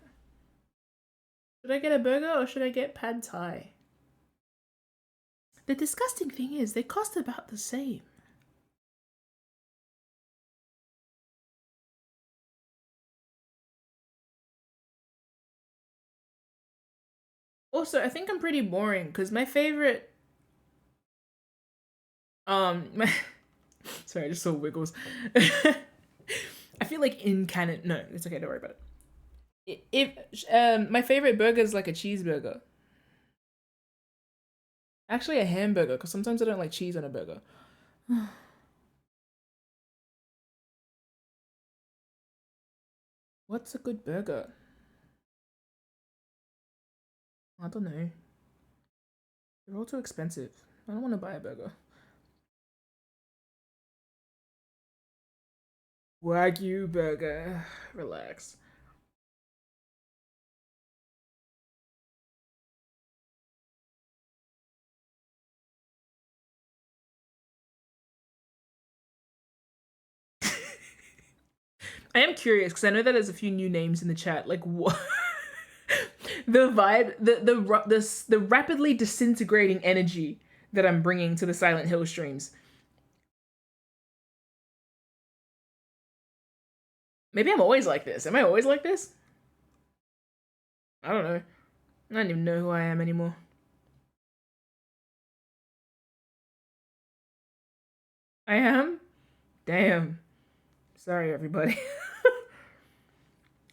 Should I get a burger or should I get pad thai? The disgusting thing is they cost about the same. Also, I think I'm pretty boring because my favorite my sorry, I just saw wiggles. I feel like in canon. No, it's okay, don't worry about it. If my favorite burger is like a cheeseburger. Actually a hamburger, because sometimes I don't like cheese on a burger. What's a good burger? I don't know. They're all too expensive. I don't want to buy a burger. Wagyu burger. Relax. I am curious because I know that there's a few new names in the chat. Like what? The vibe, the rapidly disintegrating energy that I'm bringing to the Silent Hill streams. Maybe I'm always like this. Am I always like this? I don't know. I don't even know who I am anymore. I am? Damn. Sorry, everybody.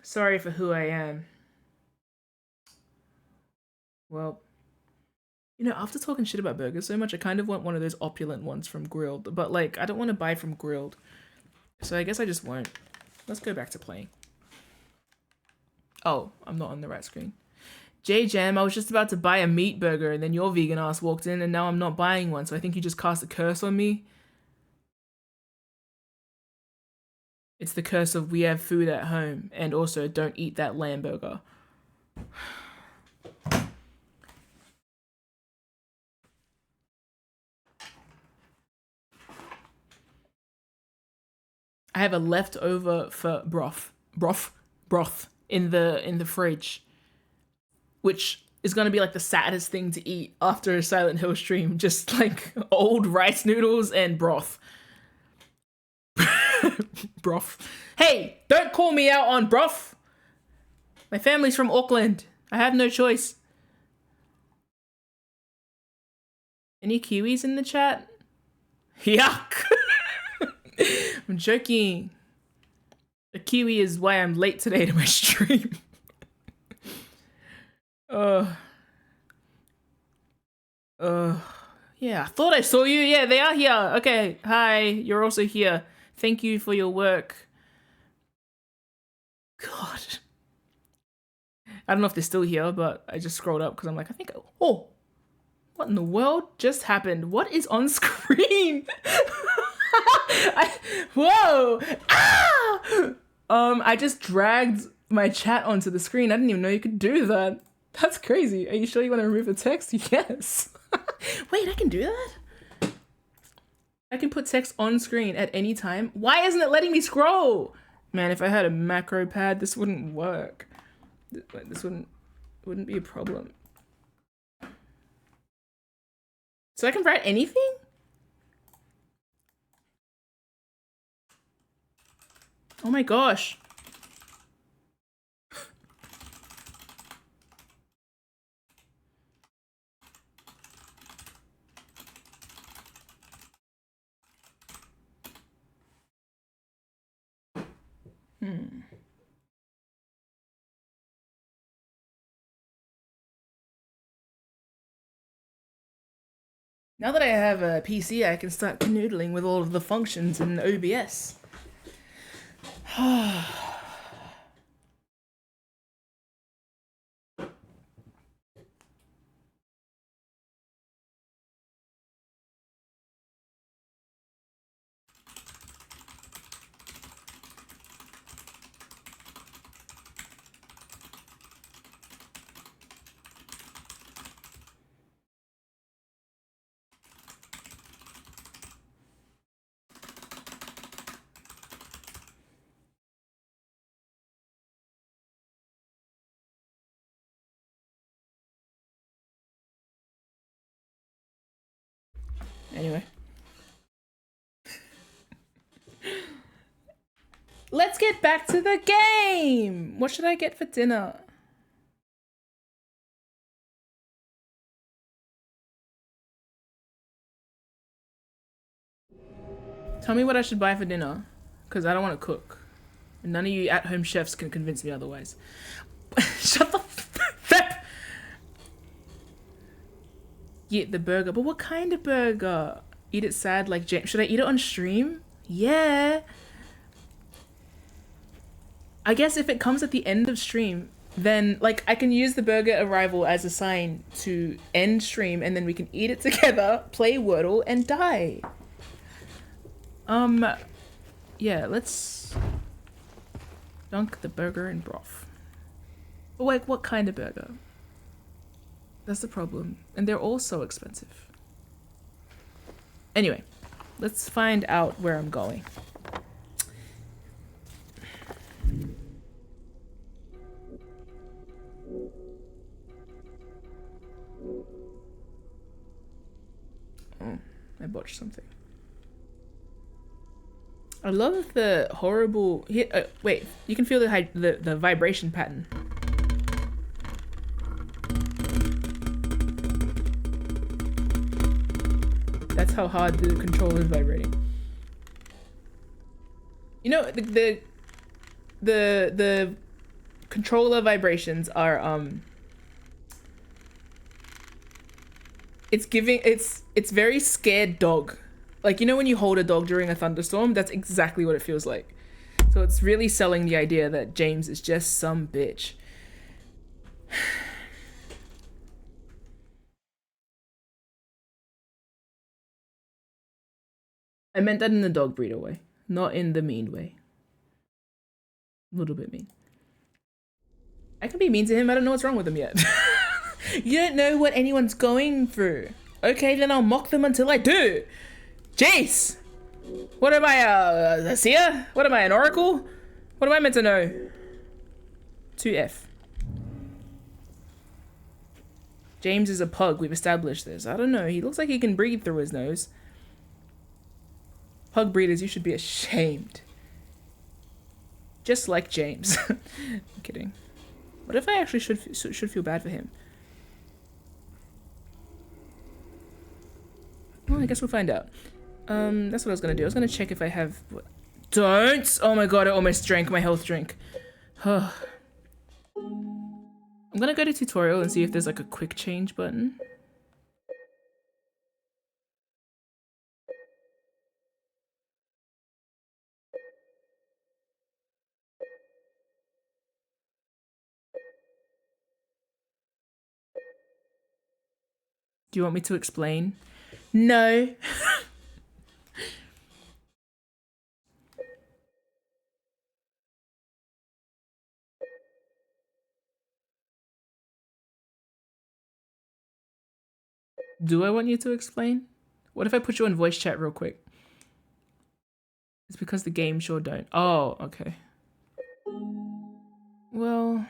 Sorry for who I am. Well, you know, after talking shit about burgers so much, I kind of want one of those opulent ones from Grilled. But, like, I don't want to buy from Grilled. So I guess I just won't. Let's go back to playing. Oh, I'm not on the right screen. J-Jam, I was just about to buy a meat burger and then your vegan ass walked in and now I'm not buying one. So I think you just cast a curse on me. It's the curse of we have food at home and also don't eat that lamb burger. I have a leftover for broth in the fridge, which is gonna be like the saddest thing to eat after a Silent Hill stream. Just like old rice noodles and broth. Broth. Hey, don't call me out on broth. My family's from Auckland. I have no choice. Any Kiwis in the chat? Yuck. I'm joking. A Kiwi is why I'm late today to my stream. Yeah, I thought I saw you. Yeah, they are here. Okay, hi, you're also here. Thank you for your work. God. I don't know if they're still here, but I just scrolled up because I'm like, I think, oh, what in the world just happened? What is on screen? Whoa! Ah! I just dragged my chat onto the screen. I didn't even know you could do that. That's crazy. Are you sure you want to remove the text? Yes. Wait, I can do that? I can put text on screen at any time. Why isn't it letting me scroll? Man, if I had a macro pad, this wouldn't work. This wouldn't be a problem. So I can write anything? Oh my gosh. Now that I have a PC, I can start canoodling with all of the functions in OBS. Anyway. Let's get back to the game! What should I get for dinner? Tell me what I should buy for dinner, because I don't want to cook. And none of you at-home chefs can convince me otherwise. Shut the f***! Eat the burger. But what kind of burger? Eat it sad like James. Should I eat it on stream? Yeah. I guess if it comes at the end of stream, then like I can use the burger arrival as a sign to end stream, and then we can eat it together, play Wordle, and die. Yeah, let's dunk the burger in broth. But like, what kind of burger? That's the problem. And they're all so expensive. Anyway, let's find out where I'm going. Oh, I botched something. I love the horrible... wait, you can feel the vibration pattern. That's how hard the controller is vibrating. You know, the controller vibrations are it's very scared dog. Like, you know when you hold a dog during a thunderstorm? That's exactly what it feels like. So it's really selling the idea that James is just some bitch. I meant that in the dog breeder way, not in the mean way. A little bit mean. I can be mean to him, I don't know what's wrong with him yet. You don't know what anyone's going through. Okay, then I'll mock them until I do. Jeez! What am I, a seer? What am I, an oracle? What am I meant to know? 2F. James is a pug, we've established this. I don't know, he looks like he can breathe through his nose. Pug breeders, you should be ashamed. Just like James. I'm kidding. What if I actually should feel bad for him? Well, I guess we'll find out. That's what I was gonna do. I was gonna check if I have... Don't! Oh my god, I almost drank my health drink. I'm gonna go to tutorial and see if there's like a quick change button. Do you want me to explain? No. Do I want you to explain? What if I put you on voice chat real quick? It's because the game sure don't. Oh, okay. Well...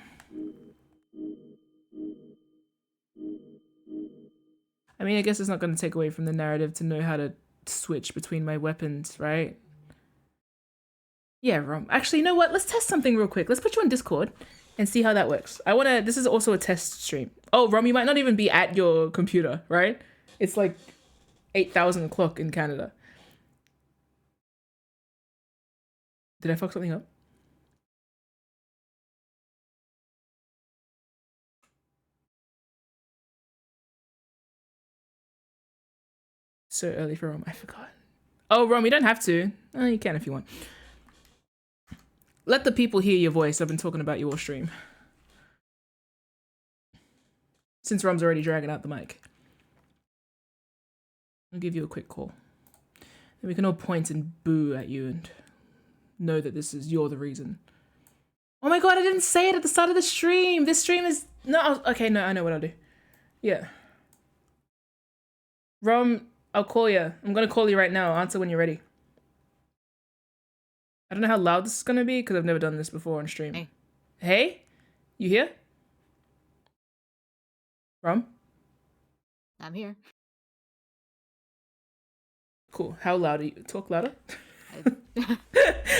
I mean, I guess it's not going to take away from the narrative to know how to switch between my weapons, right? Yeah, Rom. Actually, you know what? Let's test something real quick. Let's put you on Discord and see how that works. This is also a test stream. Oh, Rom, you might not even be at your computer, right? It's like 8,000 o'clock in Canada. Did I fuck something up? So early for Rom, I forgot. Oh, Rom, you don't have to. Oh, you can if you want. Let the people hear your voice. I've been talking about your stream. Since Rom's already dragging out the mic. I'll give you a quick call. And we can all point and boo at you and know that you're the reason. Oh my god, I didn't say it at the start of the stream. This stream is... No, okay, no, I know what I'll do. Yeah. Rom, I'll call you. I'm gonna call you right now. Answer when you're ready. I don't know how loud this is gonna be because I've never done this before on stream. Hey. Hey? You here? Rom? I'm here. Cool. How loud are you? Talk louder.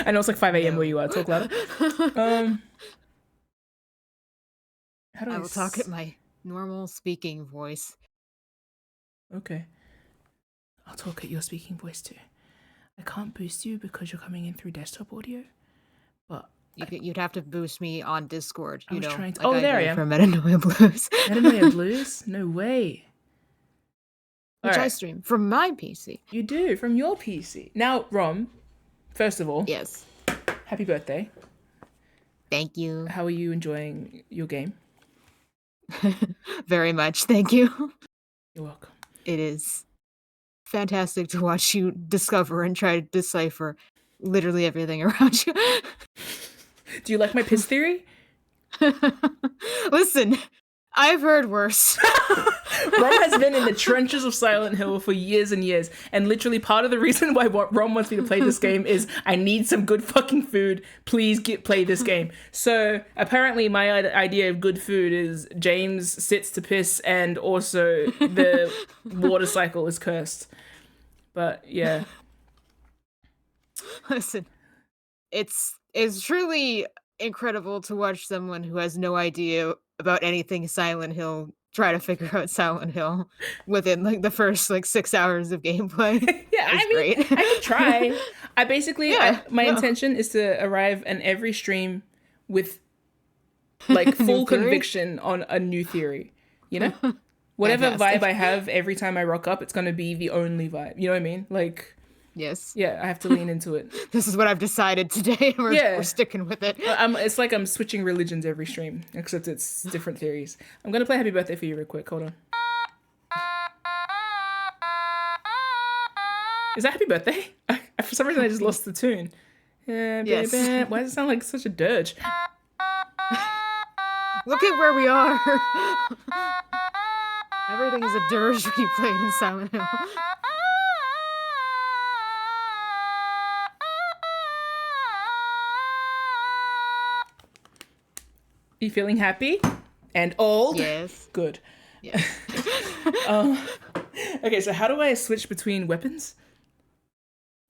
I know it's like 5 a.m. where you are. Talk louder. How do I will talk at my normal speaking voice. Okay. I'll talk at your speaking voice too. I can't boost you because you're coming in through desktop audio, but you'd have to boost me on Discord. I was trying to. Like Oh, there I am. For Metanoia Blues. Metanoia Blues? No way. Which I stream from my PC. You do, from your PC. Now, Rom, first of all. Yes. Happy birthday. Thank you. How are you enjoying your game? Very much, thank you. You're welcome. It is fantastic to watch you discover and try to decipher literally everything around you. Do you like my piss theory? Listen, I've heard worse. Rom has been in the trenches of Silent Hill for years and years, and literally part of the reason why Rom wants me to play this game is I need some good fucking food. Please play this game. So apparently my idea of good food is James sits to piss, and also the water cycle is cursed. But yeah. Listen, it's truly incredible to watch someone who has no idea about anything Silent Hill try to figure out Silent Hill within like the first 6 hours of gameplay. Yeah, I mean, great. I can try. I basically, my intention is to arrive in every stream with like full conviction on a new theory, you know? Whatever vibe I have every time I rock up, it's going to be the only vibe. You know what I mean? Like, yes. Yeah, I have to lean into it. This is what I've decided today. We're sticking with it. It's like I'm switching religions every stream, except it's different theories. I'm going to play Happy Birthday for you real quick. Hold on. Is that Happy Birthday? For some reason, I just lost the tune. Yes. Why does it sound like such a dirge? Look at where we are. Everything is a dirge when you play it in Silent Hill. You feeling happy? And old? Yes. Good. Yes. Okay, so how do I switch between weapons?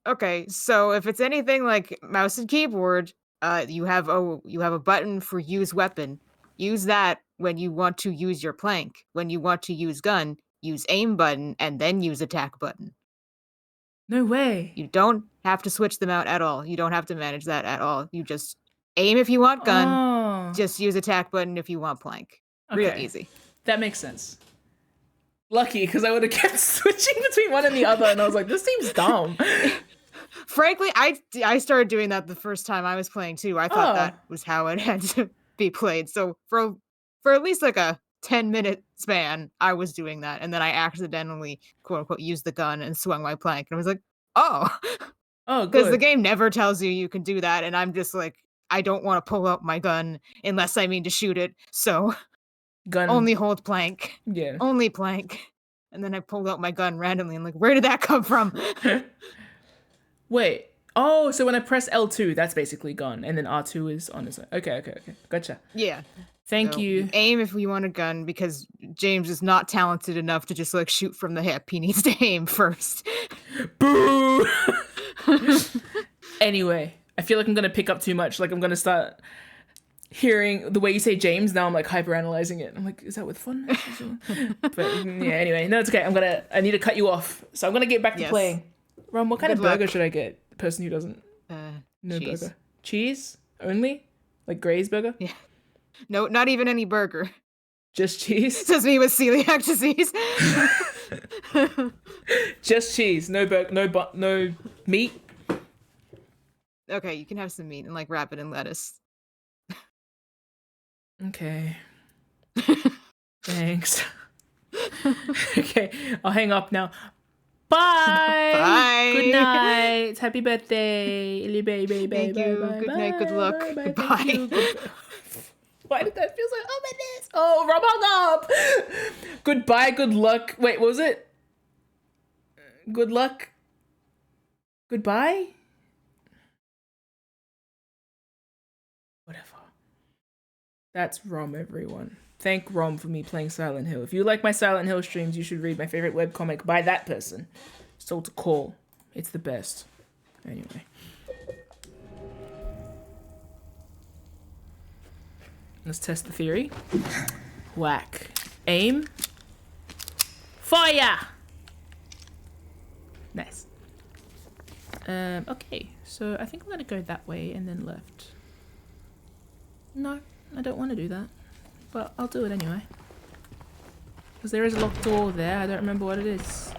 Okay, so if it's anything like mouse and keyboard, you have a button for use weapon. Use that when you want to use your plank. When you want to use gun, use aim button and then use attack button. No way. You don't have to switch them out at all. You don't have to manage that at all. You just aim if you want gun. Just use attack button if you want plank. Okay. Real easy. That makes sense. Lucky, because I would have kept switching between one and the other, and I was like, this seems dumb. Frankly, I started doing that the first time I was playing too. I thought that was how it had to be played. So for at least like a 10-minute span, I was doing that, and then I accidentally quote unquote used the gun and swung my plank, and I was like, oh, because the game never tells you can do that, and I'm just like, I don't want to pull out my gun unless I mean to shoot it. So gun only hold plank. Yeah. Only plank. And then I pulled out my gun randomly and like, where did that come from? Wait. Oh, so when I press L2, that's basically gone, and then R2 is on its own. Okay. Gotcha. Yeah. Thank So you. aim if you want a gun, because James is not talented enough to just like shoot from the hip. He needs to aim first. Boo! Anyway, I feel like I'm gonna pick up too much. Like I'm gonna start hearing the way you say James. Now I'm like hyper analyzing it. I'm like, is that with fun? But yeah, anyway, no, it's okay. I need to cut you off. So I'm gonna get back to playing. Ron, what kind of burger should I get? The person who doesn't no cheese. burger. Cheese only? Like Gray's burger? Yeah. No, not even any burger. Just cheese? Says me with celiac disease. Just cheese. No burger. No meat. Okay, you can have some meat and like wrap it in lettuce. Okay. Thanks. Okay, I'll hang up now. Bye. Bye. Good night. Happy birthday, little baby. Thank you. Good night. Good luck. Goodbye. Why did that feel so ominous? Oh, Rob hung up. Goodbye. Good luck. Wait, what was it? Good luck. Goodbye. Whatever. That's Rom, everyone. Thank Rom for me playing Silent Hill. If you like my Silent Hill streams, you should read my favorite webcomic by that person. Sold to Call. It's the best. Anyway. Let's test the theory. Whack. Aim. Fire! Nice. Okay, so I think I'm gonna go that way and then left. No, I don't want to do that. But I'll do it anyway. Because there is a locked door there. I don't remember what it is.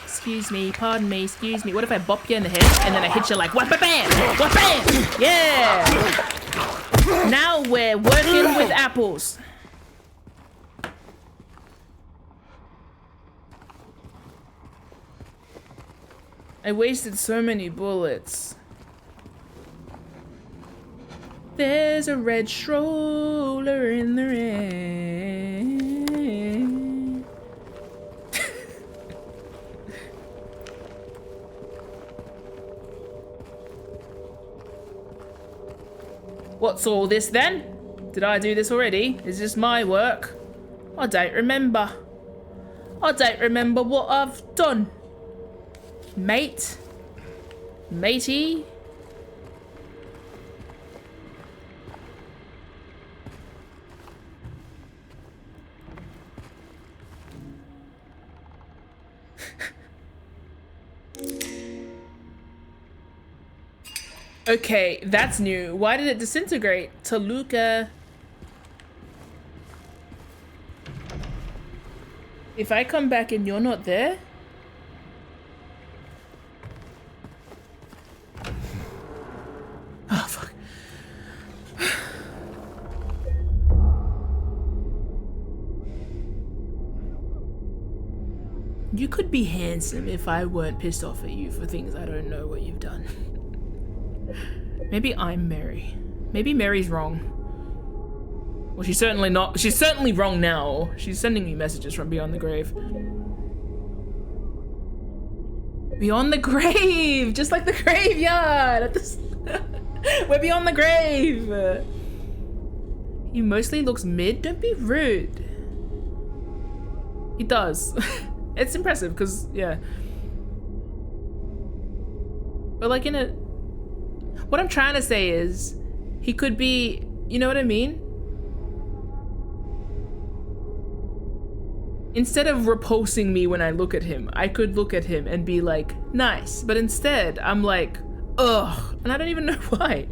Excuse me, pardon me, excuse me. What if I bop you in the head and then I hit you like what bam? What bam? Yeah! Now we're working with apples. I wasted so many bullets. There's a red stroller in the rain. What's all this then? Did I do this already? Is this my work? I don't remember. I don't remember what I've done. Mate? Matey? Okay, that's new. Why did it disintegrate? Toluca. If I come back and you're not there? Oh, fuck. You could be handsome if I weren't pissed off at you for things I don't know what you've done. Maybe I'm Mary. Maybe Mary's wrong. Well, she's certainly not. She's certainly wrong now. She's sending me messages from beyond the grave. Beyond the grave! Just like the graveyard! We're beyond the grave! He mostly looks mid. Don't be rude. He does. It's impressive, because, yeah. But like in a... What I'm trying to say is, he could be, you know what I mean? Instead of repulsing me when I look at him, I could look at him and be like, nice. But instead, I'm like, ugh. And I don't even know why.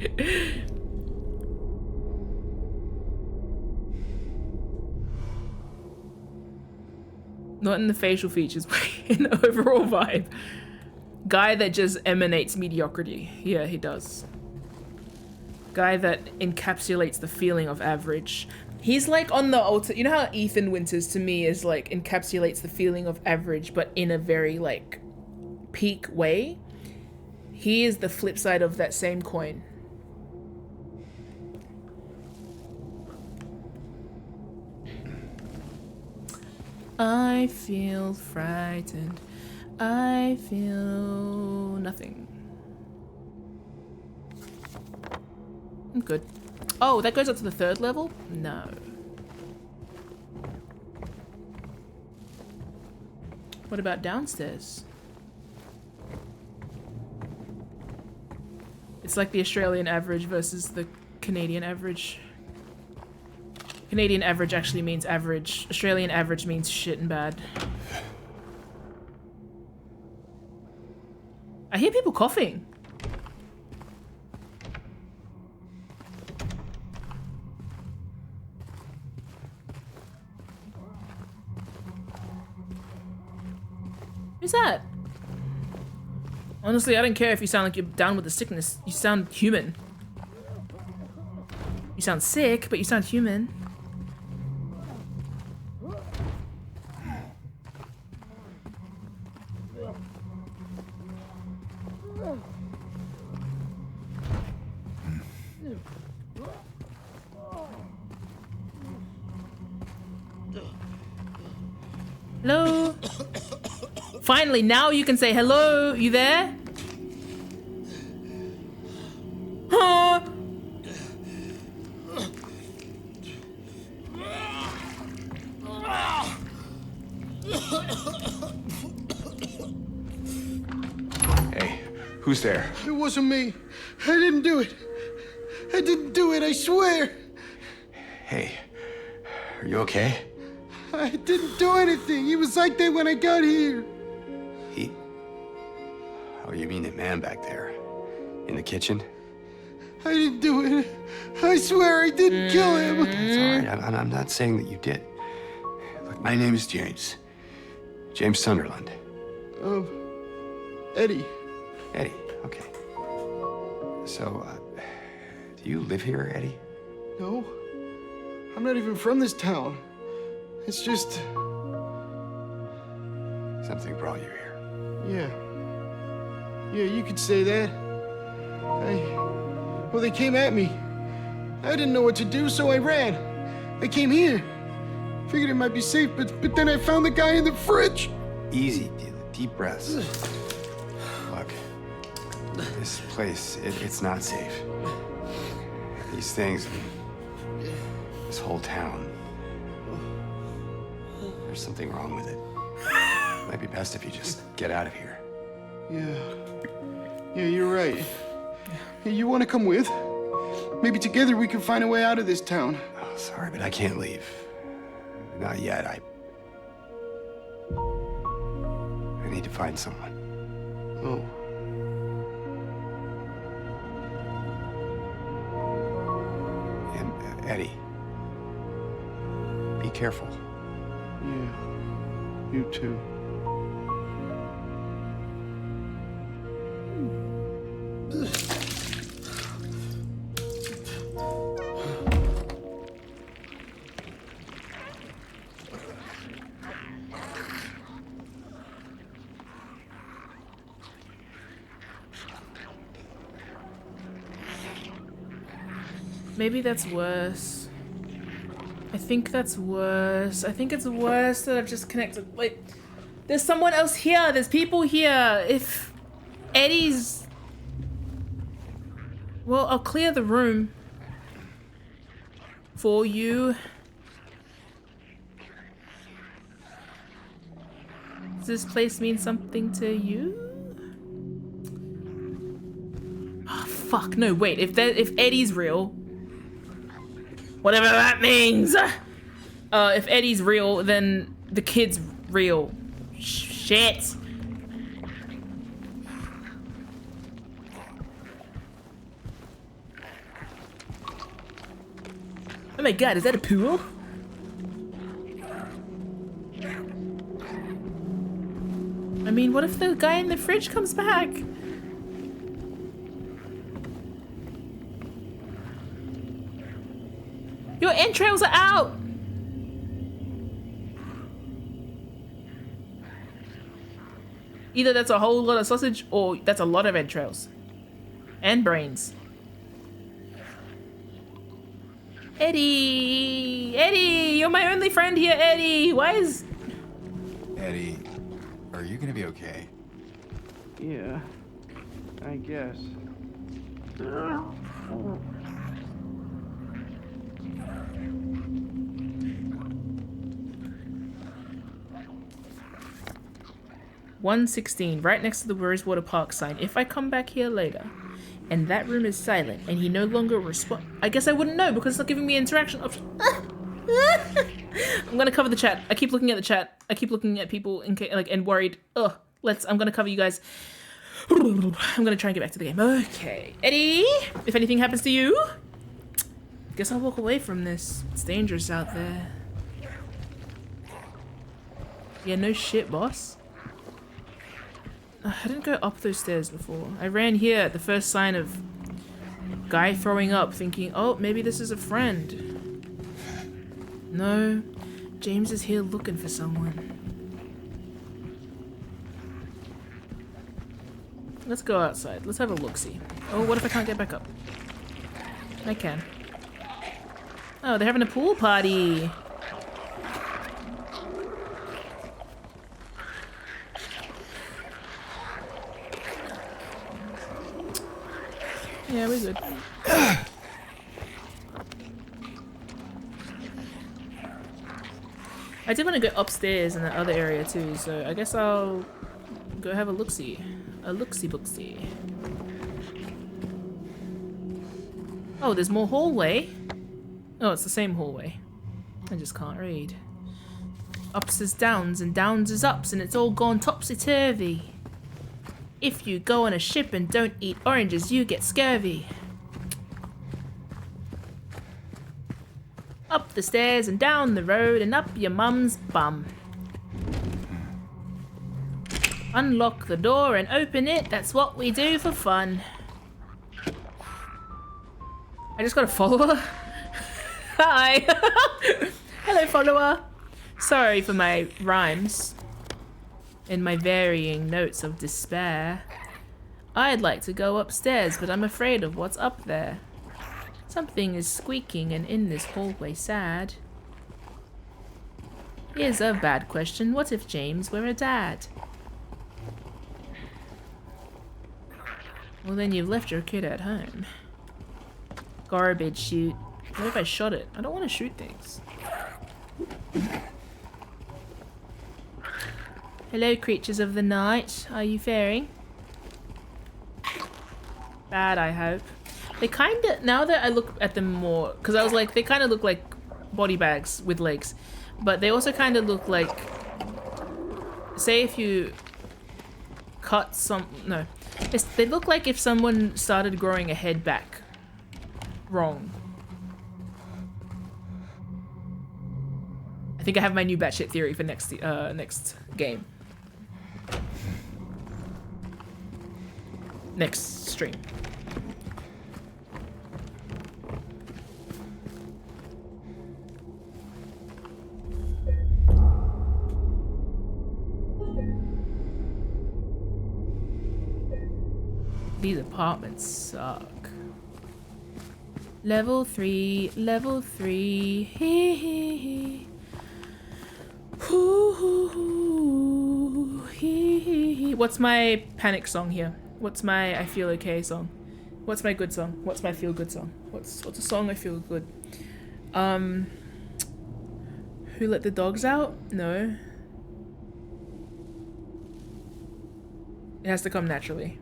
Not in the facial features, but in the overall vibe. Guy that just emanates mediocrity. Yeah, he does. Guy that encapsulates the feeling of average. He's like on the you know how Ethan Winters to me is like encapsulates the feeling of average, but in a very like peak way? He is the flip side of that same coin. I feel frightened. I feel nothing. I'm good. Oh, that goes up to the 3rd level? No. What about downstairs? It's like the Australian average versus the Canadian average. Canadian average actually means average. Australian average means shit and bad. I hear people coughing. Who's that? Honestly, I don't care if you sound like you're down with the sickness. You sound human. You sound sick, but you sound human. Hello? Finally, now you can say hello. You there? Huh? Hey, who's there? It wasn't me. I didn't do it. I didn't do it, I swear. Hey, are you okay? I didn't do anything. It was like that when I got here. He... Oh, you mean the man back there? In the kitchen? I didn't do it. I swear I didn't kill him. It's all right. I'm not saying that you did. Look, my name is James. James Sunderland. Eddie. Eddie, okay. So, do you live here, Eddie? No. I'm not even from this town. It's just... Something brought you here. Yeah. Yeah, you could say that. Well, they came at me. I didn't know what to do, so I ran. I came here. Figured it might be safe, but then I found the guy in the fridge. Easy, deep breaths. Look, this place, it's not safe. These things, this whole town, there's something wrong with it. Might be best if you just get out of here. Yeah, you're right. Hey, you want to come with? Maybe together we can find a way out of this town. Oh, sorry, but I can't leave. Not yet. I need to find someone. Oh. And Eddie, be careful. Yeah, you too. Maybe that's worse. I think that's worse. I think it's worse that I've just connected. Wait, there's someone else here. There's people here. If Eddie's... Well, I'll clear the room for you. Does this place mean something to you? Oh, fuck. No, wait. If Eddie's real... Whatever that means. If Eddie's real, then the kid's real. Shit. Oh my god, is that a pool? I mean, what if the guy in the fridge comes back? Your entrails are out! Either that's a whole lot of sausage or that's a lot of entrails. And brains. Eddie! Eddie! You're my only friend here, Eddie! Why is... Eddie, are you gonna be okay? Yeah, I guess. 116, right next to the Rosewater Park sign. If I come back here later, and that room is silent, and he no longer responds, I guess I wouldn't know because it's not giving me interaction options. I'm gonna cover the chat. I keep looking at the chat. I keep looking at people in like and worried. Ugh. I'm gonna cover you guys. I'm gonna try and get back to the game. Okay, Eddie. If anything happens to you, guess I'll walk away from this. It's dangerous out there. Yeah, no shit, boss. I didn't go up those stairs before. I ran here at the first sign of guy throwing up, thinking, oh, maybe this is a friend. No, James is here looking for someone. Let's go outside. Let's have a look-see. Oh, what if I can't get back up? I can. Oh, they're having a pool party. Yeah, we're good. I did want to go upstairs in that other area too, so I guess I'll go have a look-see. A look-see-book-see. Oh, there's more hallway. Oh, it's the same hallway. I just can't read. Ups is downs and downs is ups, and it's all gone topsy-turvy. If you go on a ship and don't eat oranges, you get scurvy. Up the stairs and down the road and up your mum's bum. Unlock the door and open it, that's what we do for fun. I just got a follower. Hi. Hello, follower. Sorry for my rhymes and my varying notes of despair. I'd like to go upstairs, but I'm afraid of what's up there. Something is squeaking and in this hallway sad. Here's a bad question. What if James were a dad? Well, then you've left your kid at home. Garbage shoot. What if I shot it? I don't want to shoot things. Hello, creatures of the night. Are you faring? Bad, I hope. They kinda, now that I look at them more, because I was like, they kind of look like body bags with legs. But they also kind of look like, say if you cut some, no. They look like if someone started growing a head back. Wrong. I think I have my new batshit theory for next game. Next stream. These apartments suck. Level 3, level 3. Hee hee hee. Hoo hoo hoo. Hee hee hee. What's my panic song here? What's my I feel okay song? What's my good song? What's my feel good song? What's a song I feel good? Who let the dogs out? No. It has to come naturally.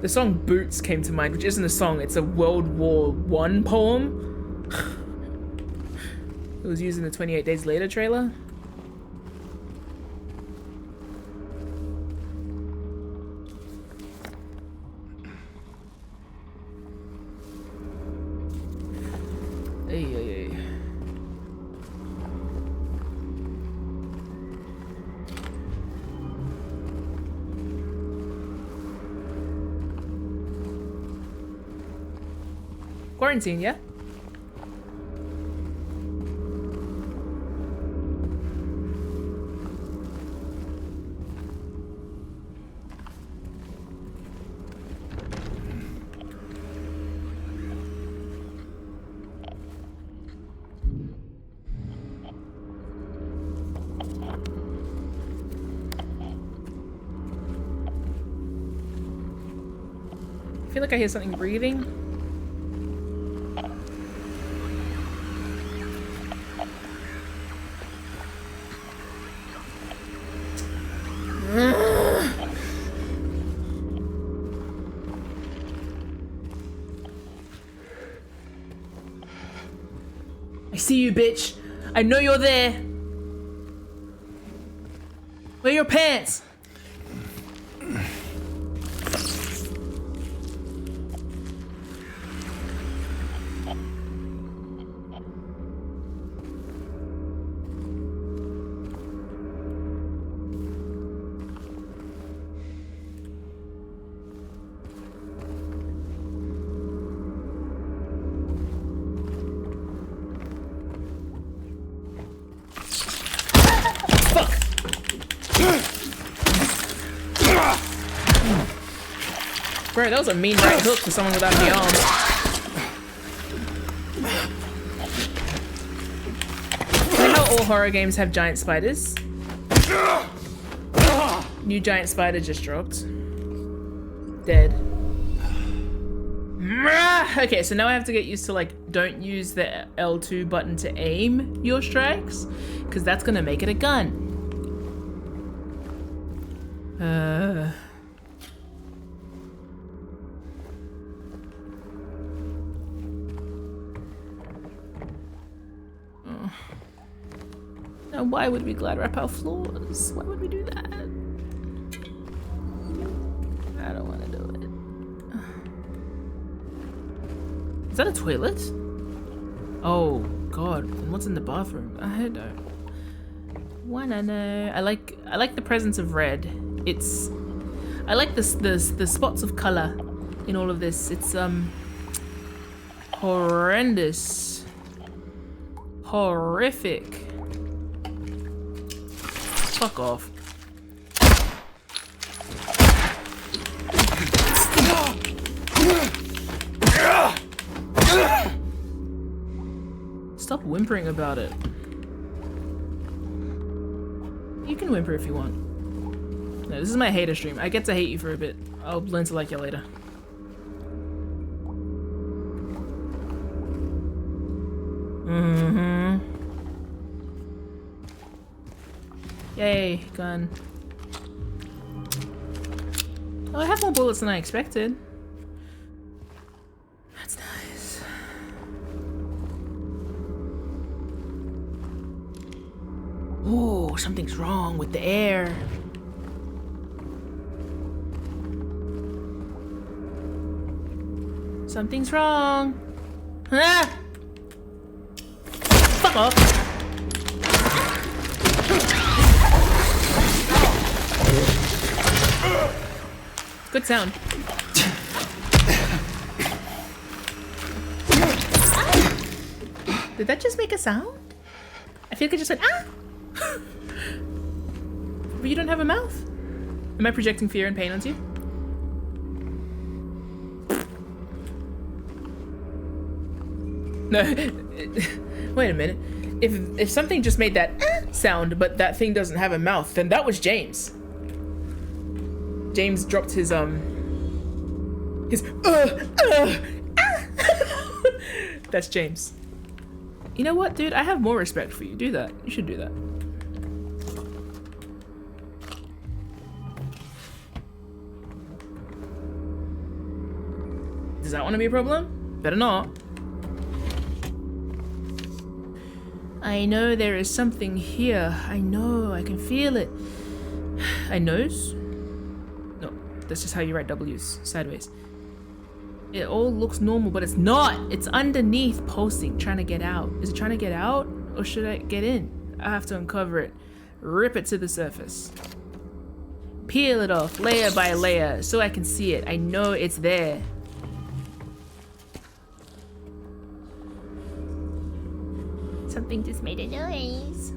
The song Boots came to mind, which isn't a song, it's a World War I poem. It was used in the 28 Days Later trailer. Ay, ay, ay. Quarantine, yeah? feel like I hear something breathing. I see you, bitch. I know you're there. Where are your pants? Bro, that was a mean right hook for someone without any arms. You know how all horror games have giant spiders? New giant spider just dropped. Dead. Okay, so now I have to get used to, like, don't use the L2 button to aim your strikes, because that's gonna make it a gun. Now, why would we glad wrap our floors? Why would we do that? I don't want to do it. Is that a toilet? Oh God! And what's in the bathroom? I don't wanna know. I like the presence of red. I like the spots of color in all of this. It's horrendous, horrific. Fuck off. Stop whimpering about it. You can whimper if you want. No, this is my hater stream. I get to hate you for a bit. I'll learn to like you later. Yay, gun. Oh, I have more bullets than I expected. That's nice. Oh, something's wrong with the air. Something's wrong. Ah! Fuck off. Good sound. Did that just make a sound? I feel like it just went ah! But you don't have a mouth. Am I projecting fear and pain onto you? No. Wait a minute. If something just made that sound, but that thing doesn't have a mouth, then that was James. James dropped his That's James. You know what, dude? I have more respect for you. Do that. You should do that. Does that want to be a problem? Better not. I know there is something here. I know. I can feel it. A nose? No, that's just how you write W's. Sideways. It all looks normal, but it's not. It's underneath pulsing, trying to get out. Is it trying to get out? Or should I get in? I have to uncover it. Rip it to the surface. Peel it off, layer by layer, so I can see it. I know it's there. Something just made a noise.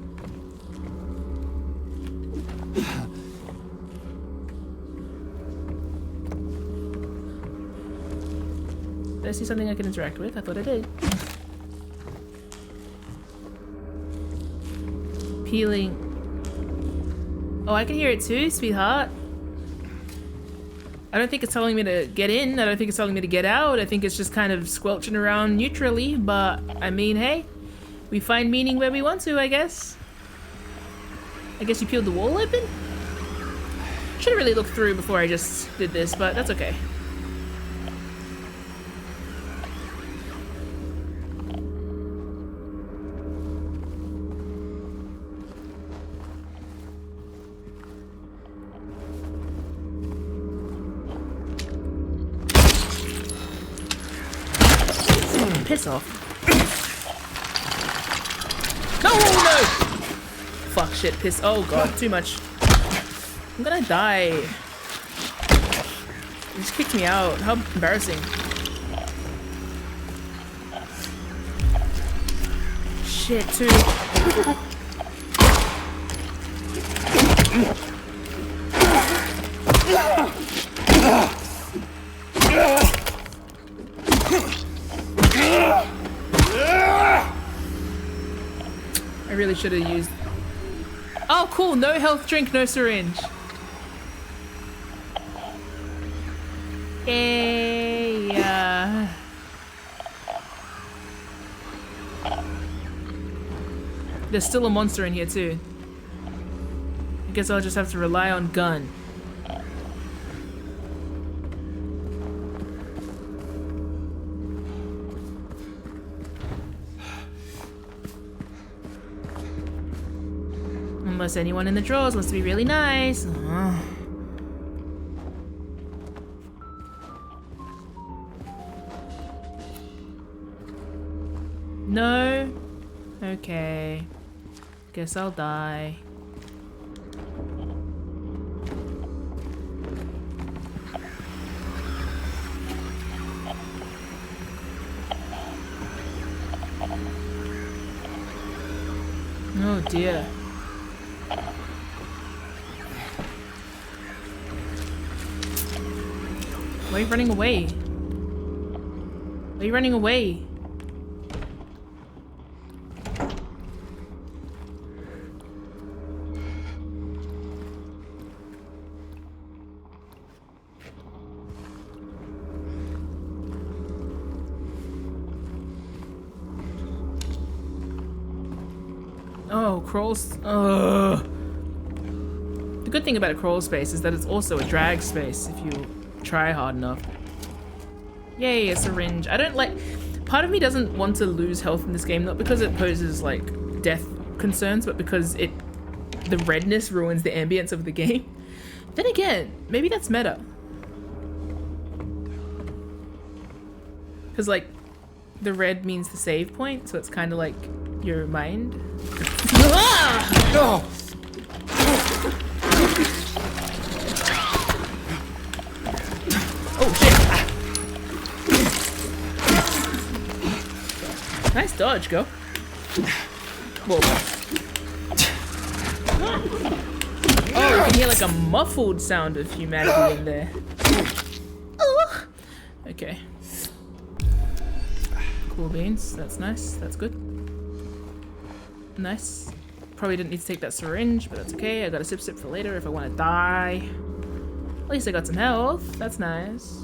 Did I see something I can interact with? I thought I did. Peeling. Oh, I can hear it too, sweetheart. I don't think it's telling me to get in. I don't think it's telling me to get out. I think it's just kind of squelching around neutrally, but I mean, hey, we find meaning where we want to, I guess. I guess you peeled the wall open? Should have really looked through before I just did this, but that's okay. Piss off. No, no! Fuck, shit, piss. Oh god, too much. I'm gonna die. He just kicked me out. How embarrassing. Shit, too. I really should have used... Oh, cool. No health drink, no syringe. Yay. There's still a monster in here, too. I guess I'll just have to rely on gun. Unless anyone in the drawers wants to be really nice. No? Okay. Guess I'll die. Oh dear. Why are you running away? Why are you running away? Oh, crawls. The good thing about a crawl space is that it's also a drag space if you try hard enough. Yay, a syringe. I don't like... Part of me doesn't want to lose health in this game, not because it poses, like, death concerns, but because the redness ruins the ambience of the game. Then again, maybe that's meta. Because, like, the red means the save point, so it's kind of like your mind. No! Oh, shit. Nice dodge, go. Whoa. Oh, you can hear like a muffled sound of humanity in there. Okay. Cool beans. That's nice. That's good. Nice. Probably didn't need to take that syringe, but that's okay. I got a sip for later if I want to die. At least I got some health. That's nice.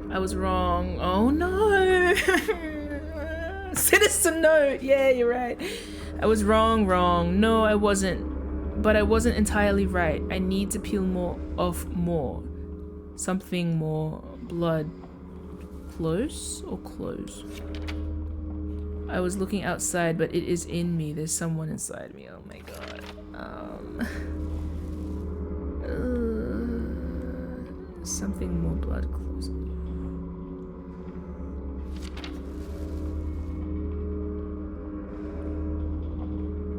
I was wrong. Oh no! Citizen note! Yeah, you're right. I was wrong. No, I wasn't. But I wasn't entirely right. I need to peel more off more. Something more. Blood. Close or close? I was looking outside, but it is in me. There's someone inside me. Oh my god. Something more blood close.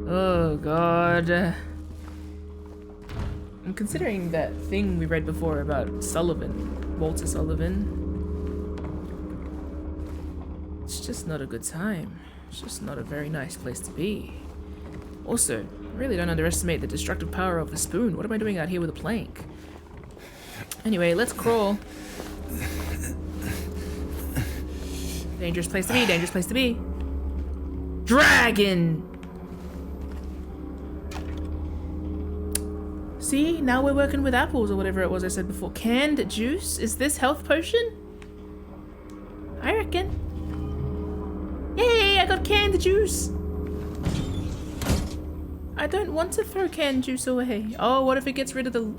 Oh god. I'm considering that thing we read before about Sullivan, Walter Sullivan. It's just not a good time. It's just not a very nice place to be. Also, really don't underestimate the destructive power of the spoon. What am I doing out here with a plank? Anyway, let's crawl. Dangerous place to be, dangerous place to be. Dragon! See, now we're working with apples or whatever it was I said before. Canned juice? Is this health potion? I reckon. Yay, I got canned juice. I don't want to throw canned juice away. Oh, what if it gets rid of the...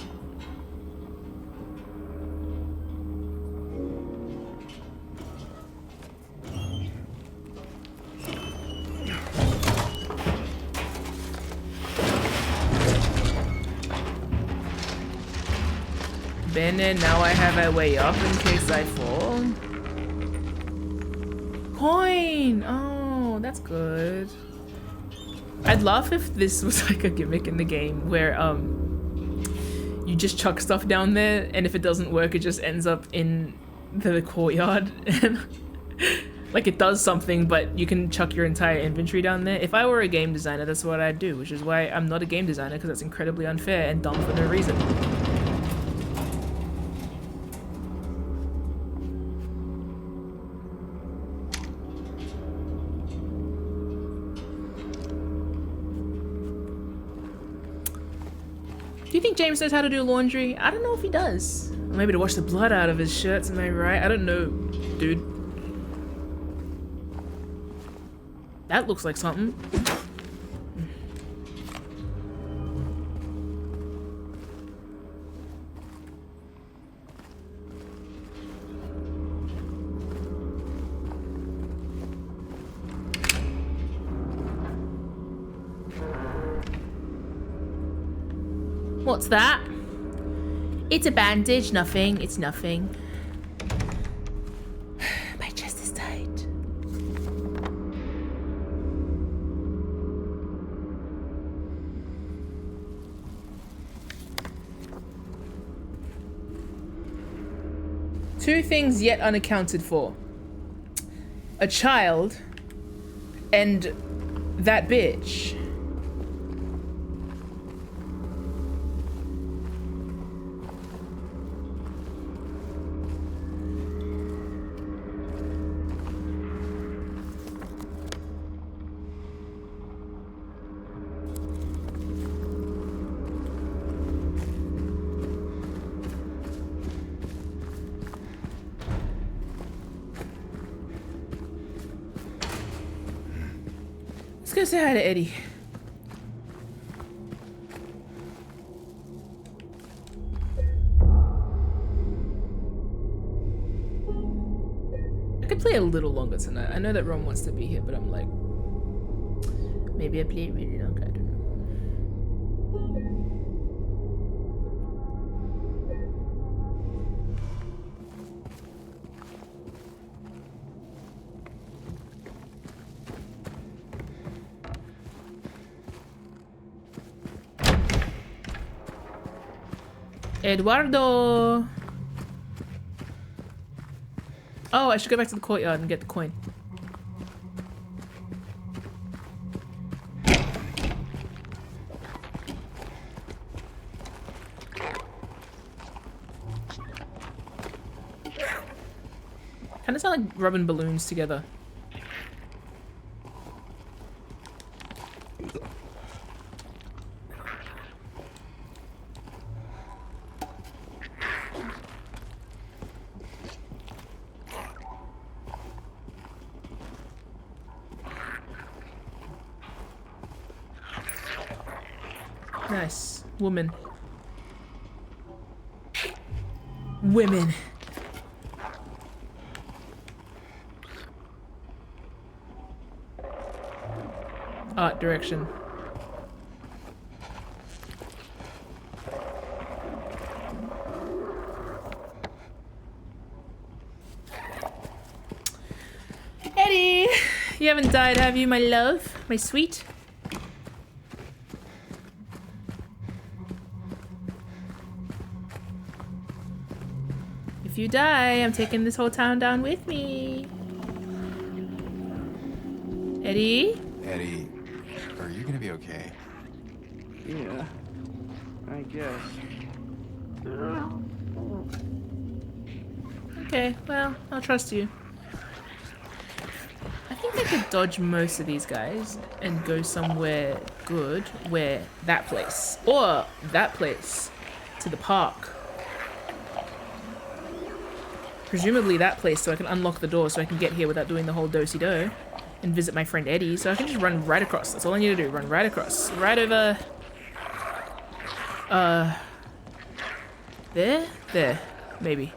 And now I have a way up in case I fall. Coin! Oh, that's good. I'd laugh if this was like a gimmick in the game where you just chuck stuff down there and if it doesn't work it just ends up in the courtyard. Like it does something but you can chuck your entire inventory down there. If I were a game designer that's what I'd do, which is why I'm not a game designer because that's incredibly unfair and dumb for no reason. Do you think James knows how to do laundry? I don't know if he does. Or maybe to wash the blood out of his shirts, am I right? I don't know, dude. That looks like something. What's that? It's a bandage, nothing. It's nothing. My chest is tight. Two things yet unaccounted for. A child and that bitch. Let's go say hi to Eddie. I could play a little longer tonight. I know that Ron wants to be here, but I'm like, maybe I play really long. I don't know. Eduardo! Oh, I should go back to the courtyard and get the coin. Kinda sound like rubbing balloons together. Nice. Woman. Women. Art direction. Eddie! You haven't died, have you, my love? My sweet? If you die, I'm taking this whole town down with me. Eddie? Eddie, are you gonna be okay? Yeah, I guess. Okay, well, I'll trust you. I think I could dodge most of these guys and go somewhere good. Where? That place. Or that place. To the park. Presumably that place so I can unlock the door so I can get here without doing the whole do-si-do. And visit my friend Eddie. So I can just run right across. That's all I need to do. Run right across. Right over... There? There. Maybe.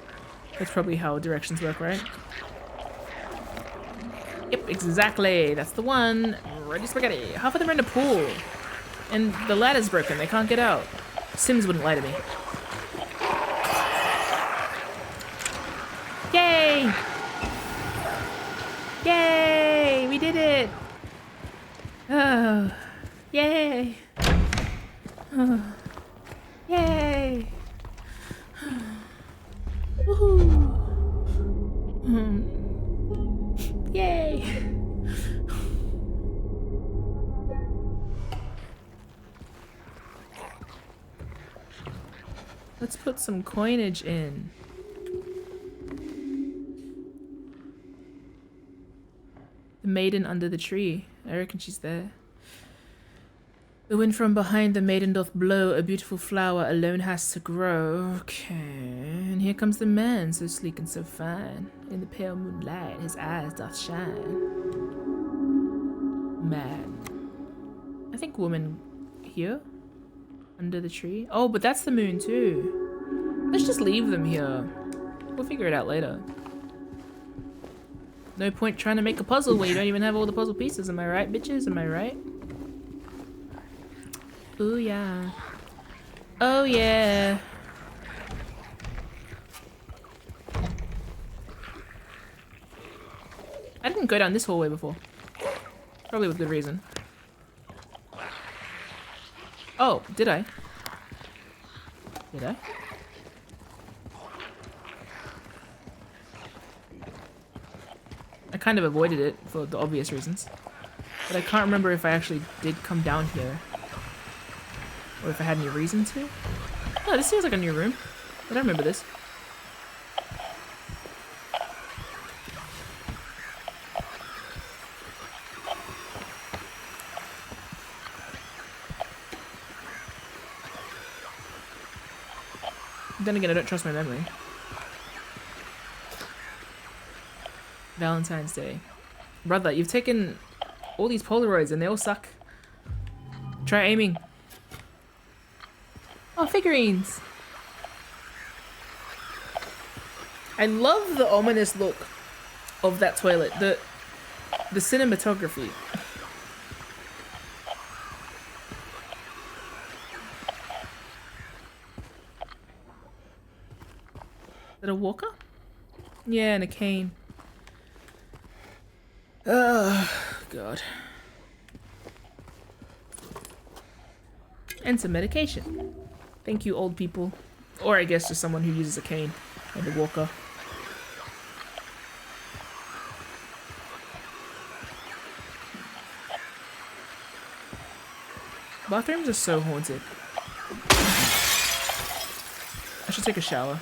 That's probably how directions work, right? Yep, exactly. That's the one. Ready spaghetti. Half of them are in the pool. And the ladder's broken. They can't get out. Sims wouldn't lie to me. Yay! Yay! We did it! Oh. Yay! Oh. Yay! Woohoo! Yay! Let's put some coinage in. The maiden under the tree. I reckon she's there. The wind from behind the maiden doth blow, a beautiful flower alone has to grow. Okay, and here comes the man, so sleek and so fine. In the pale moonlight, his eyes doth shine. Man. I think woman here? Under the tree? Oh, but that's the moon too. Let's just leave them here. We'll figure it out later. No point trying to make a puzzle where you don't even have all the puzzle pieces. Am I right, bitches? Am I right? Ooh, yeah. Oh, yeah. I didn't go down this hallway before. Probably with good reason. Oh, did I? Did I? I kind of avoided it for the obvious reasons. But I can't remember if I actually did come down here. Or if I had any reason to. Oh, this seems like a new room. I don't remember this. Then again, I don't trust my memory. Valentine's Day. Brother, you've taken all these Polaroids and they all suck. Try aiming. Oh, figurines! I love the ominous look of that toilet. The cinematography. Is that a walker? Yeah, and a cane. Oh, God. And some medication. Thank you, old people. Or I guess just someone who uses a cane and a walker. Bathrooms are so haunted. I should take a shower.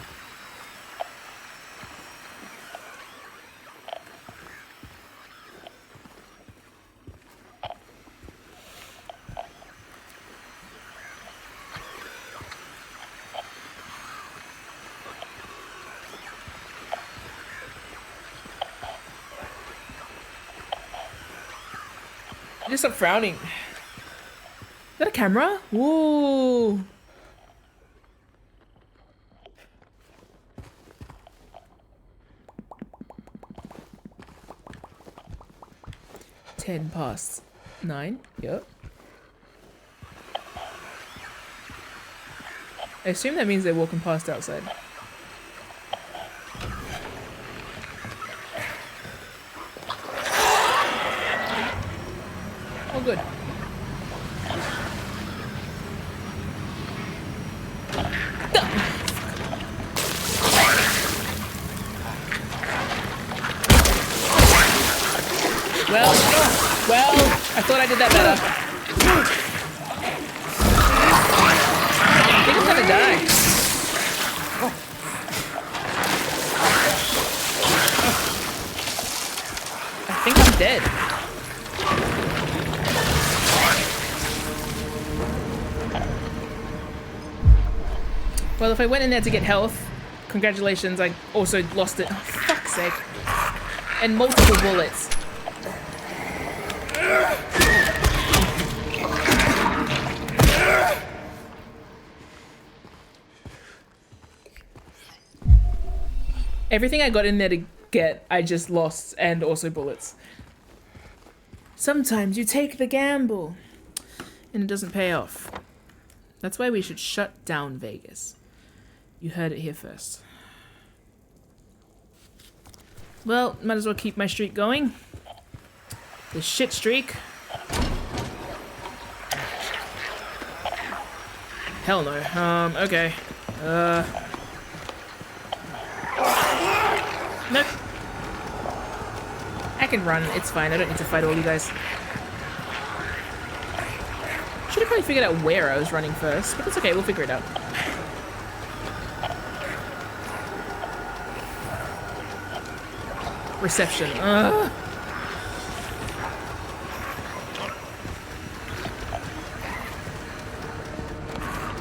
Just stop frowning. Is that a camera? Whoa. Ten past 9. Yep. I assume that means they're walking past outside. Oh, good. Well, I thought I did that better. I think I'm gonna die. I think I'm dead. Well, if I went in there to get health, congratulations, I also lost it. Oh, fuck's sake. And multiple bullets. Everything I got in there to get, I just lost, and also bullets. Sometimes you take the gamble, and it doesn't pay off. That's why we should shut down Vegas. You heard it here first. Well, might as well keep my streak going. The shit streak. Hell no. Okay. Nope. I can run, it's fine. I don't need to fight all you guys. Should have probably figured out where I was running first, but that's okay, we'll figure it out. Reception. Ugh.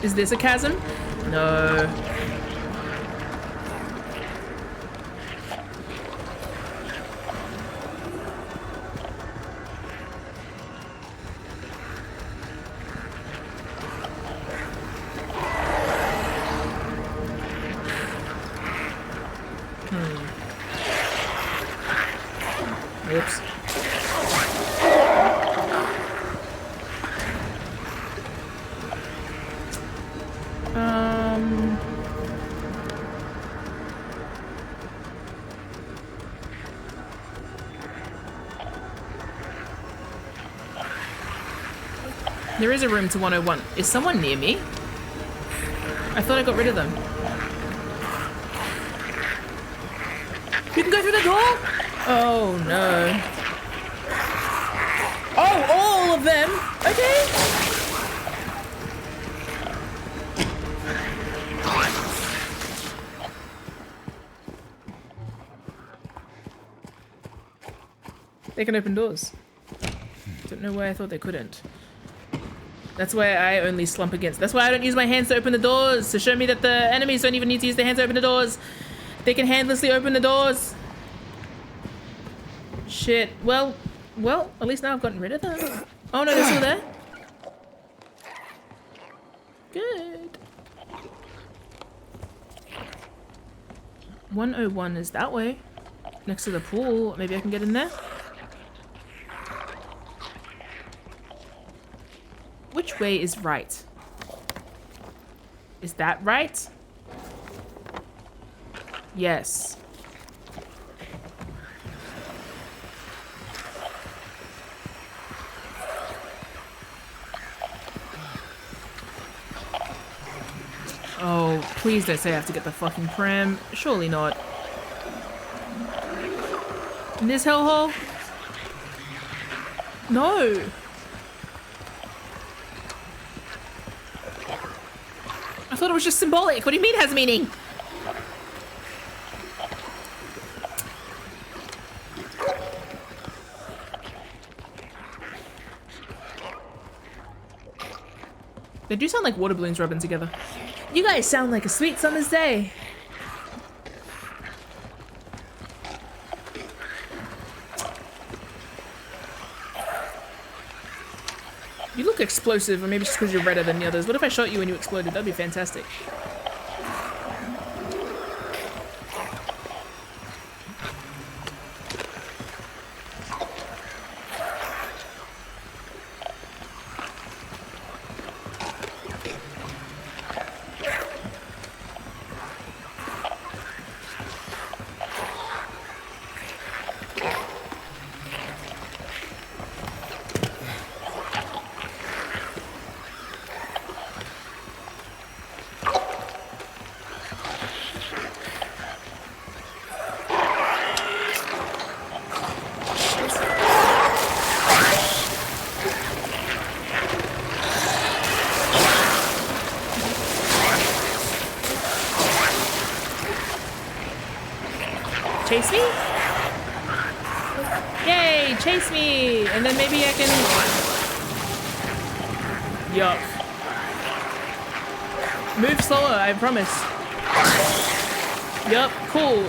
Is this a chasm? No. Oops. There is a room to 101. Is someone near me? I thought I got rid of them. You can go through the door? Oh no. Oh, all of them? Okay. They can open doors. Don't know why I thought they couldn't. That's why I only slump against. That's why I don't use my hands to open the doors, to show me that the enemies don't even need to use their hands to open the doors. They can handlessly open the doors. Shit. Well, at least now I've gotten rid of them. Oh no, they're still there? Good. 101 is that way. Next to the pool. Maybe I can get in there? Which way is right? Is that right? Yes. Oh, please don't say I have to get the fucking pram. Surely not. In this hellhole? No. I thought it was just symbolic. What do you mean it has meaning? They do sound like water balloons rubbing together. You guys sound like a sweet summer's day. You look explosive, or maybe it's just because you're redder than the others. What if I shot you and you exploded? That'd be fantastic. Chase me? Yay, chase me! And then maybe I can... Yup. Move slower, I promise. Yup, cool.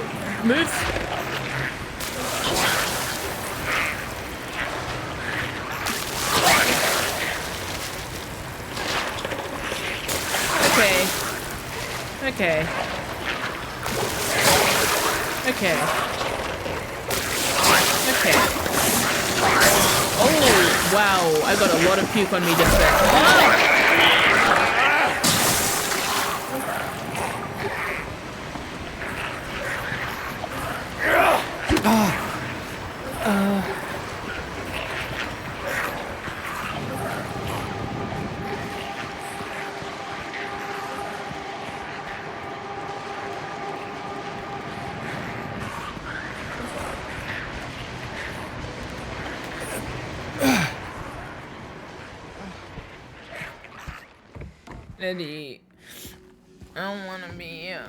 Move. Okay. Okay. Okay. Okay. Oh, wow. I got a lot of puke on me just then. Oh! Eddie, I don't want to be here.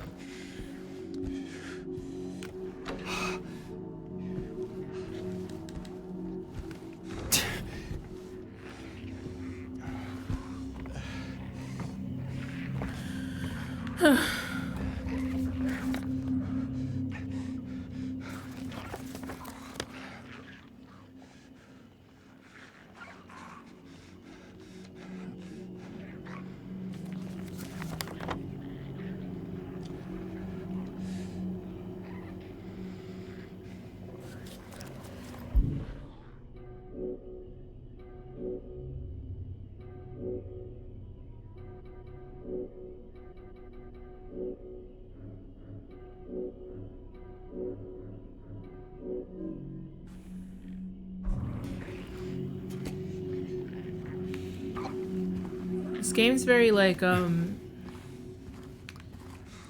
This game's very like,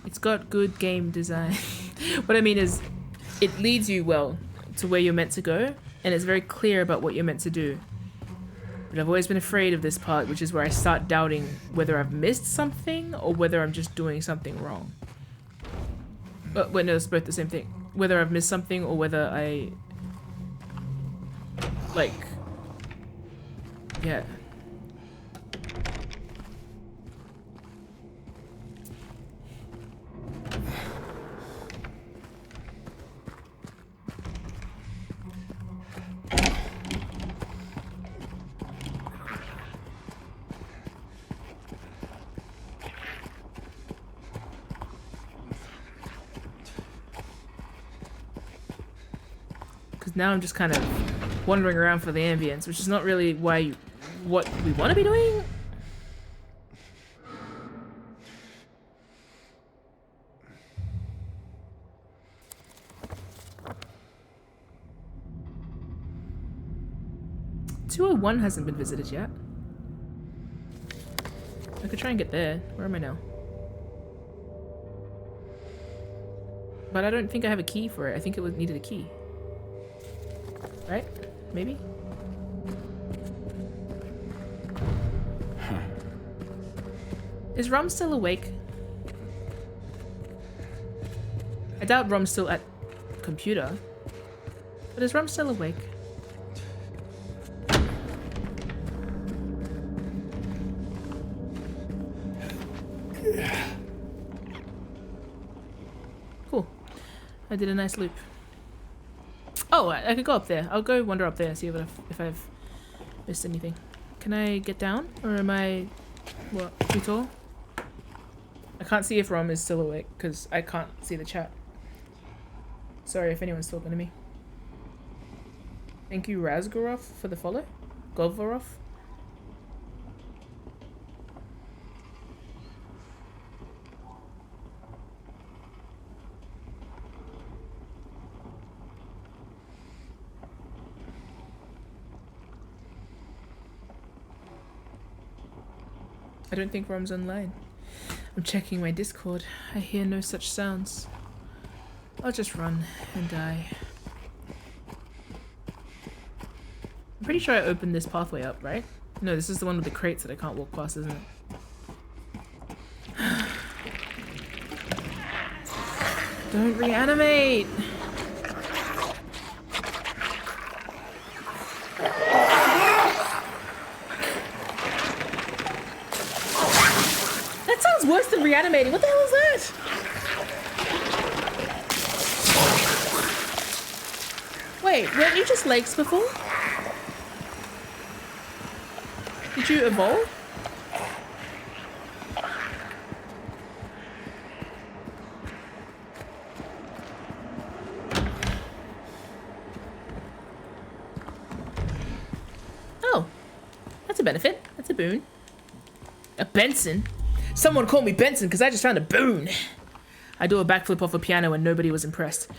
it's got good game design. What I mean is, it leads you well to where you're meant to go, and it's very clear about what you're meant to do. But I've always been afraid of this part, which is where I start doubting whether I've missed something or whether I'm just doing something wrong. Wait, no, it's both the same thing. Whether I've missed something or whether I... like... yeah. Now I'm just kind of wandering around for the ambience, which is not really what we want to be doing. .201 hasn't been visited yet. I could try and get there. Where am I now? But I don't think I have a key for it. I think it needed a key. Right? Maybe? Is Rom still awake? I doubt Rom's still at computer. But is Rom still awake? Cool. I did a nice loop. Oh, I could go up there. I'll go wander up there and see if I've missed anything. Can I get down? Or am I... what? Too tall? I can't see if Rom is still awake because I can't see the chat. Sorry if anyone's talking to me. Thank you, Razgorov, for the follow. Golvarov. I don't think Rom's online. I'm checking my Discord. I hear no such sounds. I'll just run and die. I'm pretty sure I opened this pathway up, right? No, this is the one with the crates that I can't walk past, isn't it? Don't reanimate! That sounds worse than suffocating. What the hell is that? Wait, weren't you just legs before? Did you evolve? Oh, that's a benefit. That's a boon. A Benson? Someone call me Benson because I just found a boon. I do a backflip off a piano and nobody was impressed.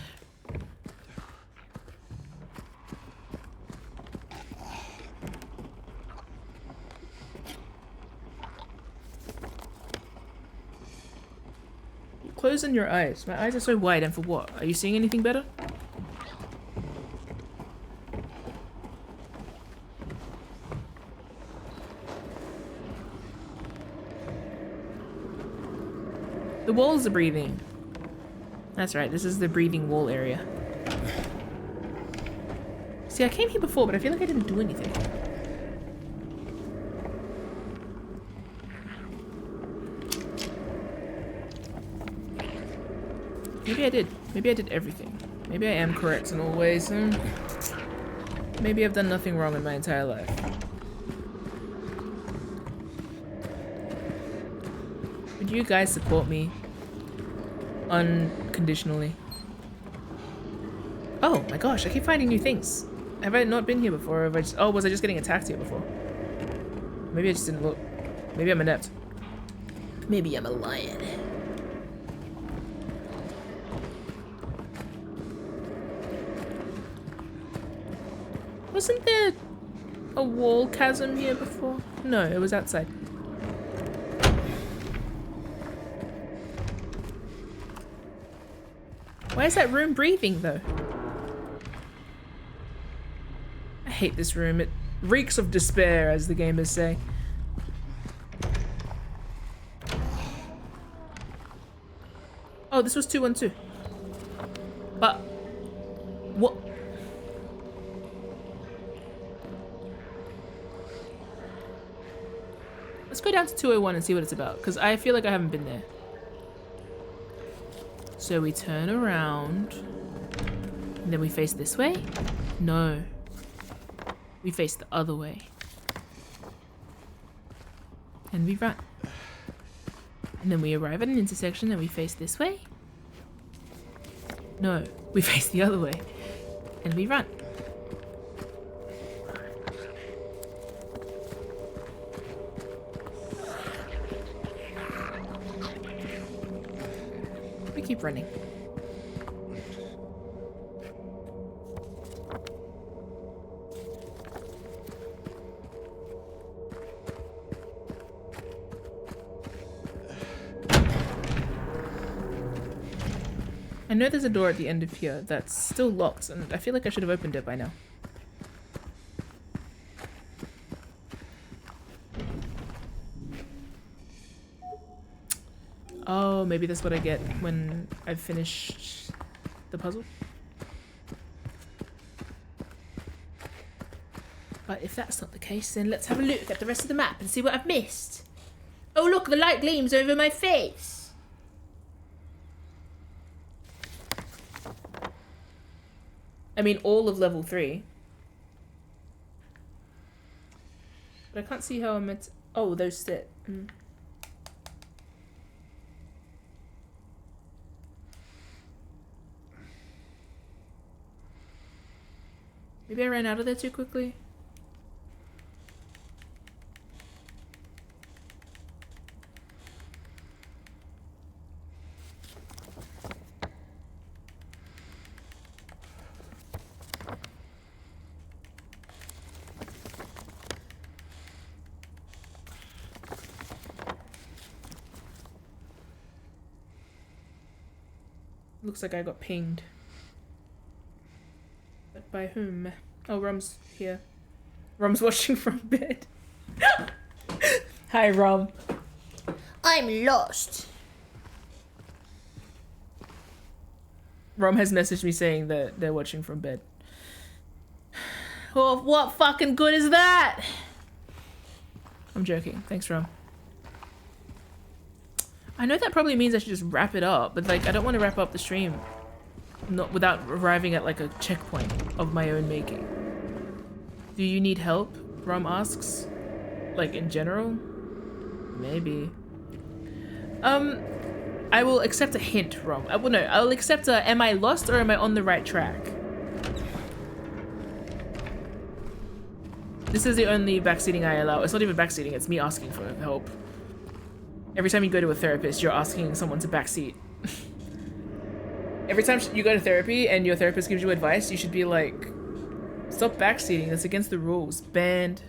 Closing your eyes. My eyes are so wide, and for what? Are you seeing anything better? The walls are breathing. That's right, this is the breathing wall area. See, I came here before, but I feel like I didn't do anything. Maybe I did. Maybe I did everything. Maybe I am correct in all ways. Maybe I've done nothing wrong in my entire life. Would you guys support me? Unconditionally. Oh my gosh, I keep finding new things. Have I not been here before? Or have I just, oh, was I just getting attacked here before? Maybe I just didn't look. Maybe I'm inept. Maybe I'm a lion. Wasn't there a wall chasm here before? No, it was outside. Why is that room breathing though? I hate this room. It reeks of despair, as the gamers say. Oh, this was 212. But what? Let's go down to 201 and see what it's about, because I feel like I haven't been there. So we turn around, and then we face this way? No. We face the other way. And we run. And then we arrive at an intersection and we face this way? No. We face the other way. And we run. We keep running. I know there's a door at the end of here that's still locked, and I feel like I should have opened it by now. Oh, maybe that's what I get when I've finished the puzzle. But if that's not the case, then let's have a look at the rest of the map and see what I've missed. Oh look, the light gleams over my face. I mean, all of level 3. But I can't see how I'm meant to... Oh, those sit. Maybe I ran out of there too quickly. Looks like I got pinged. But by whom? Oh, Rom's here. Rom's watching from bed. Hi, Rom. I'm lost. Rom has messaged me saying that they're watching from bed. Well, what fucking good is that? I'm joking. Thanks, Rom. I know that probably means I should just wrap it up, but like I don't want to wrap up the stream not without arriving at like a checkpoint of my own making. Do you need help? Rom asks. Like in general? Maybe. I will accept a hint, Rom. Well, no, I'll accept a am I lost or am I on the right track? This is the only backseating I allow. It's not even backseating, it's me asking for help. Every time you go to a therapist, you're asking someone to backseat. Every time you go to therapy and your therapist gives you advice, you should be like, stop backseating, that's against the rules. Banned.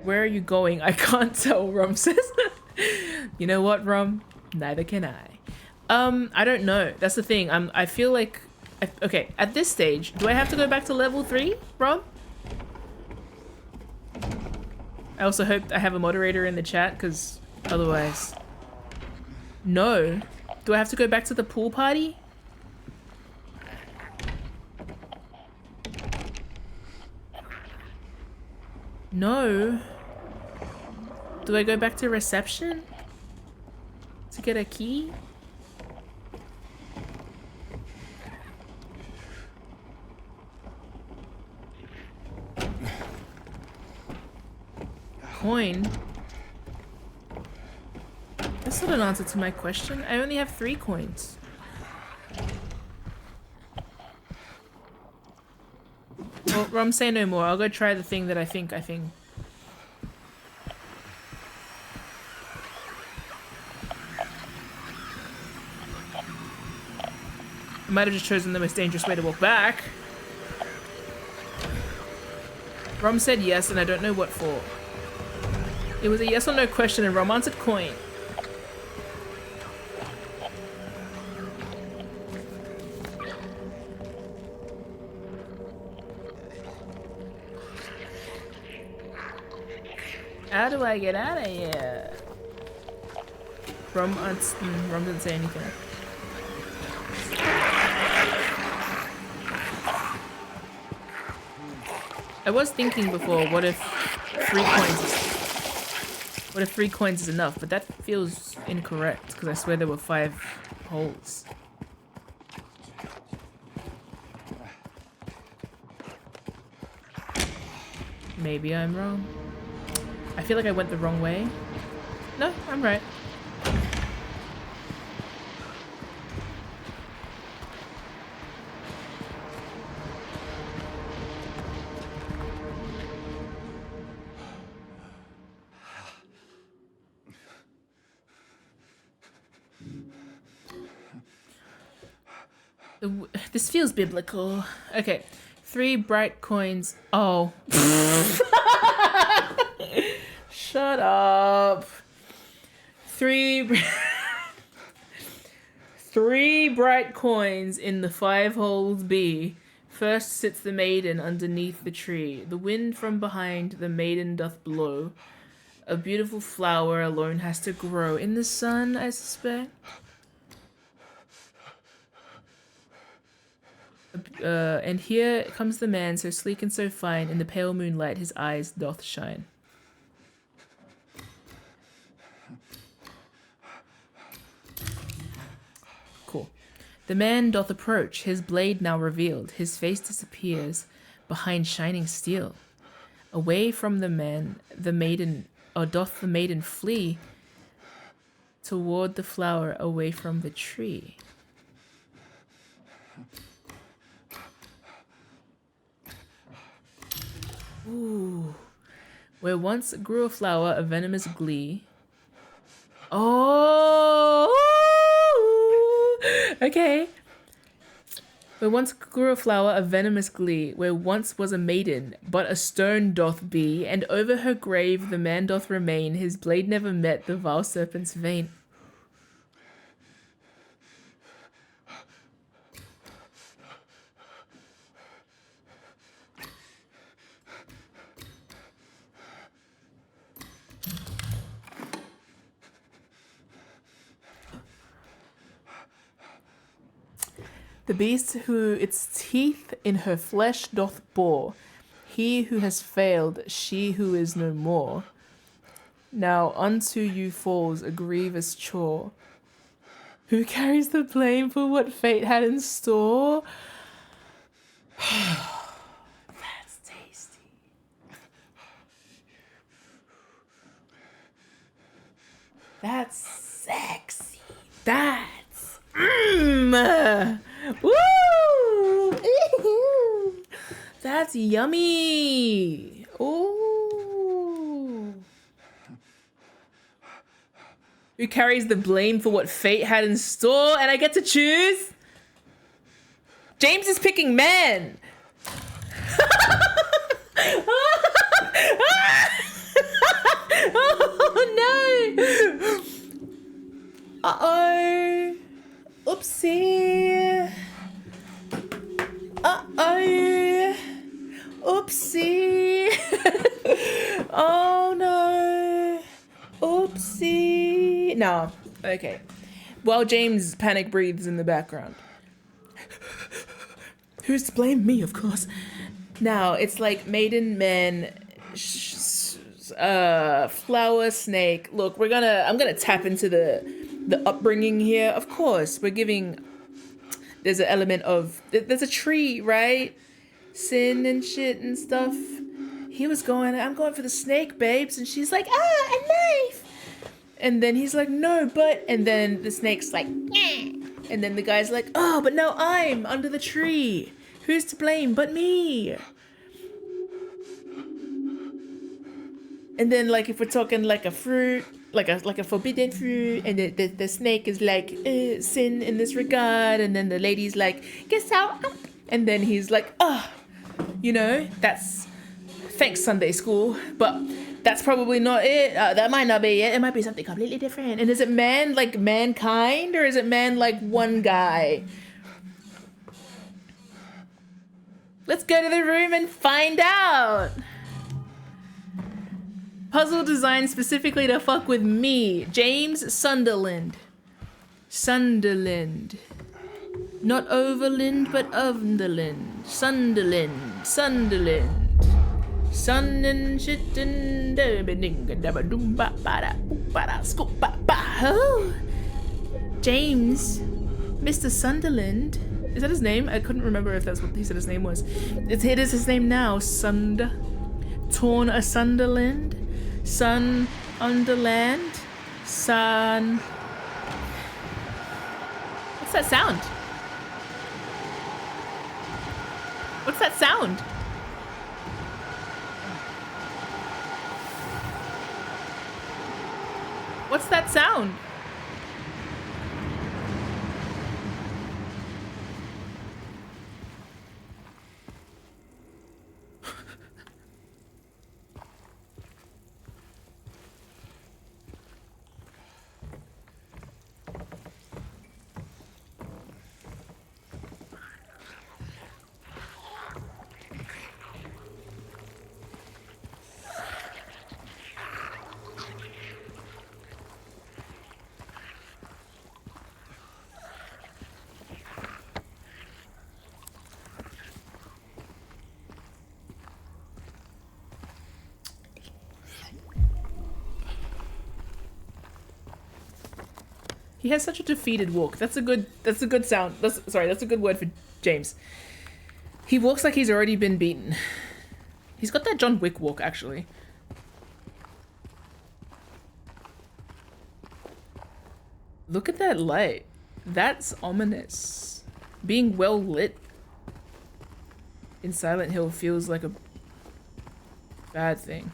Where are you going? I can't tell, Rom says. You know what, Rom? Neither can I. I don't know. That's the thing. I feel like... okay, at this stage, do I have to go back to level 3, Rom? I also hope I have a moderator in the chat, because otherwise... No. Do I have to go back to the pool party? No. Do I go back to reception? To get a key? Coin? That's not an answer to my question. I only have 3 coins. Well, Rom, say no more. I'll go try the thing that I think. I might have just chosen the most dangerous way to walk back. Rom said yes, and I don't know what for. It was a yes or no question, and Rom answered coin. How do I get out of here? Rom didn't say anything. I was thinking before, what if 3 coins is enough? But that feels incorrect because I swear there were 5 holes. Maybe I'm wrong. I feel like I went the wrong way. No, I'm right. This feels biblical. Okay, 3 bright coins. Oh. Shut up. 3 bright coins in the 5 holes B. First sits the maiden underneath the tree. The wind from behind the maiden doth blow. A beautiful flower alone has to grow in the sun, I suspect. And here comes the man, so sleek and so fine, in the pale moonlight his eyes doth shine. Cool. The man doth approach, his blade now revealed, his face disappears behind shining steel. Away from the man, the maiden, or doth the maiden flee toward the flower away from the tree. Ooh. Where once grew a flower of venomous glee. Oh! Okay. Where once grew a flower of venomous glee, where once was a maiden, but a stone doth be, and over her grave the man doth remain, his blade never met the vile serpent's vein. The beast who its teeth in her flesh doth bore, he who has failed, she who is no more. Now unto you falls a grievous chore. Who carries the blame for what fate had in store? That's tasty. That's sexy. That's woo. That's yummy. Ooh. Who carries the blame for what fate had in store? And I get to choose? James is picking men. Oh no. Uh-oh. Oopsie. Uh-oh. Oopsie. Oh no. Oopsie. No. Okay. While James panic breathes in the background. Who's to blame? Me, of course. Now, it's like maiden, men, flower, snake. Look, I'm gonna tap into the upbringing here. Of course, we're giving, there's an element of, there's a tree, right? Sin and shit and stuff. He was going, I'm going for the snake, babes. And she's like, a knife. And then he's like, no, but, and then the snake's like, eh. And then the guy's like, oh, but no, I'm under the tree. Who's to blame but me? And then, like, if we're talking like a fruit, like a forbidden fruit, and the snake is like, sin in this regard, and then the lady's like, guess out. And then he's like, you know, that's, thanks Sunday school, but that's probably not it. That might not be it. It might be something completely different. And is it man, like mankind, or is it man like one guy? Let's go to the room and find out. Puzzle designed specifically to fuck with me, James Sunderland. Sunderland. Not Overland, but Underland. Sunderland. Sunderland. Sun and shit and oh, James, Mr. Sunderland. Is that his name? I couldn't remember if that's what he said his name was. It is his name now. Torn a Sunderland. Sun Underland. Sun. What's that sound? What's that sound? What's that sound? He has such a defeated walk. That's a good sound. That's a good word for James. He walks like he's already been beaten. He's got that John Wick walk, actually. Look at that light. That's ominous. Being well lit in Silent Hill feels like a bad thing.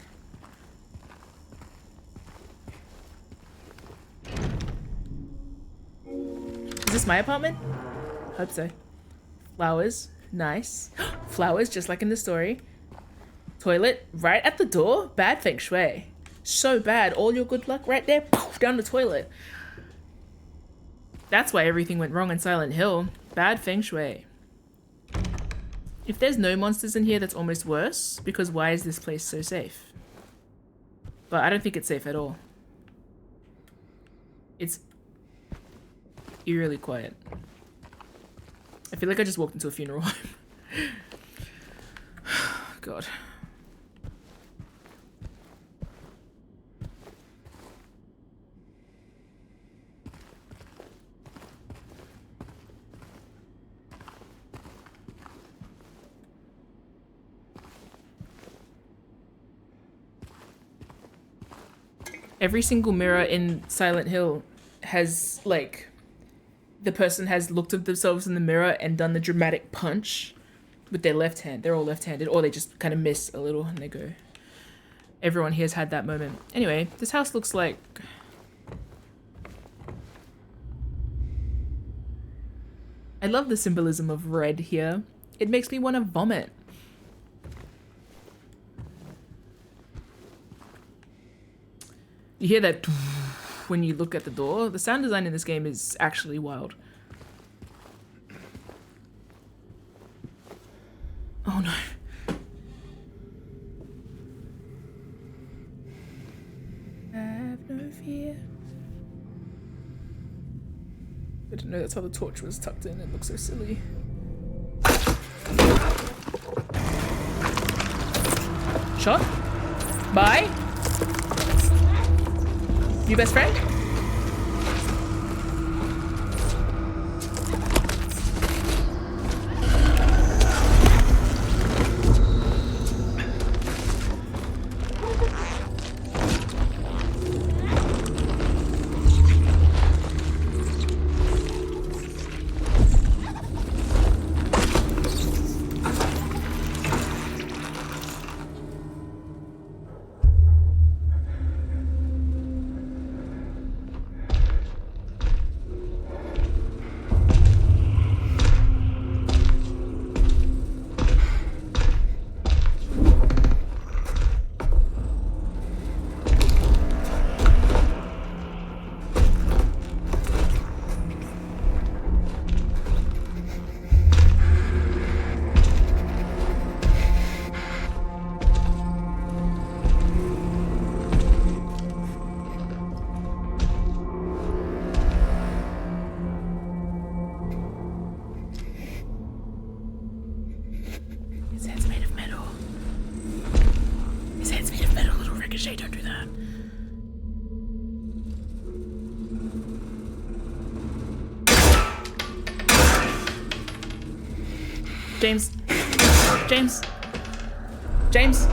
Is this my apartment? Hope so. Flowers. Nice. Flowers, just like in the story. Toilet right at the door. Bad feng shui. So bad. All your good luck right there. Poof, down the toilet. That's why everything went wrong in Silent Hill. Bad feng shui. If there's no monsters in here, that's almost worse. Because why is this place so safe? But I don't think it's safe at all. It's eerily quiet. I feel like I just walked into a funeral home. God. Every single mirror in Silent Hill has, like, the person has looked at themselves in the mirror and done the dramatic punch with their left hand. They're all left-handed, or they just kind of miss a little and they go. Everyone here has had that moment. Anyway, this house looks like... I love the symbolism of red here. It makes me want to vomit. You hear that when you look at the door? The sound design in this game is actually wild. Oh no. Have no fear. I didn't know that's how the torch was tucked in. It looks so silly. Shot? Bye? You best friend? His head's made of metal. His head's made of metal, little Ricochet, don't do that. James. James. James.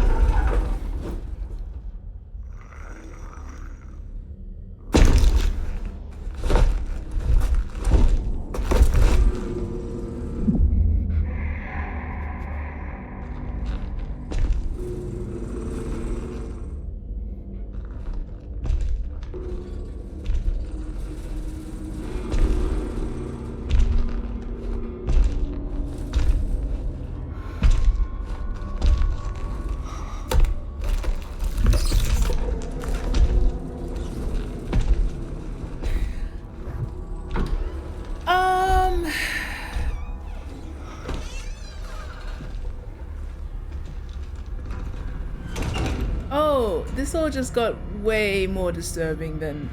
Oh, this all just got way more disturbing than...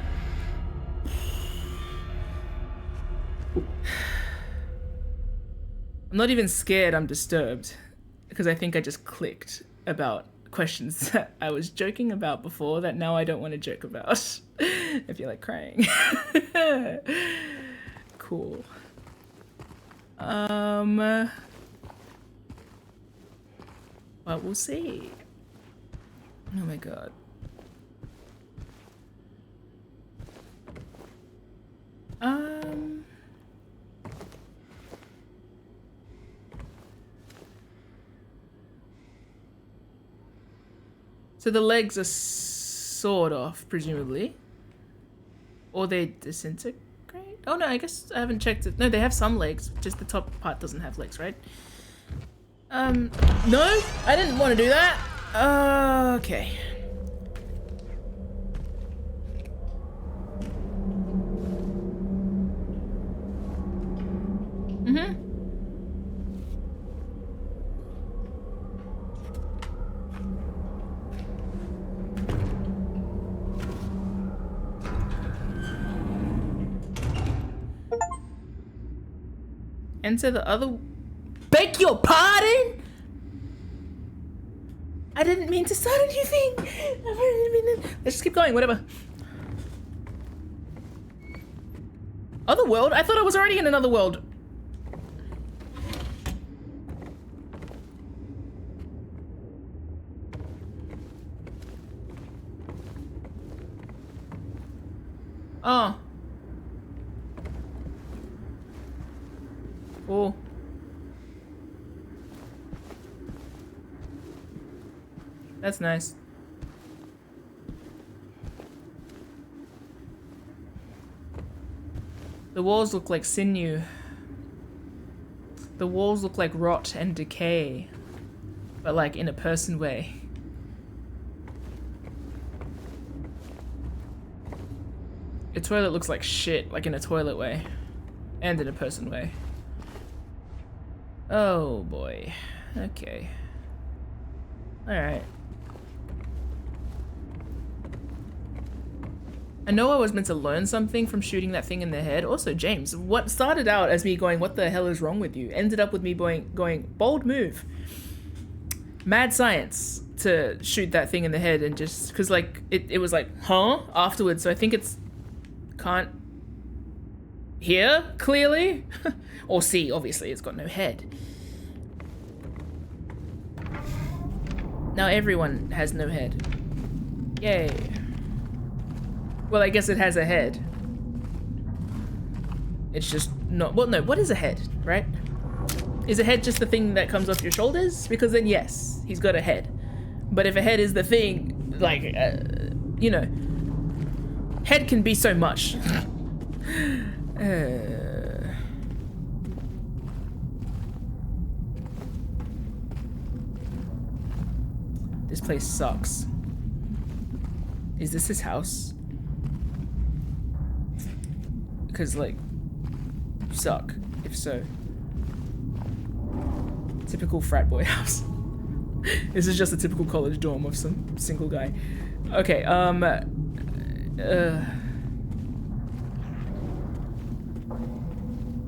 I'm not even scared, I'm disturbed. Because I think I just clicked about questions that I was joking about before that now I don't want to joke about. I feel like crying. Cool. But we'll see. Oh my god. So the legs are sawed off, presumably. Or they disintegrate? Oh no, I guess I haven't checked it. No, they have some legs, just the top part doesn't have legs, right? No, I didn't want to do that. Okay. Enter the other... Beg your pardon? I didn't mean to start anything. Let's just keep going, whatever. Other world? I thought I was already in another world. Oh. Cool. That's nice. The walls look like sinew. The walls look like rot and decay, but like in a person way. The toilet looks like shit, like in a toilet way, and in a person way. Oh boy. Okay. Alright. I know I was meant to learn something from shooting that thing in the head. Also, James, what started out as me going, what the hell is wrong with you, ended up with me going bold move. Mad science to shoot that thing in the head, and just, because like, it was like, huh? Afterwards, so I think it's, can't hear, clearly. Or see, obviously, it's got no head. Now everyone has no head. Yay. Well, I guess it has a head. It's just not, well, no, what is a head, right? Is a head just the thing that comes off your shoulders? Because then yes, he's got a head. But if a head is the thing, like, you know, head can be so much. This place sucks. Is this his house? Because, like, suck, if so. Typical frat boy house. This is just a typical college dorm of some single guy. Okay,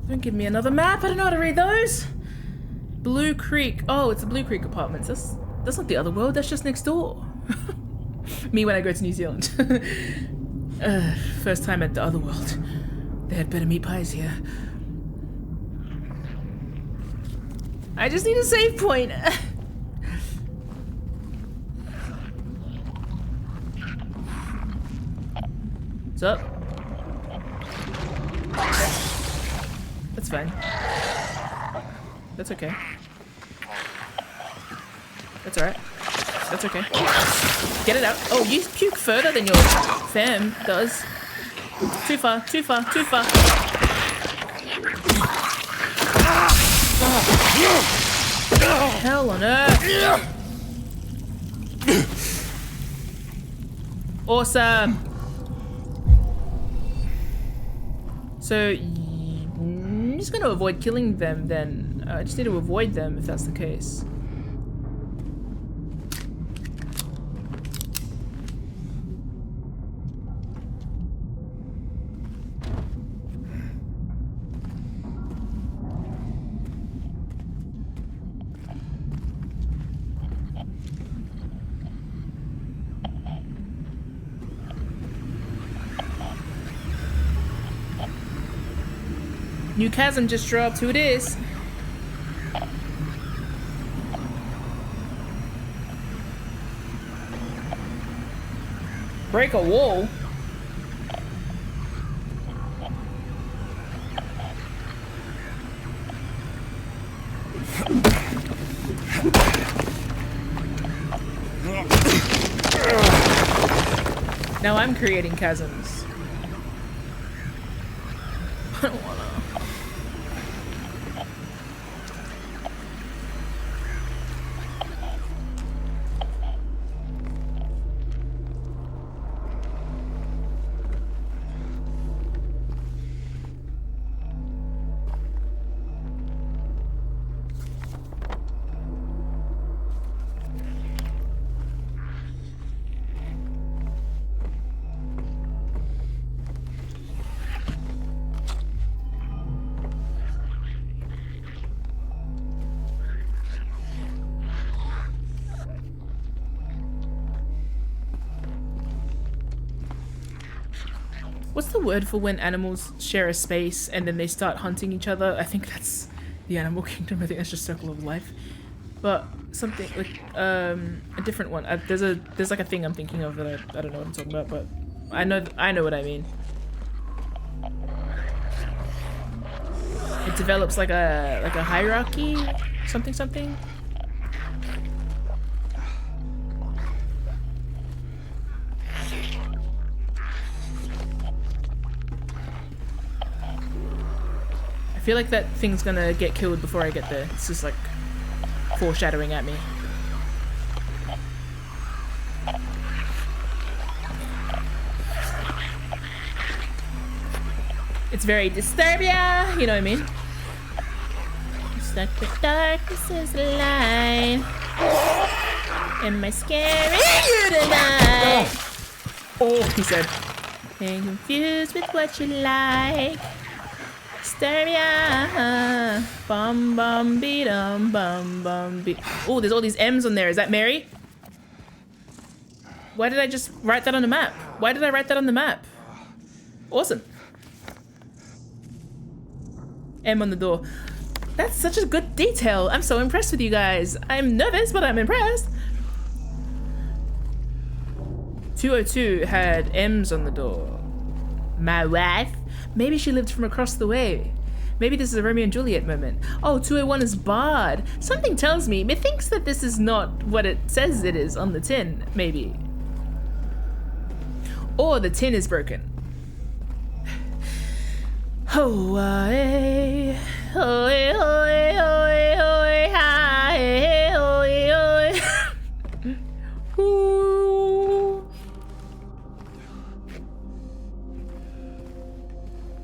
don't give me another map, I don't know how to read those! Blue Creek, oh, it's the Blue Creek apartments. That's not the other world, that's just next door. Me when I go to New Zealand. First time at the other world. They had better meat pies here. I just need a save point. What's up? That's fine. That's okay. That's alright. That's okay. Get it out. Oh, you puke further than your fam does. Too far, too far, too far. Hell on earth. Awesome. So, I'm just gonna avoid killing them then. I just need to avoid them if that's the case. New chasm just dropped. Who it is? Break a wall? Now I'm creating chasms. I don't wanna. What's the word for when animals share a space and then they start hunting each other? I think that's the animal kingdom. I think that's just circle of life. But something like a different one. There's like a thing I'm thinking of that I don't know what I'm talking about, but I know what I mean. it develops like a hierarchy, something. I feel like that thing's gonna get killed before I get there. It's just like foreshadowing at me. It's very Disturbia, you know what I mean? It's like the darkness is the light. Am I scaring you tonight? Oh, he said. Ain't confused with what you like. Disturbia. Bum bum be dum bum bum be. Oh, there's all these M's on there. Is that Mary? Why did I just write that on the map? Why did I write that on the map? Awesome. M on the door. That's such a good detail. I'm so impressed with you guys. I'm nervous, but I'm impressed. 202 had M's on the door. My wife? Maybe she lived from across the way. Maybe this is a Romeo and Juliet moment. Oh, 201 is barred. Something tells me, methinks that this is not what it says it is on the tin, maybe. Or the tin is broken. Oh, eh, oh, eh, oh, eh, oh, eh, oh, eh, hi, eh, oh, eh, oh, eh. Ooh.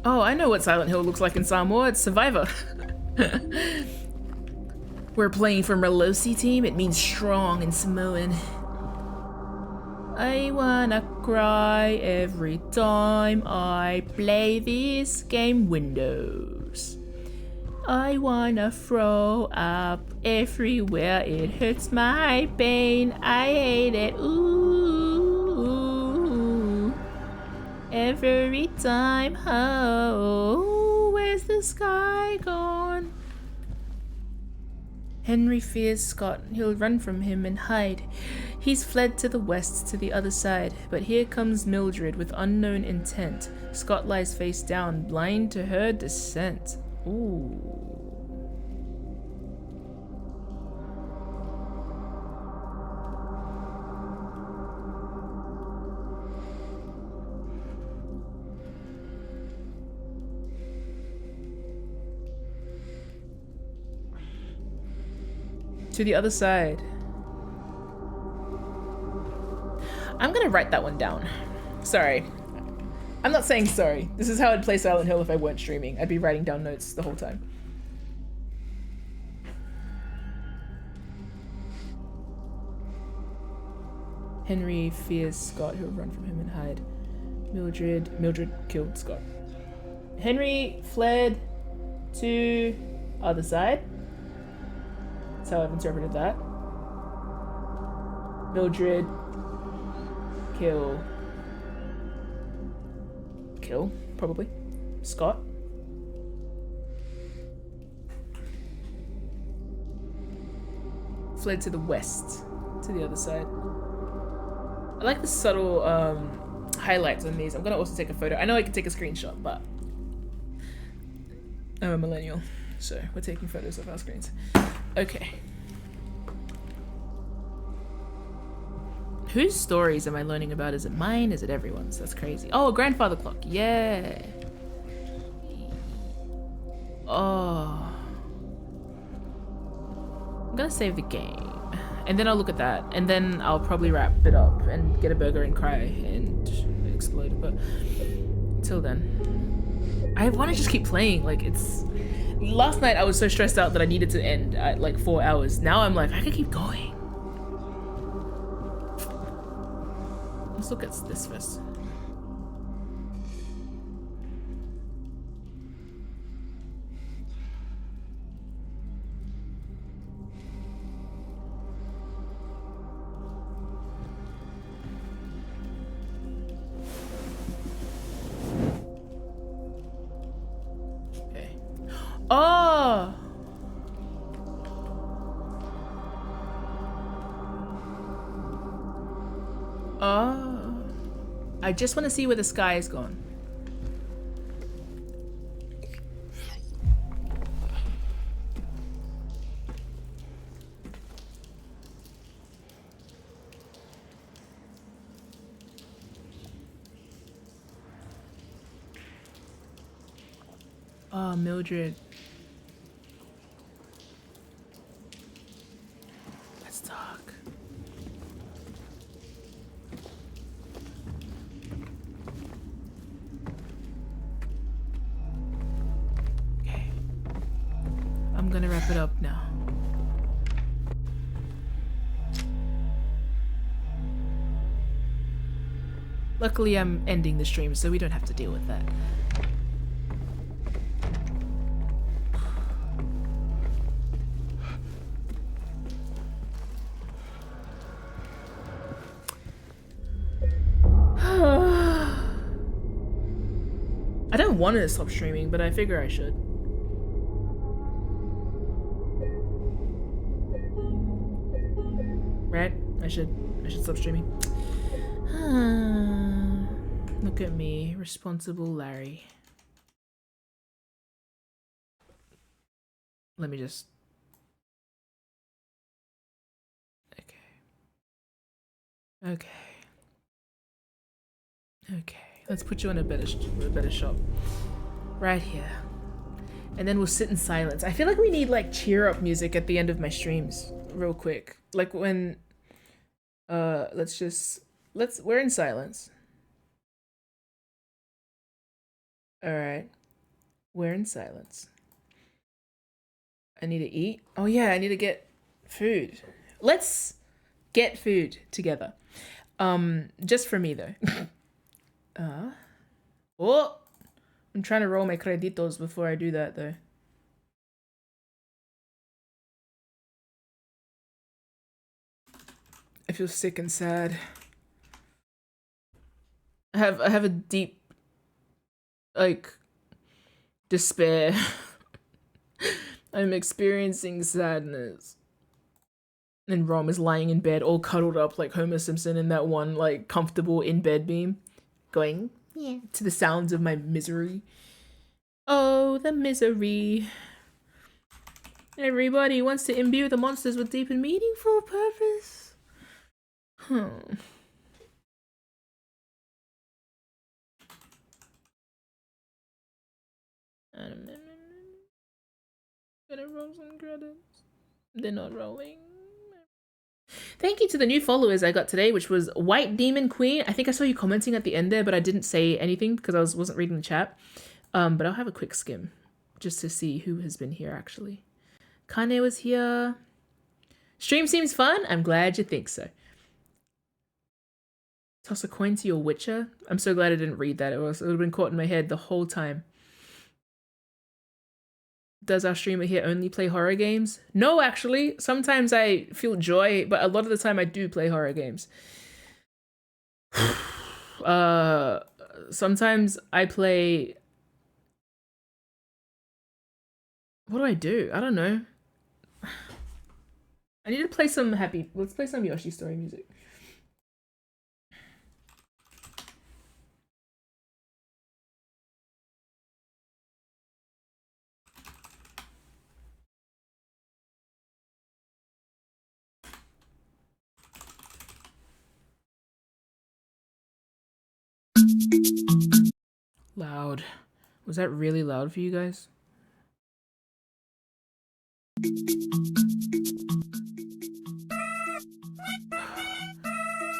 Oh, I know what Silent Hill looks like in Samoa. It's Survivor. We're playing for Melosi team. It means strong in Samoan. I wanna cry every time I play this game Windows. I wanna throw up everywhere, it hurts my pain, I hate it, ooh. Every time, oh, where's the sky gone? Henry fears Scott. He'll run from him and hide. He's fled to the west, to the other side. But here comes Mildred with unknown intent. Scott lies face down, blind to her descent. Ooh. To the other side. I'm gonna write that one down. Sorry. I'm not saying sorry. This is how I'd play Silent Hill if I weren't streaming. I'd be writing down notes the whole time. Henry fears Scott, who'll run from him and hide. Mildred killed Scott. Henry fled to other side. That's how I've interpreted that. Mildred kill, probably, Scott. Fled to the west, to the other side. I like the subtle highlights on these. I'm gonna also take a photo. I know I can take a screenshot, but I'm a millennial, so we're taking photos of our screens. Okay. Whose stories am I learning about? Is it mine? Is it everyone's? That's crazy. Oh, grandfather clock. Yeah. Oh. I'm gonna save the game. And then I'll look at that. And then I'll probably wrap it up and get a burger and cry and explode. But until then, I want to just keep playing. Like, it's... Last night I was so stressed out that I needed to end at like 4 hours. Now I'm like, I can keep going. Let's look at this first. Okay. Oh! Oh. I just want to see where the sky is gone. Oh, Mildred. Let's talk. Okay. I'm gonna wrap it up now. Luckily, I'm ending the stream, so we don't have to deal with that. I don't want to stop streaming, but I figure I should. Right? I should stop streaming. Look at me, responsible Larry. Let me just... Okay. Okay. Let's put you in a better shot. Right here. And then we'll sit in silence. I feel like we need like cheer up music at the end of my streams real quick. Like when we're in silence. All right. We're in silence. I need to eat. Oh yeah, I need to get food. Let's get food together. Just for me though. Oh, I'm trying to roll my creditos before I do that though. I feel sick and sad. I have a deep like despair. I'm experiencing sadness. And Rom is lying in bed all cuddled up like Homer Simpson in that one like comfortable in bed meme. Going, yeah, to the sounds of my misery. Oh, the misery. Everybody wants to imbue the monsters with deep and meaningful purpose. Gonna roll some credits. They're not rolling. Thank you to the new followers I got today, which was White Demon Queen. I think I saw you commenting at the end there, but I didn't say anything because I wasn't reading the chat. But I'll have a quick skim just to see who has been here actually. Kane was here. Stream seems fun. I'm glad you think so. Toss a coin to your Witcher. I'm so glad I didn't read that. It would have been caught in my head the whole time. Does our streamer here only play horror games? No, actually. Sometimes I feel joy, but a lot of the time I do play horror games. Sometimes I play... What do? I don't know. I need to play some happy... Let's play some Yoshi Story music. Loud. Was that really loud for you guys?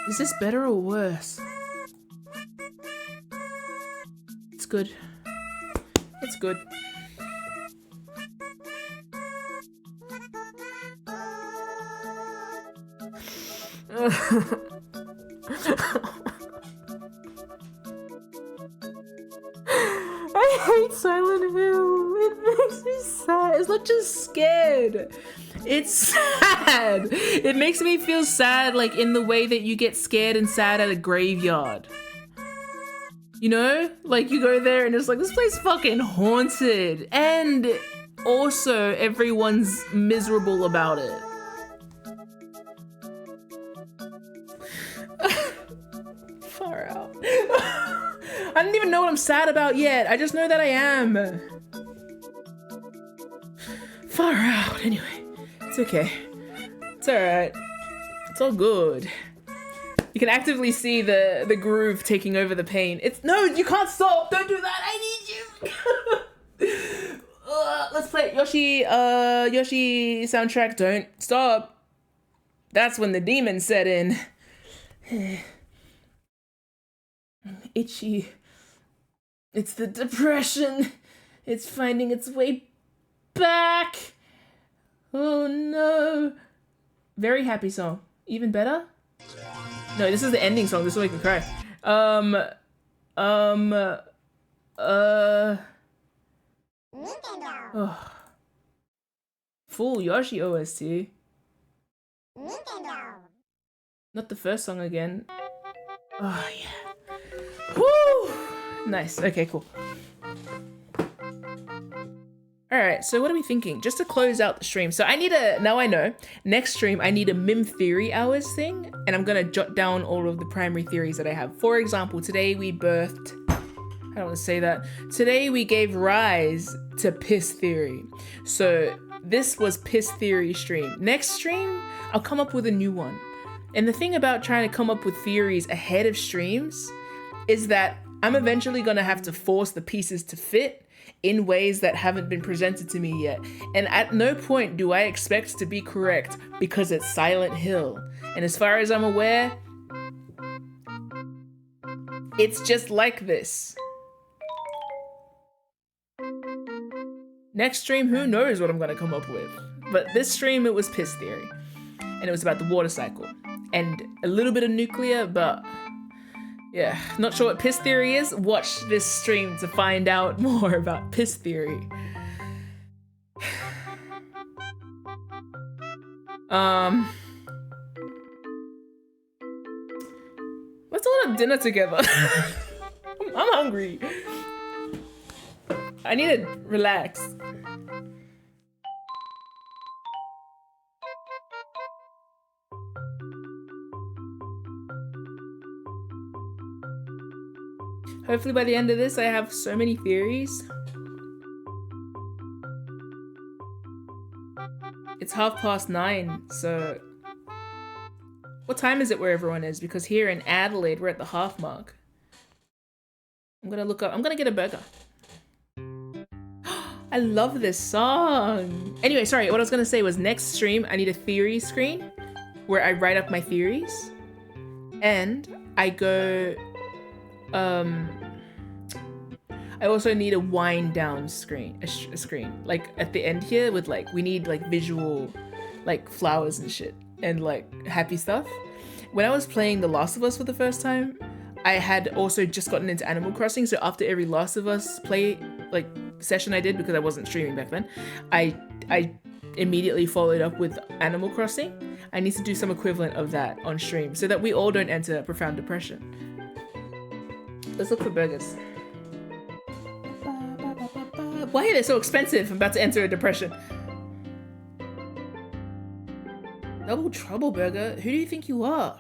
Is this better or worse? It's good. It's good. I hate Silent Hill. It makes me sad. It's not just scared. It's sad. It makes me feel sad, like in the way that you get scared and sad at a graveyard. You know? Like you go there and it's like, this place fucking haunted. And also everyone's miserable about it. Far out. I don't even know what I'm sad about yet. I just know that I am. Far out. Anyway, it's okay. It's alright. It's all good. You can actively see the groove taking over the pain. It's no, you can't stop. Don't do that. I need you. Let's play Yoshi soundtrack. Don't stop. That's when the demons set in. Itchy. It's the depression. It's finding its way back. Oh no. Very happy song. Even better? No, this is the ending song. This will make me cry. Oh. Full Yoshi OST. Not the first song again. Oh yeah. Woo! Nice. Okay, cool. Alright, so what are we thinking? Just to close out the stream. So now I know, next stream I need a MIM theory hours thing, and I'm gonna jot down all of the primary theories that I have. For example, today we birthed, I don't want to say that. Today we gave rise to piss theory. So this was piss theory stream. Next stream, I'll come up with a new one. And the thing about trying to come up with theories ahead of streams is that I'm eventually gonna have to force the pieces to fit in ways that haven't been presented to me yet. And at no point do I expect to be correct because it's Silent Hill. And as far as I'm aware, it's just like this. Next stream, who knows what I'm gonna come up with. But this stream, it was piss theory. And it was about the water cycle. And a little bit of nuclear, but yeah, not sure what piss theory is. Watch this stream to find out more about piss theory. Let's all have dinner together. I'm hungry. I need to relax. Hopefully by the end of this, I have so many theories. It's 9:30, so... What time is it where everyone is? Because here in Adelaide, we're at the half mark. I'm gonna get a burger. I love this song. Anyway, sorry, what I was gonna say was next stream, I need a theory screen where I write up my theories. And I go... I also need a wind down screen, a screen, like at the end here with like, we need like visual, like flowers and shit and like happy stuff. When I was playing The Last of Us for the first time, I had also just gotten into Animal Crossing. So after every Last of Us play like session I did, because I wasn't streaming back then, I immediately followed up with Animal Crossing. I need to do some equivalent of that on stream so that we all don't enter profound depression. Let's look for burgers. Why are they so expensive? I'm about to enter a depression. Double Trouble Burger? Who do you think you are?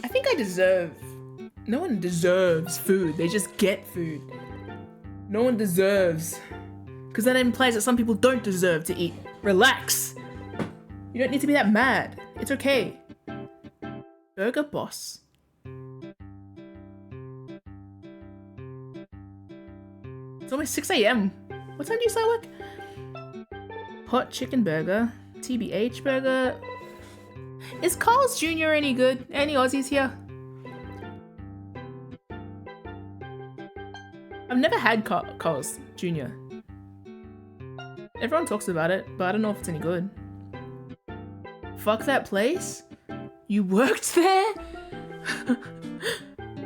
I think I deserve... No one deserves food. They just get food. No one deserves. Because that implies that some people don't deserve to eat. Relax. You don't need to be that mad. It's okay. Burger Boss. It's almost 6 AM. What time do you start work? Hot Chicken Burger. TBH Burger. Is Carl's Jr. any good? Any Aussies here? I've never had Carl's Jr. Everyone talks about it, but I don't know if it's any good. Fuck that place? You worked there?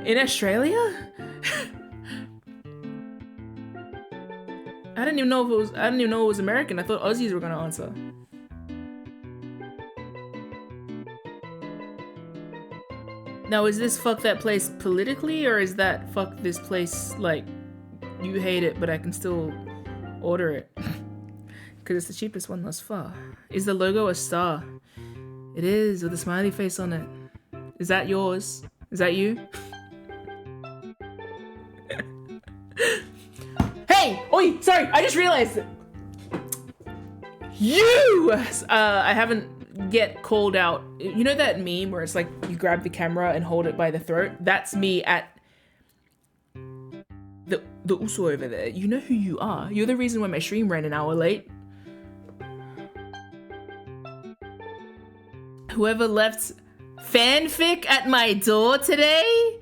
In Australia? I didn't even know it was American. I thought Aussies were gonna answer. Now, is this fuck that place politically, or is that fuck this place like you hate it, but I can still order it? Because it's the cheapest one thus far. Is the logo a star? It is, with a smiley face on it. Is that yours? Is that you? Hey! Oi! Sorry, I just realized it! You! I haven't get called out. You know that meme where it's like you grab the camera and hold it by the throat? That's me at the uso over there. You know who you are. You're the reason why my stream ran an hour late. Whoever left fanfic at my door today,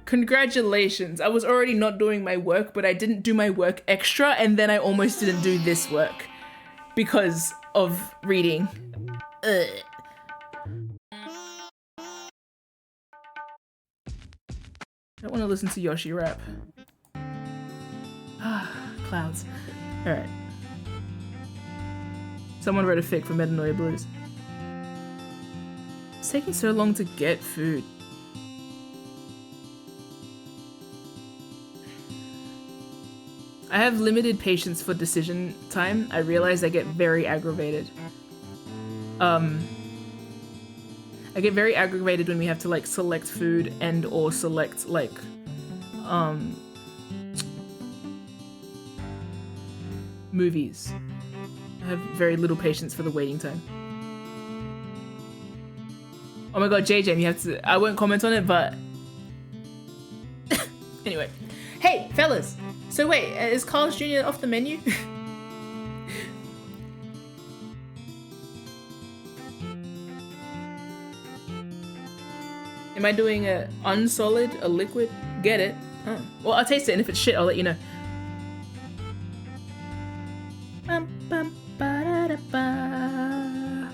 congratulations. I was already not doing my work, but I didn't do my work extra, and then I almost didn't do this work because of reading. Ugh. I don't want to listen to Yoshi rap. Ah, clouds. Alright. Someone wrote a fic for Metanoia Blues. It's taking so long to get food. I have limited patience for decision time. I realize I get very aggravated. I get very aggravated when we have to like select food and or select like movies. I have very little patience for the waiting time. Oh my god, JJ, you have to. I won't comment on it, but anyway. Hey, fellas. So wait, is Carl's Jr. off the menu? Am I doing a unsolid, a liquid? Get it? Oh. Well, I'll taste it, and if it's shit, I'll let you know. Bum, bum, ba-da-da-ba.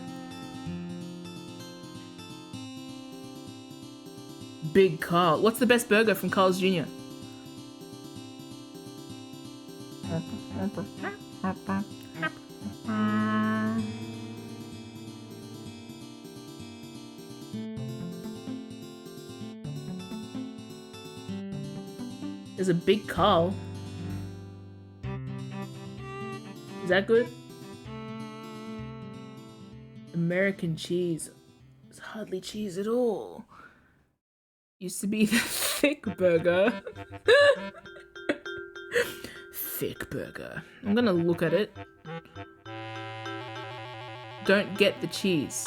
Big Carl. What's the best burger from Carl's Jr.? There's a Big Carl. Is that good? American cheese. It's hardly cheese at all. Used to be the thick burger. Thick burger. I'm gonna look at it. Don't get the cheese.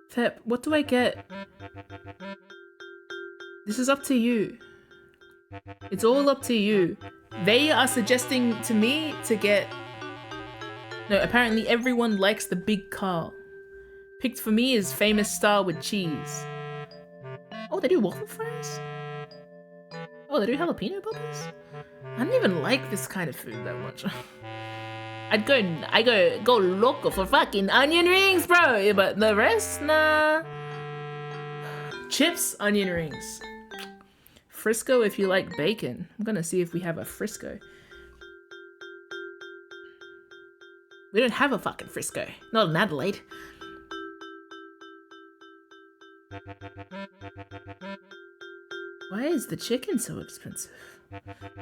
Fep, what do I get? This is up to you. It's all up to you. They are suggesting to me to get... No, apparently everyone likes the Big Carl. Picked for me is famous star with cheese. Oh, they do waffle fries? Oh, they do jalapeno poppers? I don't even like this kind of food that much. I go local for fucking onion rings, bro. But the rest, nah. Chips, onion rings. Frisco if you like bacon. I'm gonna see if we have a Frisco. We don't have a fucking Frisco. Not in Adelaide. Why is the chicken so expensive?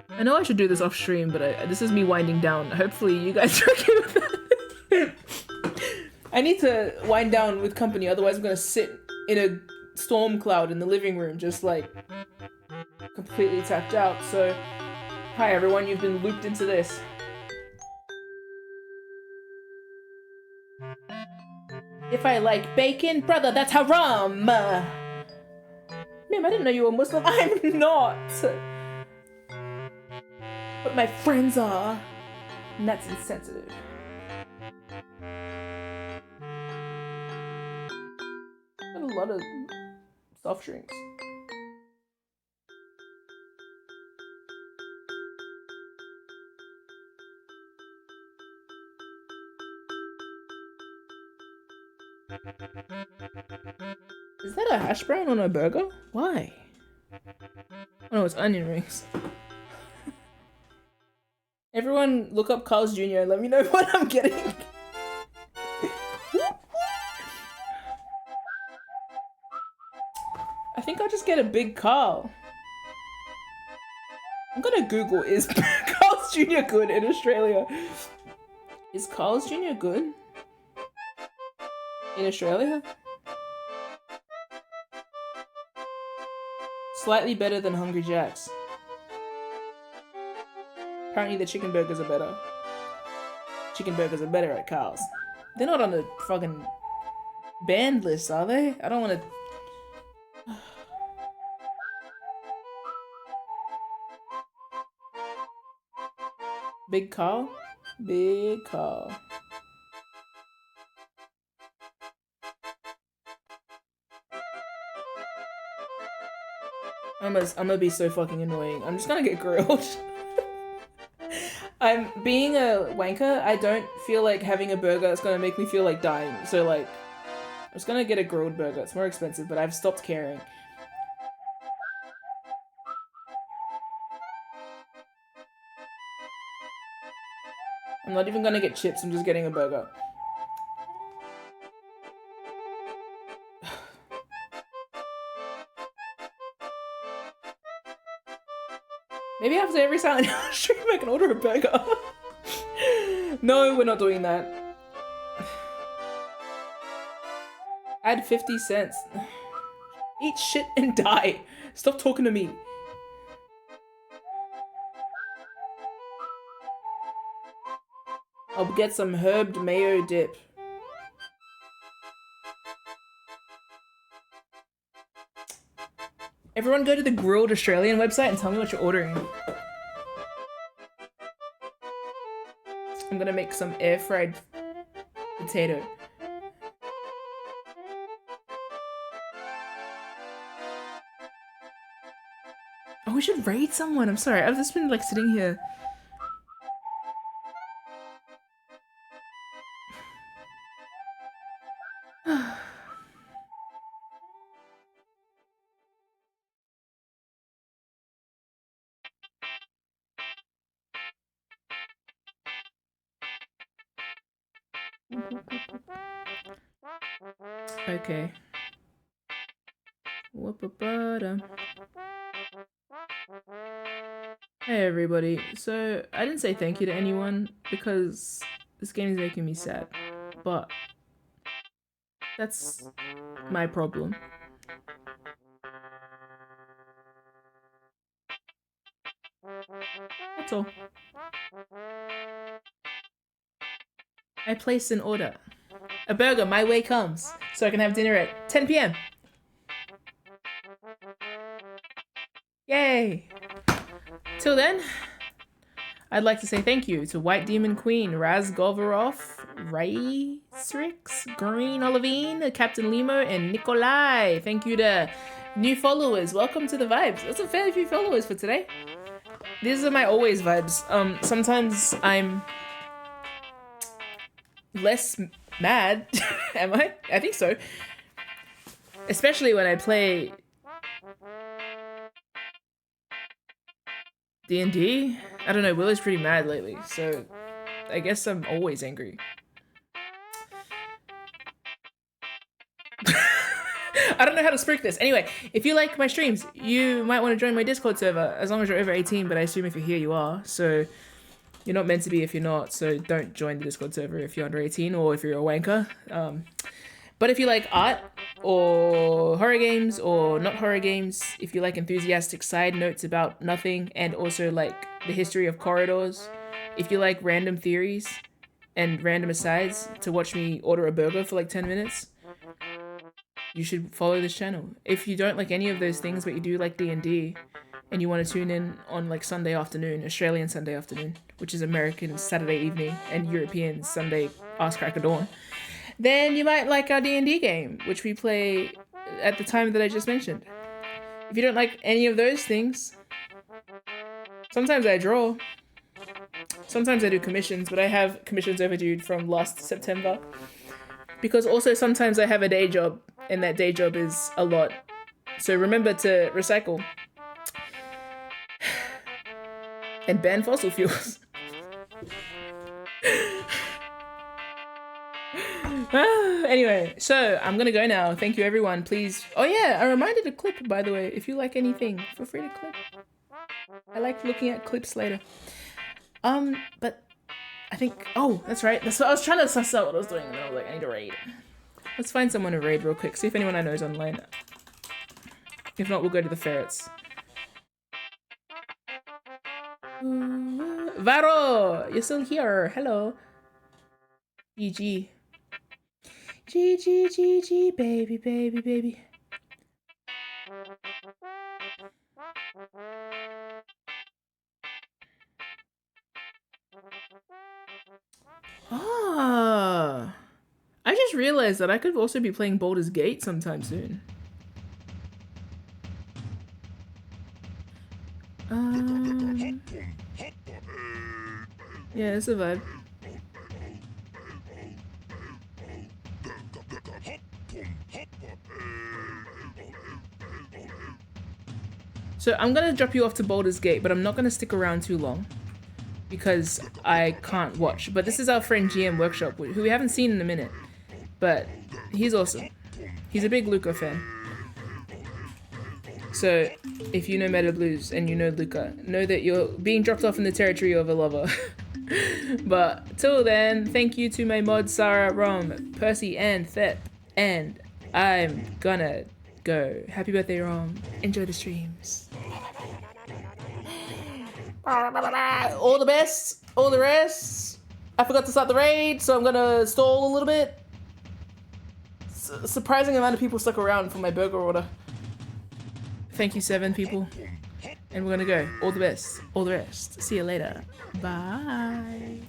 I know I should do this off stream, but this is me winding down. Hopefully you guys are okay with that. I need to wind down with company, otherwise I'm gonna sit in a storm cloud in the living room, just like completely tapped out. So, hi everyone, you've been looped into this. If I like bacon, brother, that's haram! Ma'am, I didn't know you were Muslim. I'm not! But my friends are. And that's insensitive. Got a lot of soft drinks. Is that a hash brown on a burger? Why? Oh no, it's onion rings. Everyone look up Carl's Jr. and let me know what I'm getting. I think I'll just get a Big Carl. I'm gonna Google, is Carl's Jr. good in Australia? Is Carl's Jr. good in Australia? Slightly better than Hungry Jack's. Apparently the chicken burgers are better. Chicken burgers are better at Carl's. They're not on the fucking banned list, are they? I don't want to... Big Carl? Big Carl. I'm gonna be so fucking annoying. I'm just gonna get grilled. I'm being a wanker. I don't feel like having a burger that's gonna make me feel like dying. So like, I'm just gonna get a grilled burger. It's more expensive, but I've stopped caring. I'm not even gonna get chips. I'm just getting a burger. Maybe after every Silent Hill stream I can order a burger. No, we're not doing that. Add 50 cents. Eat shit and die. Stop talking to me. I'll get some herbed mayo dip. Everyone go to the Grilled Australian website and tell me what you're ordering. I'm gonna make some air fried potato. Oh, we should raid someone. I'm sorry. I've just been like sitting here. Okay. Whoop-a-ba-da. Hey everybody. So, I didn't say thank you to anyone because this game is making me sad. But that's my problem. That's all. I placed an order. A burger, my way comes, so I can have dinner at 10 p.m. Yay! Till then, I'd like to say thank you to White Demon Queen, Raz Govarov, Raysrix, Green Olivine, Captain Limo, and Nikolai. Thank you to new followers. Welcome to the vibes. That's a fairly few followers for today. These are my always vibes. Sometimes I'm less mad. Am I? I think so. Especially when I play D&D. I don't know, Willow's pretty mad lately, so I guess I'm always angry. I don't know how to speak this. Anyway, if you like my streams, you might want to join my Discord server, as long as you're over 18, but I assume if you're here, you are. So you're not meant to be if you're not, so don't join the Discord server if you're under 18 or if you're a wanker. But if you like art or horror games or not horror games, if you like enthusiastic side notes about nothing and also like the history of corridors, if you like random theories and random asides to watch me order a burger for like 10 minutes, you should follow this channel. If you don't like any of those things but you do like D&D and you want to tune in on like Sunday afternoon, Australian Sunday afternoon, which is American Saturday evening and European Sunday ass crack of dawn, then you might like our D&D game, which we play at the time that I just mentioned. If you don't like any of those things, sometimes I draw. Sometimes I do commissions, but I have commissions overdue from last September. Because also sometimes I have a day job, and that day job is a lot. So remember to recycle. And ban fossil fuels. Anyway, so I'm gonna go now. Thank you everyone. Please. Oh yeah, a reminder to clip, by the way. If you like anything, feel free to clip. I like looking at clips later. But I think, oh, that's right. That's what I was trying to suss out what I was doing, and then I was like, I need to raid. Let's find someone to raid real quick. See if anyone I know is online. If not, we'll go to the ferrets. Varo, you're still here. Hello. GG. G, G, G, G, baby, baby, baby. Ah, I just realized that I could also be playing Baldur's Gate sometime soon. Yeah, it's a vibe. So I'm gonna drop you off to Baldur's Gate, but I'm not gonna stick around too long because I can't watch. But this is our friend GM Workshop, who we haven't seen in a minute, but he's awesome. He's a big Luca fan. So if you know Meta Blues and you know Luca, know that you're being dropped off in the territory of a lover. But till then, thank you to my mods Sarah, Rom, Percy, and Thep. And I'm gonna go. Happy birthday, Rom. Enjoy the streams. All the best, all the rest. I forgot to start the raid, so I'm gonna stall a little bit. Surprising amount of people stuck around for my burger order. Thank you, 7 people. And we're gonna go. All the best, all the rest. See you later. Bye.